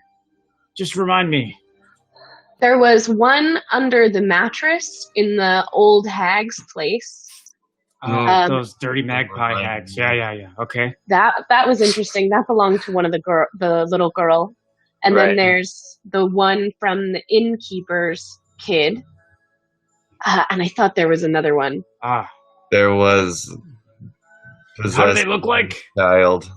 Just remind me. There was one under the mattress in the old hag's place. Those dirty magpie hags. Yeah. Okay. That was interesting. That belonged to one of the little girl. And then there's the one from the innkeeper's kid. And I thought there was another one. There was. How do they look like? Child.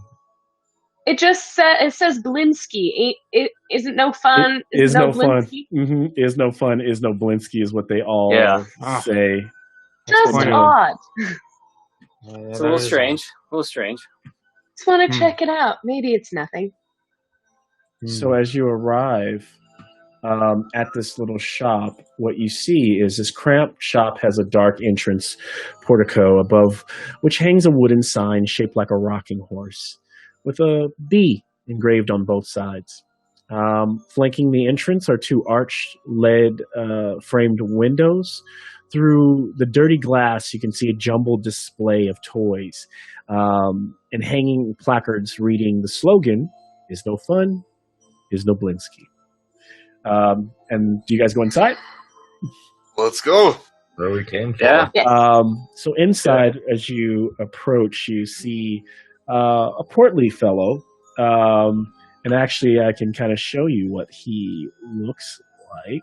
It just says Blinsky. It isn't no fun. Is no fun. Mm-hmm. Is no fun. Is no Blinsky is what they all say. Just quite odd. It's a little strange. A little strange. Just want to check it out. Maybe it's nothing. So as you arrive at this little shop, what you see is this cramped shop has a dark entrance portico above which hangs a wooden sign shaped like a rocking horse with a bee engraved on both sides. Flanking the entrance are two arched lead framed windows. Through the dirty glass, you can see a jumbled display of toys and hanging placards reading the slogan, "Is no fun, is no Blinsky." And do you guys go inside? Let's go. Where we came from. Yeah. Yes. So inside, as you approach, you see a portly fellow. And actually, I can kind of show you what he looks like.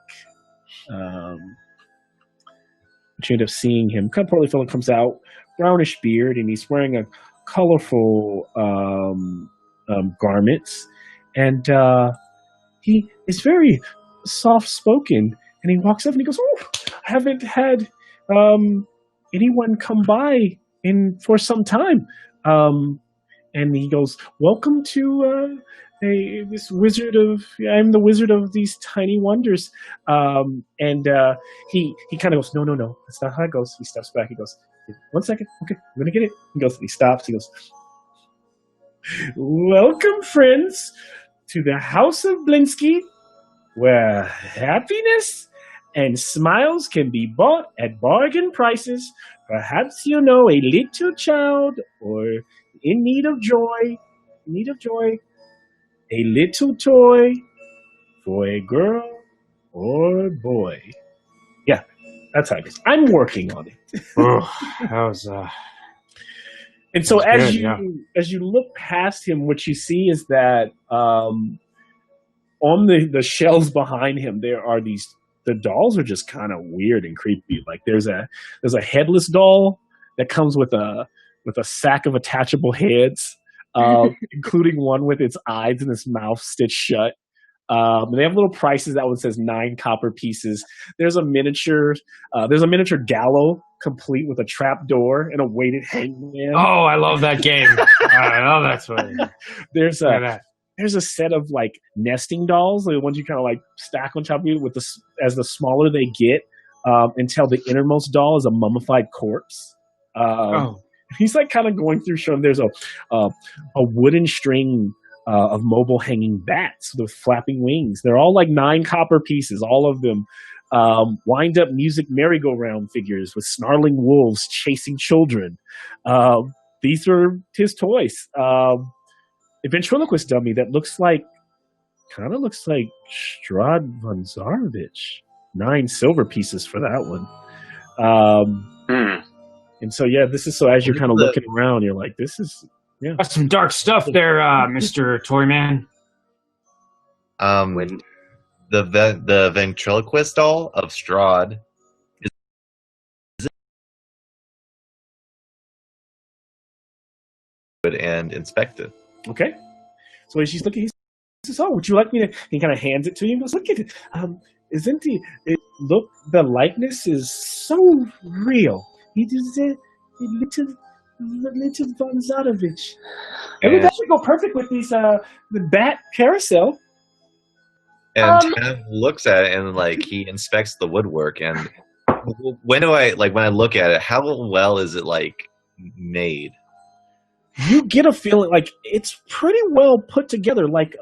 But you end up seeing him. Kind of portly fellow comes out, brownish beard, and he's wearing a colorful garments. And he is very soft-spoken. And he walks up and he goes, "Oh, I haven't had anyone come by for some time." And he goes, "Welcome to this wizard of. I'm the wizard of these tiny wonders." And he kind of goes, "No, that's not how it goes." He steps back. He goes, "1 second. Okay, I'm gonna get it." He goes. He stops. He goes, "Welcome, friends, to the House of Blinsky, where happiness and smiles can be bought at bargain prices. Perhaps you know a little child or in need of joy, a little toy for a girl or boy." Yeah, that's how it is. I'm working on it. that was And so That's as good, as you look past him, what you see is that on the shelves behind him, there are the dolls are just kind of weird and creepy. Like there's a headless doll that comes with a sack of attachable heads, including one with its eyes and its mouth stitched shut. And they have little prices. That one says 9 copper pieces. There's a miniature gallows complete with a trap door and a weighted hangman. Oh, I love that game. I love that story. There's a set of like nesting dolls, the ones you kind of like stack on top of you as the smaller they get, until the innermost doll is a mummified corpse. He's like kind of going through showing there's a wooden string of mobile hanging bats with flapping wings. They're all like 9 copper pieces, all of them. Wind up music merry-go-round figures with snarling wolves chasing children. These are his toys. A ventriloquist dummy that kind of looks like Strahd von Zarovich. 9 silver pieces for that one. And so, yeah, this is so as you're kind of looking around, you're like, this is, yeah. That's some dark stuff there, Mr. Toyman. The ventriloquist doll of Strahd is good and inspected. Okay. So as she's looking, he says, "Oh, would you like me to?" He kind of hands it to you and goes, "Look at it. The likeness is so real. He is a little von Zarovich. It would actually go perfect with these the bat carousel." And Tav looks at it and like he inspects the woodwork. And when I look at it, how well is it like made? You get a feeling like it's pretty well put together. Like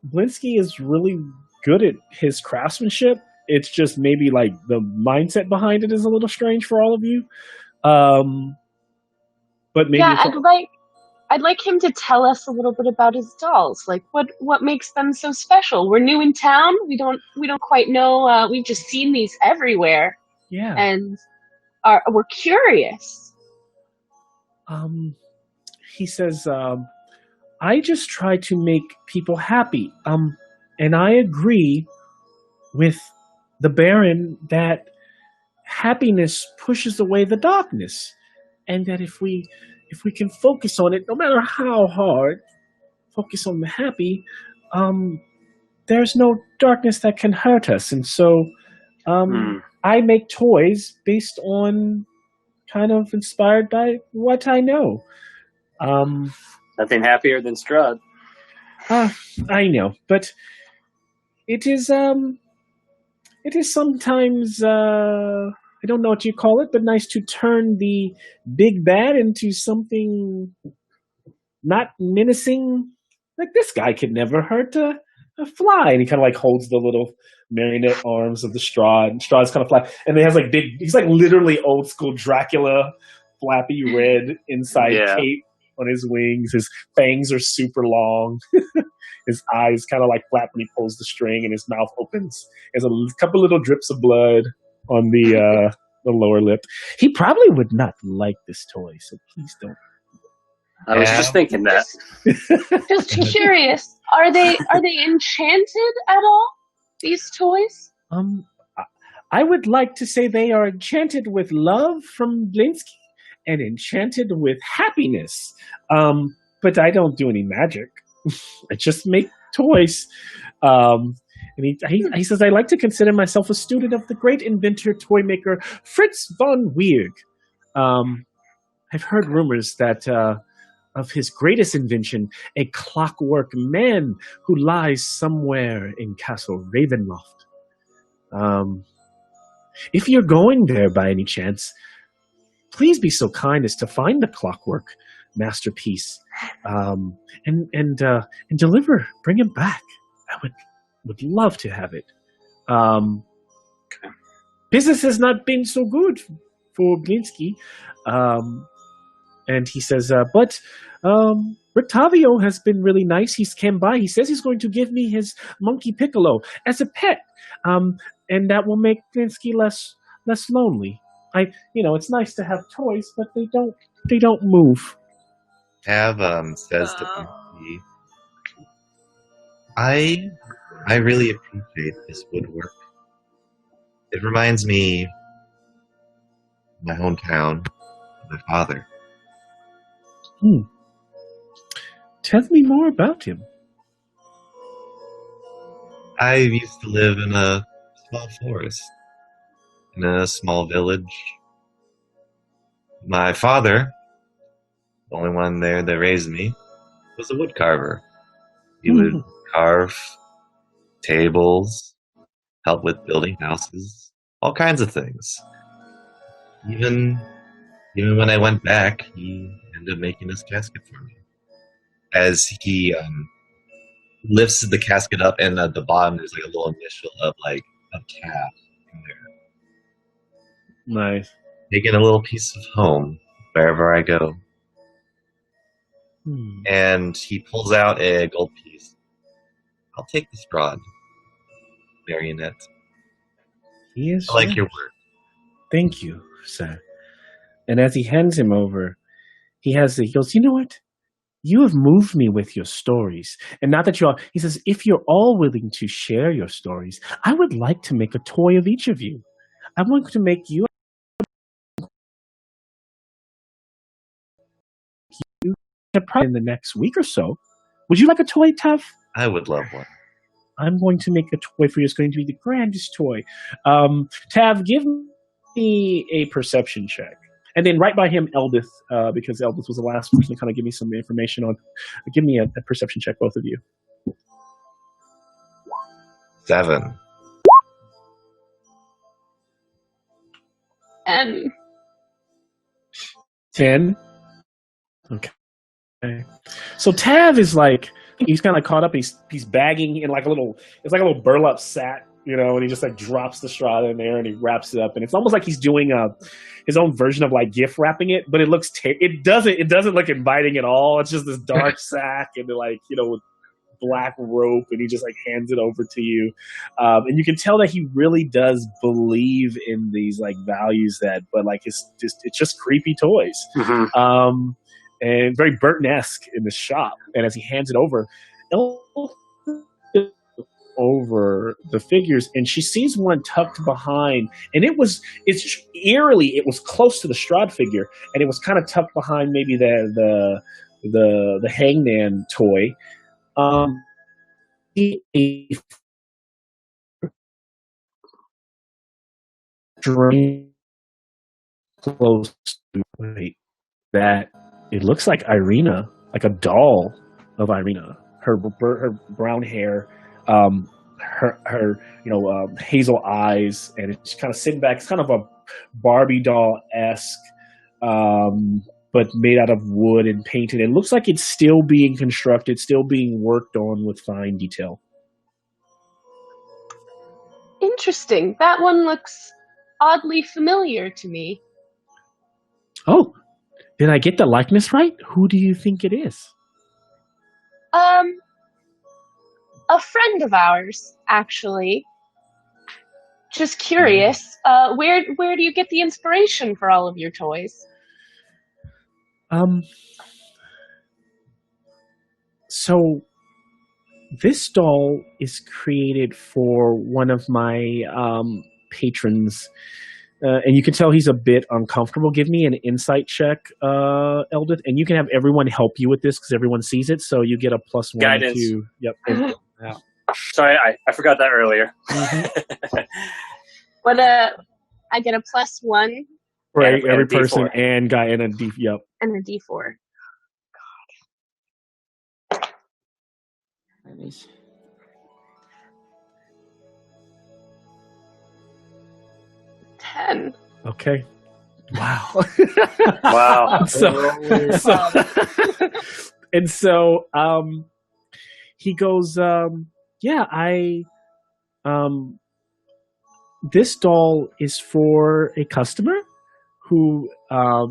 Blinsky is really good at his craftsmanship. It's just maybe like the mindset behind it is a little strange for all of you. But maybe I'd like him to tell us a little bit about his dolls. Like what makes them so special? We're new in town. We don't quite know. We've just seen these everywhere. Yeah. And we're curious. He says, "I just try to make people happy. And I agree with the Baron that happiness pushes away the darkness, and that if we can focus on it, no matter how hard, focus on the happy, there's no darkness that can hurt us. And so I make toys based on kind of inspired by what I know. Nothing happier than Strahd. I know, but it is sometimes I don't know what you call it, but nice to turn the big bad into something not menacing. Like this guy could never hurt a fly, and he kind of like holds the little marionette arms of the Strahd, and Strahd's kind of flat, and he has like big. He's like literally old school Dracula, flappy red inside cape on his wings. His fangs are super long. His eyes kind of like flap when he pulls the string, and his mouth opens. There's a couple little drips of blood on the lower lip. He probably would not like this toy, so please don't. I was just thinking that. Just curious, are they enchanted at all? These toys? I would like to say they are enchanted with love from Blinsky and enchanted with happiness. But I don't do any magic. I just make toys. And he says, I like to consider myself a student of the great inventor, toy maker, Fritz von Weirg. I've heard rumors that of his greatest invention, a clockwork man who lies somewhere in Castle Ravenloft. If you're going there by any chance, please be so kind as to find the clockwork masterpiece and deliver, bring him back. I would love to have it. Business has not been so good for Blinsky. And he says, but Rictavio has been really nice. He's came by. He says he's going to give me his monkey Piccolo as a pet. And that will make Blinsky less lonely. It's nice to have toys, but they don't move. Tav says to Blinsky, I really appreciate this woodwork. It reminds me of my hometown, my father. Tell me more about him. I used to live in a small forest, in a small village. My father, the only one there that raised me, was a wood carver. He would carve tables, help with building houses, all kinds of things. Even when I went back, he ended up making this casket for me. As he lifts the casket up, and at the bottom there's like a little initial of like a calf in there. Nice. Making a little piece of home wherever I go. And he pulls out a gold piece. I'll take this rod, marionette. Yes, I like your work. Thank you, sir. And as he hands him over, he goes, you know what? You have moved me with your stories. And not that he says, if you're all willing to share your stories, I would like to make a toy of each of you. I want to make you in the next week or so. Would you like a toy, Tav? I would love one. I'm going to make a toy for you. It's going to be the grandest toy. Tav, give me a perception check. And then right by him, Eldith, because Eldith was the last person to kind of give me some information on. Give me a perception check, both of you. 7. 10. Okay. So Tav is like, he's kind of caught up. He's bagging in like it's like a little burlap sack, and he just like drops the straw in there and he wraps it up, and it's almost like he's doing his own version of like gift wrapping it, but it doesn't look inviting at all. It's just this dark sack and like with black rope, and he just like hands it over to you, and you can tell that he really does believe in these like values but like it's just creepy toys. And very Burton-esque in the shop. And as he hands it over the figures, and she sees one tucked behind, and it was close to the Strahd figure, and it was kind of tucked behind maybe the hangman toy. strange close to that it looks like Irina, like a doll of Irina. Her brown hair, her hazel eyes, and it's kind of sitting back. It's kind of a Barbie doll esque, but made out of wood and painted. It looks like it's still being constructed, still being worked on with fine detail. Interesting. That one looks oddly familiar to me. Oh, did I get the likeness right? Who do you think it is? A friend of ours, actually. Just curious, where do you get the inspiration for all of your toys? So this doll is created for one of my patrons, and you can tell he's a bit uncomfortable. Give me an insight check, Eldith, and you can have everyone help you with this because everyone sees it, so you get a +1 Guidance. to. Yep. Yeah. Sorry, I forgot that earlier. What I get a +1 For And every a D4. person and guy and a D. Yep. and a D4. Nice. 10. Okay. Wow. Wow. And so he goes, yeah, this doll is for a customer who, I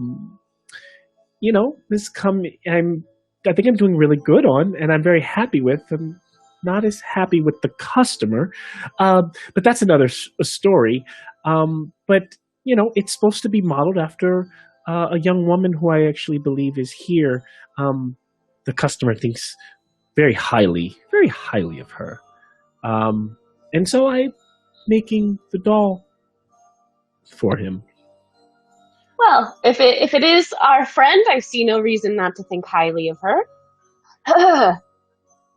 think I'm doing really good on, and I'm very happy with. I'm not as happy with the customer, but that's another story. But it's supposed to be modeled after a young woman who I actually believe is here. The customer thinks very highly of her, and so I'm making the doll for him. Well, if it is our friend, I see no reason not to think highly of her.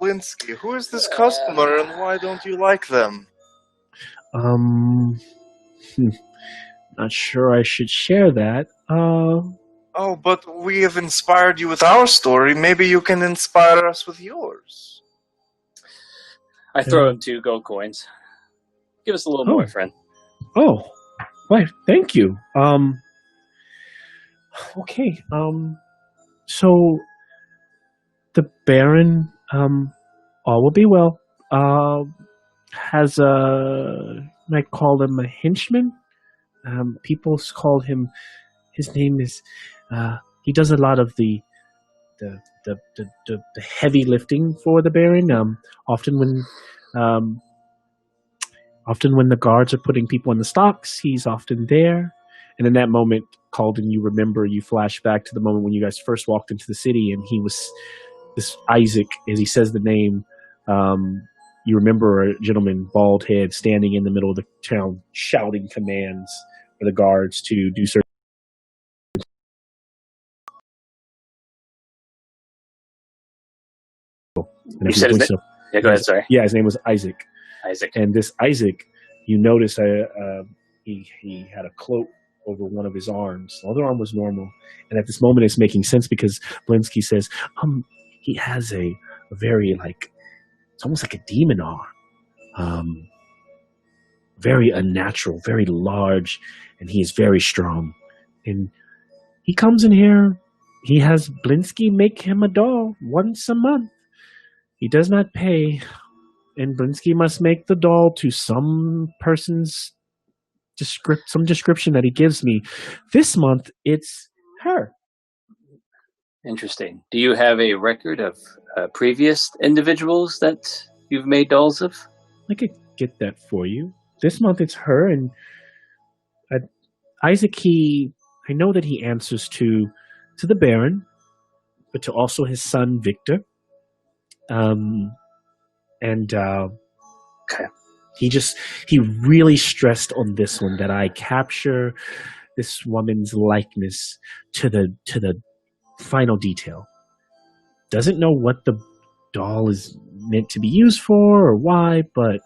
Blinsky, who is this customer and why don't you like them? Not sure I should share that. Oh, but we have inspired you with our story. Maybe you can inspire us with yours. I throw him 2 gold coins. Give us a little more, friend. Oh, why? Thank you. Okay. So the Baron, all will be well. Has I call him a henchman. People call him. His name is. He does a lot of the heavy lifting for the Baron. Often when the guards are putting people in the stocks, he's often there. And in that moment, Calden, you flash back to the moment when you guys first walked into the city, and he was this Isaac. As he says the name, you remember a gentleman, bald head, standing in the middle of the town, shouting commands for the guards to do certain. You said his name? Yeah, go ahead, sorry. Yeah, his name was Isaac. Isaac. And this Isaac, you notice he had a cloak over one of his arms. The other arm was normal. And at this moment, it's making sense because Blinsky says, he has a very, it's almost like a demon arm. Very unnatural, very large, and he is very strong. And he comes in here, he has Blinsky make him a doll once a month. He does not pay, and Blinsky must make the doll to some person's description that he gives me. This month, it's her. Interesting. Do you have a record of previous individuals that you've made dolls of? I could get that for you. This month, it's her, and Isaac, I know that he answers to the Baron, but to also his son, Victor. Okay. He really stressed on this one that I capture this woman's likeness to the final detail. Doesn't know what the doll is meant to be used for or why, but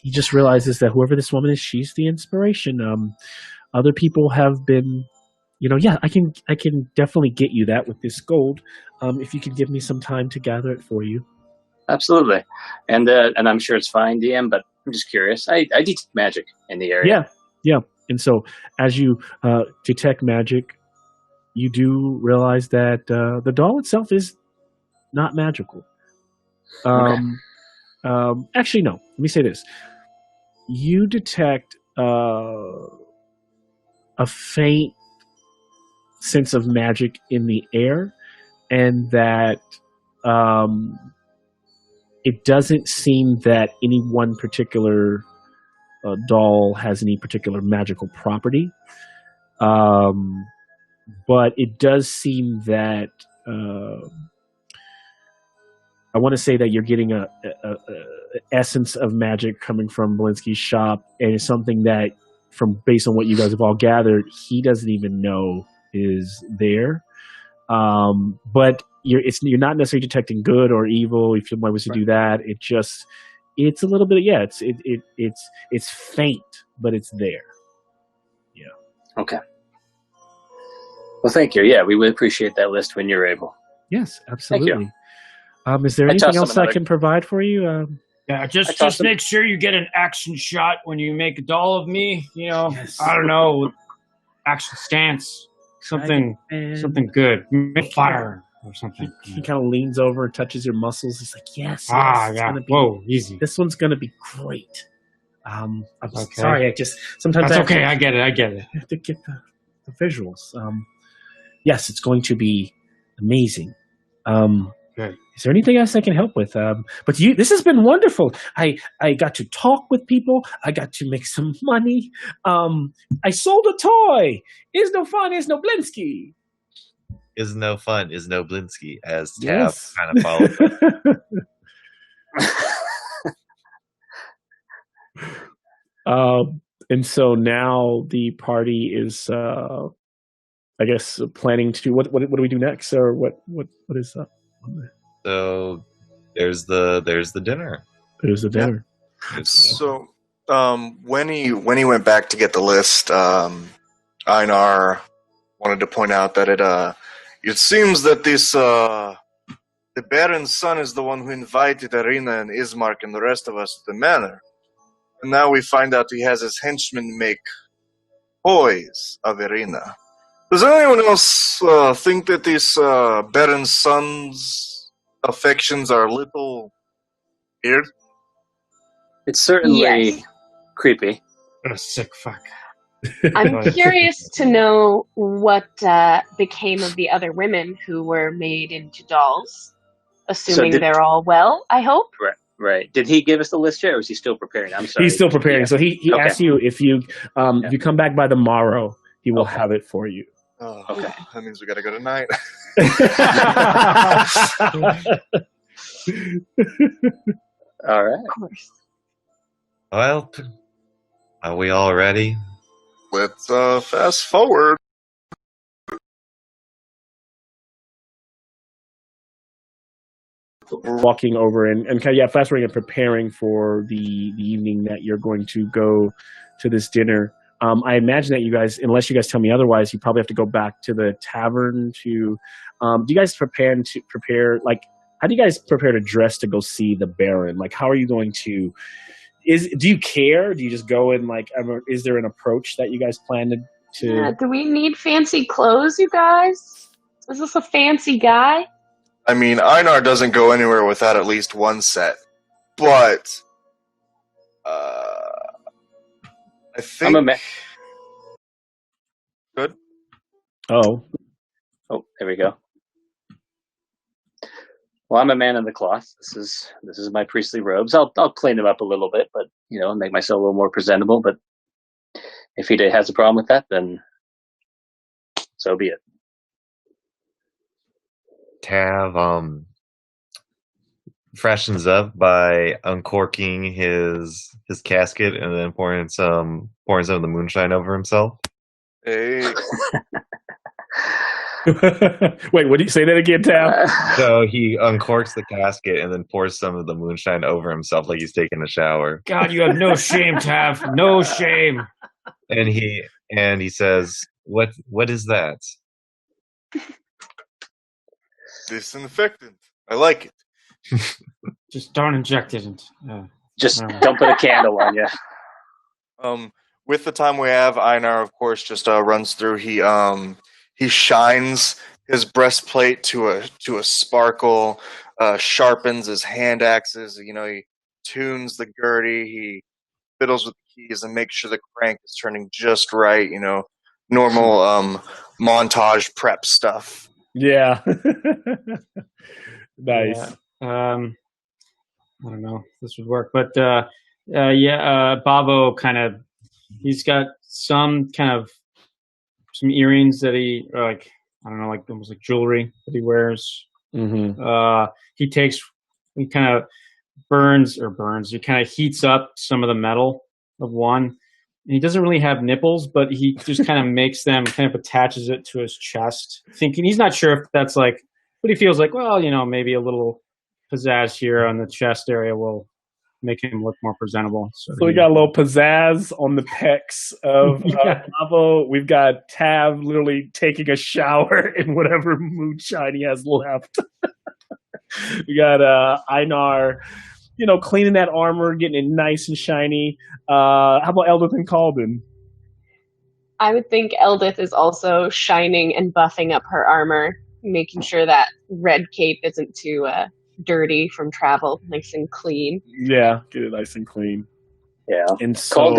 he just realizes that whoever this woman is, she's the inspiration. Other people have been, I can definitely get you that with this gold, if you could give me some time to gather it for you. Absolutely, and I'm sure it's fine, DM. But I'm just curious. I detect magic in the area. Yeah. And so, as you detect magic, you do realize that the doll itself is not magical. Actually, no. Let me say this: you detect a faint sense of magic in the air, and that it doesn't seem that any one particular doll has any particular magical property. But it does seem that I want to say that you're getting a essence of magic coming from Blinsky's shop, and it's something that, from based on what you guys have all gathered, he doesn't even know is there. But you're not necessarily detecting good or evil. If somebody was to do that, it's a little bit. Yeah, it's faint, but it's there. Yeah. Okay. Well, thank you. Yeah, we would appreciate that list when you're able. Yes, absolutely. Thank you. Is there anything else I can provide for you? Yeah, just make sure you get an action shot when you make a doll of me. Yes. I don't know, action stance, something good, make fire or something. He kind of leans over and touches your muscles. He's like, "Yes, yeah. Whoa, easy. This one's gonna be great." I'm Okay. sorry. I just sometimes That's okay. I get it. I have to get the visuals. Yes, it's going to be amazing. Good. Is there anything else I can help with? But this has been wonderful. I got to talk with people. I got to make some money. I sold a toy. Is no fun, is no Blinsky. Is no fun, is no Blinsky, as Tab kind of followed. And so now the party is, I guess, planning to what do we do next, or what is up? So there's the dinner. There's the dinner. Yeah. So when he went back to get the list, Einar wanted to point out that it seems that this the Baron's son is the one who invited Arena and Ismark and the rest of us to the manor, and now we find out he has his henchmen make toys of Arena. Does anyone else think that this Baron's son's affections are a little weird? It's certainly creepy. What a sick fuck. I'm curious to know what became of the other women who were made into dolls. Assuming they're all well, I hope. Right. Did he give us the list yet, or is he still preparing? I'm sorry. He's still preparing. Yeah. So he asked you if you come back by the morrow, he will have it for you. Oh, okay. That means we gotta go tonight. All right. Of course. Well, are we all ready? Let's fast forward. Walking over and kind of fast forwarding and preparing for the evening that you're going to go to this dinner. I imagine that you guys, unless you guys tell me otherwise, you probably have to go back to the tavern to. Do you guys prepare? Like, how do you guys prepare to dress to go see the Baron? Like, how are you going to? Do you care? Do you just go in like? Is there an approach that you guys plan to? Yeah, do we need fancy clothes, you guys? Is this a fancy guy? I mean, Einar doesn't go anywhere without at least one set, but I think. Good. Oh, there we go. Well, I'm a man of the cloth. This is my priestly robes. I'll clean them up a little bit, but make myself a little more presentable. But if he has a problem with that, then so be it. Tav freshens up by uncorking his casket and then pouring some of the moonshine over himself. Hey. Wait, what do you say that again, Tab? So he uncorks the casket and then pours some of the moonshine over himself like he's taking a shower. God, you have no shame, Tav. No shame. And he says, "What is that?" Disinfectant. I like it. Just don't inject it. Just don't put a candle on you. With the time we have, Einar, of course, just runs through. He shines his breastplate to a sparkle, sharpens his hand axes. You know, he tunes the gurdy. He fiddles with the keys and makes sure the crank is turning just right. You know, normal montage prep stuff. Yeah. Nice. Yeah. I don't know if this would work, but Babo he's got some earrings that he like. I don't know, like almost like jewelry that he wears. Mm-hmm. He kind of he kind of heats up some of the metal of one. And he doesn't really have nipples, but he just kind of makes them, kind of attaches it to his chest, thinking he's not sure if that's like, but he feels like, well, you know, maybe a little pizzazz here on the chest area will make him look more presentable. So we got a little pizzazz on the pecs of Bravo. We've got Tav literally taking a shower in whatever moonshine he has left. We got Einar, you know, cleaning that armor, getting it nice and shiny. How about Eldith and Calden? I would think Eldith is also shining and buffing up her armor, making sure that red cape isn't too dirty from travel, nice and clean. Yeah, get it nice and clean. Yeah. And so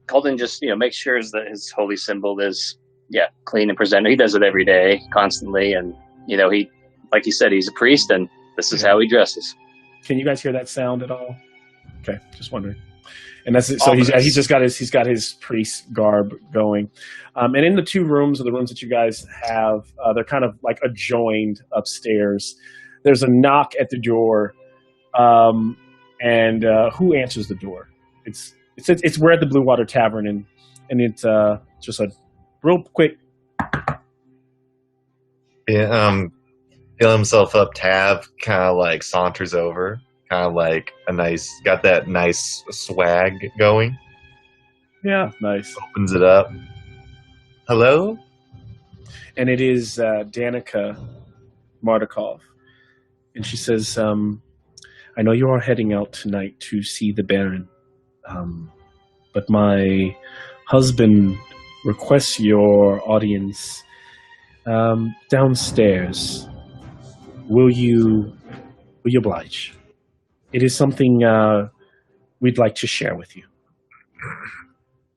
Calden just, you know, makes sure that his holy symbol is clean and presentable. He does it every day, constantly, and you know, he, like he said, he's a priest, and this is how he dresses. Can you guys hear that sound at all? Okay, just wondering. And that's it. So he's just got his priest garb going, and in the two rooms, or the rooms that you guys have, they're kind of like adjoined upstairs. There's a knock at the door, and who answers the door? It's we're at the Blue Water Tavern, and it's just a real quick. Yeah, fill himself up. Tav kind of like saunters over, kind of like got that nice swag going. Yeah, nice. Opens it up. Hello? And it is Danica Mardukov. And she says, I know you are heading out tonight to see the Baron, but my husband requests your audience downstairs. Will you oblige? It is something we'd like to share with you.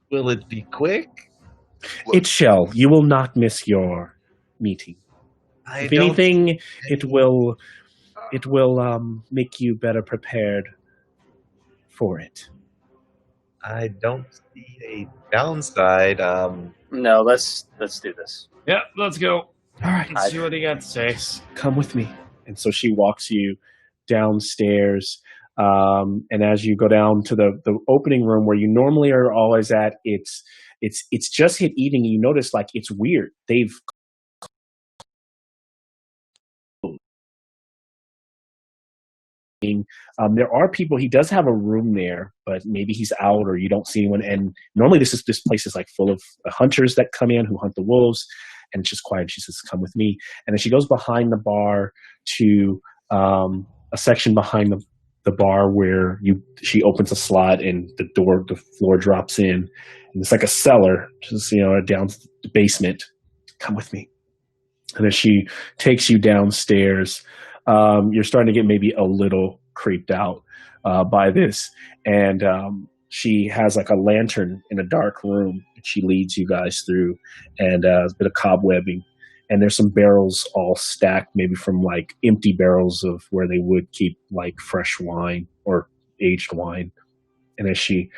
Will it be quick? It shall. You will not miss your meeting. If anything, it will make you better prepared for it. I don't see a downside. No, let's do this. Yeah, let's go. All right. Let's see what he got to say. Come with me. And so she walks you downstairs. And as you go down to the opening room where you normally are always at, it's just hit evening. You notice like it's weird. They've there are people. He does have a room there, but maybe he's out or you don't see anyone. And normally this place is like full of hunters that come in who hunt the wolves, and it's just quiet. She says, "Come with me." And then she goes behind the bar to a section behind the bar where she opens a slot and the floor drops in, and it's like a cellar, just down the basement. Come with me. And as she takes you downstairs, you're starting to get maybe a little creeped out by this. And she has like a lantern in a dark room that she leads you guys through, and a bit of cobwebbing. And there's some barrels all stacked, maybe from like empty barrels of where they would keep like fresh wine or aged wine. And as she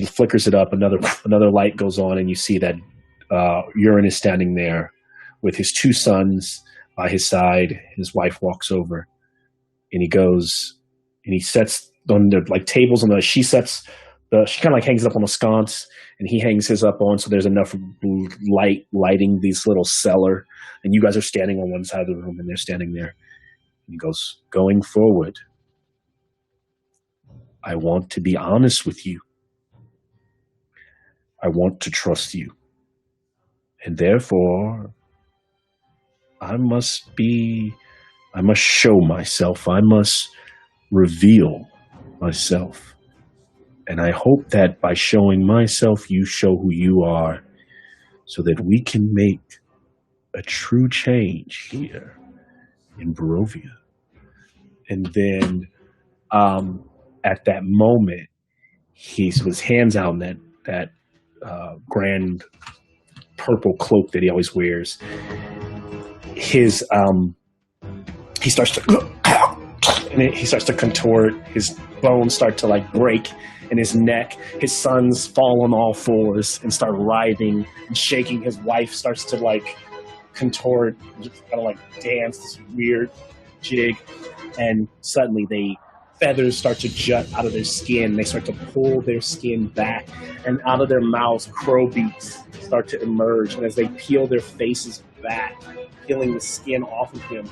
flickers it up, another light goes on, and you see that Urine is standing there with his two sons by his side. His wife walks over, and he goes and he sets on the like tables on the. She sets she kind of like hangs up on a sconce, and he hangs his up on, so there's enough lighting this little cellar, and you guys are standing on one side of the room, and they're standing there. And he goes, going forward, I want to be honest with you. I want to trust you. And therefore, I must show myself. I must reveal myself. And I hope that by showing myself, you show who you are, so that we can make a true change here in Barovia. And then at that moment, his hands out in that grand purple cloak that he always wears. He starts to contort. His bones start to like break in his neck. His sons fall on all fours and start writhing and shaking. His wife starts to like contort, just kind of like dance this weird jig, and suddenly feathers start to jut out of their skin. They start to pull their skin back, and out of their mouths, crow beaks start to emerge. And as they peel their faces back, peeling the skin off of him,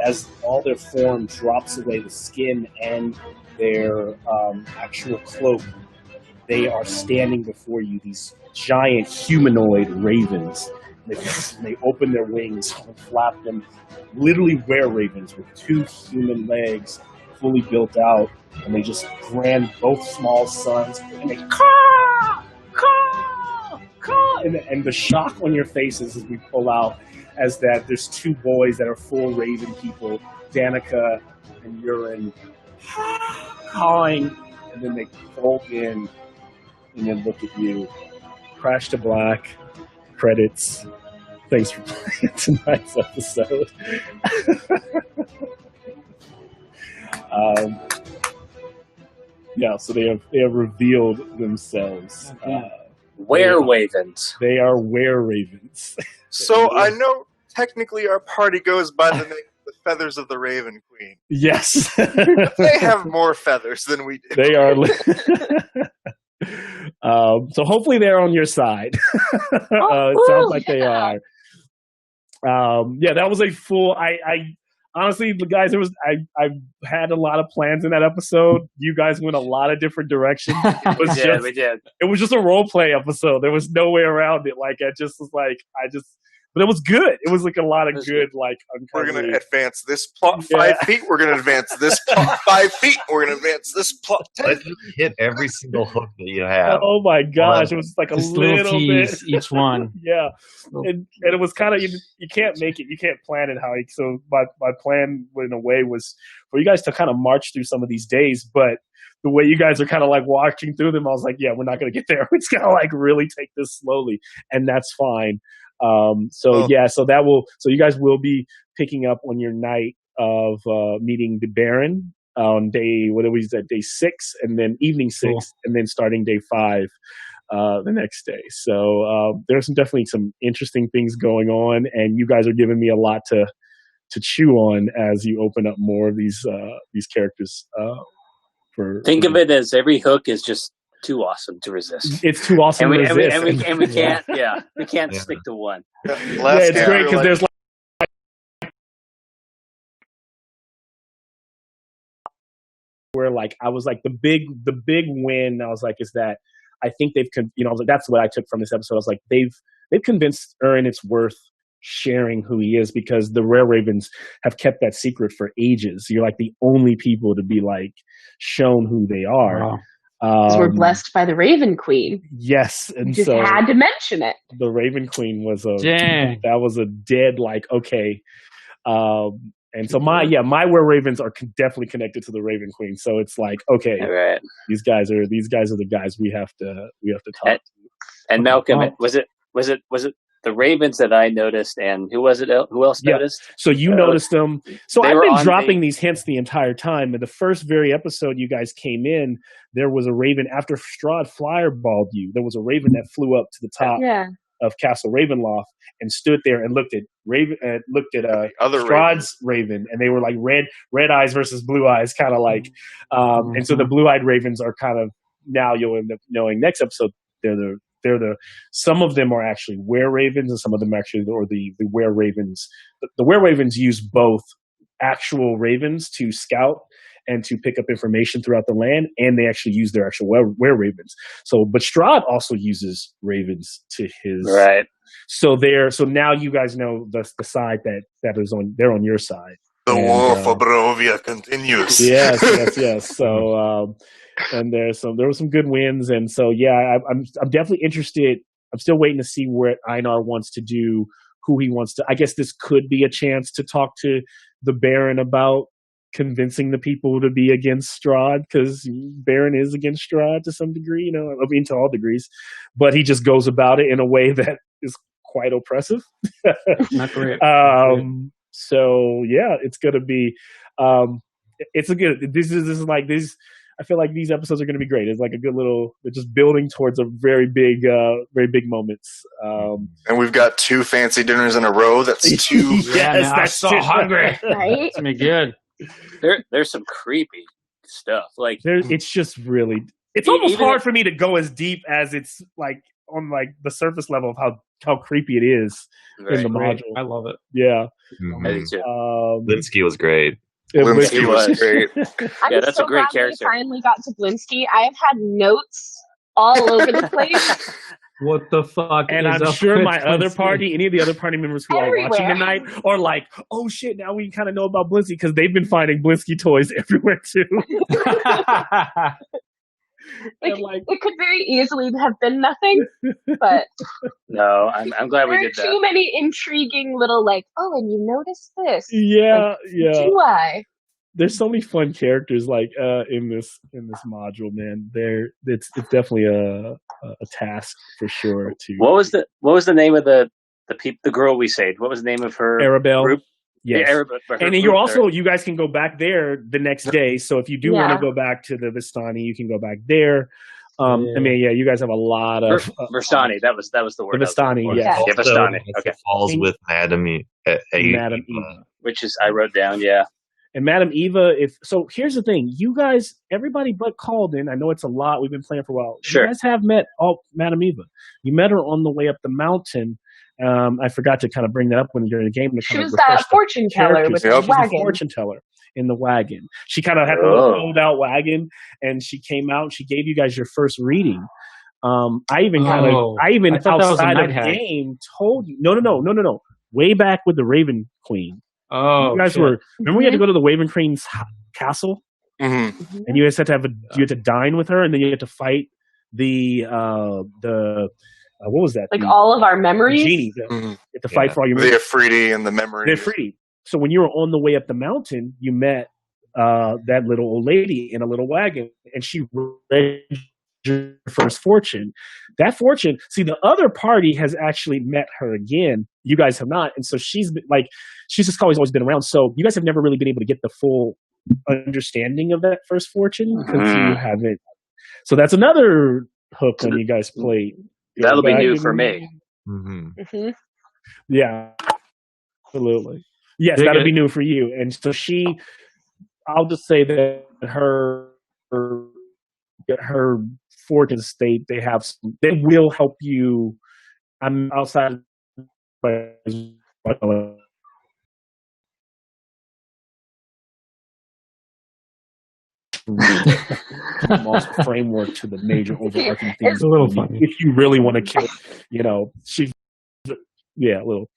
as all their form drops away, the skin and their actual cloak, they are standing before you, these giant humanoid ravens. They open their wings and flap them, literally were-ravens with 2 human legs, fully built out, and they just brand both small sons, and they caw, caw, caw, and the shock on your faces as we pull out, as that there's 2 boys that are full raven people, Danica and Urine, cawing, and then they fold in and then look at you. Crash to black, credits. Thanks for playing tonight's episode. So they have revealed themselves. Were-ravens. They are were-ravens. So I know technically our party goes by the name of the Feathers of the Raven Queen. Yes. They have more feathers than we did. They are. So hopefully they're on your side. It sounds like they are. That was a full. I honestly, the guys, I had a lot of plans in that episode. You guys went a lot of different directions. It was We did. It was just a role play episode. There was no way around it. Like but it was good. It was like a lot of good, like, we're going to advance this plot 5 feet. We're going to advance this plot 5 feet. We're going to advance this plot 10 Let's just hit every single hook that you have. Oh my gosh, it was like a little bit. Each one. Yeah, and it was kind of you can't make it. You can't plan it how. So my plan in a way was for you guys to kind of march through some of these days, but the way you guys are kind of like walking through them, I was like, yeah, we're not going to get there. We're just going to like really take this slowly, and that's fine. So you guys will be picking up on your night of meeting the Baron on day 6, and then evening 6, Cool. and then starting day 5 the next day. So there's definitely some interesting things going on, and you guys are giving me a lot to chew on as you open up more of these characters. Think of it as every hook is just too awesome to resist. It's too awesome to resist. And we can't, we can't stick to one. It's great because there's where like I was like the big win. I was like, is that I think I was like, that's what I took from this episode. I was like, they've convinced Aaron it's worth sharing who he is, because the Rare Ravens have kept that secret for ages. You're like the only people to be like shown who they are. Wow. Because we're blessed by the Raven Queen. Yes, and You just so had to mention it. the Raven Queen was Dang. a dead like okay. And so my Were Ravens are definitely connected to the Raven Queen. So it's like, okay, All right. these guys are the guys we have to talk to. And Malcolm, was it the Ravens that I noticed, and who was it? Who else noticed? So you noticed them. So I've been dropping these hints the entire time. In the first very episode you guys came in, there was a Raven after Strahd fireballed you. There was a Raven that flew up to the top of Castle Ravenloft and stood there and looked at Strahd's Raven, and they were like red eyes versus blue eyes, kind of like. And so the blue-eyed Ravens are kind of. And so the blue-eyed Ravens are kind of, like, now you'll end up knowing next episode they're the some of them are actually were-ravens and some of them actually or the were-ravens. The were-ravens use both actual ravens to scout and to pick up information throughout the land, and they actually use their actual were-ravens. So, but Strahd also uses ravens to his Right. So now you guys know the side that is on they're on your side. The war for Barovia continues. Yes. So and there were some good wins, and so yeah, I'm definitely interested. I'm still waiting to see what Einar wants to do, who he wants to. I guess this could be a chance to talk to the Baron about convincing the people to be against Strahd, because Baron is against Strahd to some degree, I mean to all degrees, but he just goes about it in a way that is quite oppressive. Not great. So yeah, it's gonna be it's a good this is like this I feel like these episodes are gonna be great. It's like a good little they're just building towards a very big moments. And we've got 2 fancy dinners in a row. That's 2. Yeah, man, I'm so hungry. Right? It's gonna be good. There's some creepy stuff. Like it's just really it's almost even hard for me to go as deep as it's like on like the surface level of how creepy it is in the Great. module. I love it. Yeah. I do too. Linsky was great. Linsky was great. I'm that's so a great glad character. we finally got to Blinsky. I have had notes all over the place. What the fuck? And is I'm up sure with my other Blinsky? party, any of the other party members who are watching Everywhere. tonight are like, oh shit, now we kind of know about Blinsky because they've been finding Blinsky toys everywhere too. Like, it could very easily have been nothing, but No, I'm glad we there are did that. too many intriguing little and you noticed this. Yeah. Do I? There's so many fun characters like in this module, man. It's definitely a task for sure. What was the name of the girl we saved? What was the name of her Arabelle? group? Yes. Yeah, her And then group, you guys can go back there the next day. So if you do want to go back to the Vistani, you can go back there. I mean, yeah, you guys have a lot of Verstani. That was the word. the Vistani. Yeah. Yeah, Vistani. Okay. Falls with Madam Eva. Which is I wrote down. Yeah. And Madam Eva, here's the thing. You guys, everybody but Calden, I know it's a lot. We've been playing for a while. Sure. You guys have met Madam Eva. You met her on the way up the mountain. I forgot to kind of bring that up when you're in the game. She was that fortune teller with the She's wagon. a fortune teller in the wagon. She kind of had a fold out wagon, and she came out and she gave you guys your first reading. I even outside of game told you. No. Way back with the Raven Queen. Oh, you guys remember we had to go to the Raven Queen's castle, and you guys had to you had to dine with her, and then you had to fight the what was that? Like all of our memories? Genie. You had to fight for all your memories. The Afridi and the memories. The Afridi. So when you were on the way up the mountain, you met that little old lady in a little wagon, and she read your first fortune. That fortune, see, the other party has actually met her again. You guys have not. And so she's just always been around. So you guys have never really been able to get the full understanding of that first fortune because you haven't. So that's another hook when you guys play. That'll be new for me. Yeah, absolutely. Yes, that'll be new for you. And so I'll just say that her fortune state, they will help you. I'm outside framework to the major overarching things. It's a little funny. If you really want to kill, a little.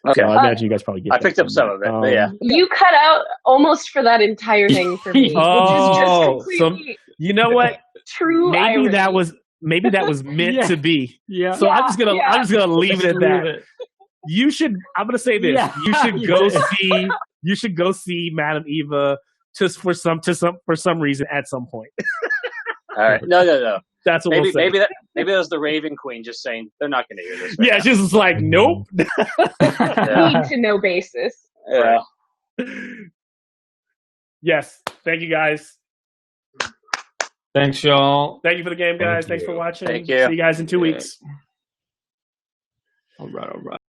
Okay. So I imagine you guys probably get I picked up some of it, but yeah. You cut out almost for that entire thing for me, which is just completely you know what? True. Maybe irony. that was meant to be. Yeah. So I'm just gonna leave it at that. I'm gonna say this. Yeah. You should go see Madam Eva just for some reason at some point. All right. No. That's what we'll say. Maybe that was the Raven Queen just saying they're not going to hear this. Yeah, she's just like, nope. Need to know basis. Yeah. Yes. Thank you guys. Thanks, y'all. Thank you for the game, guys. Thanks for watching. Thank you. See you guys in 2 weeks. All right.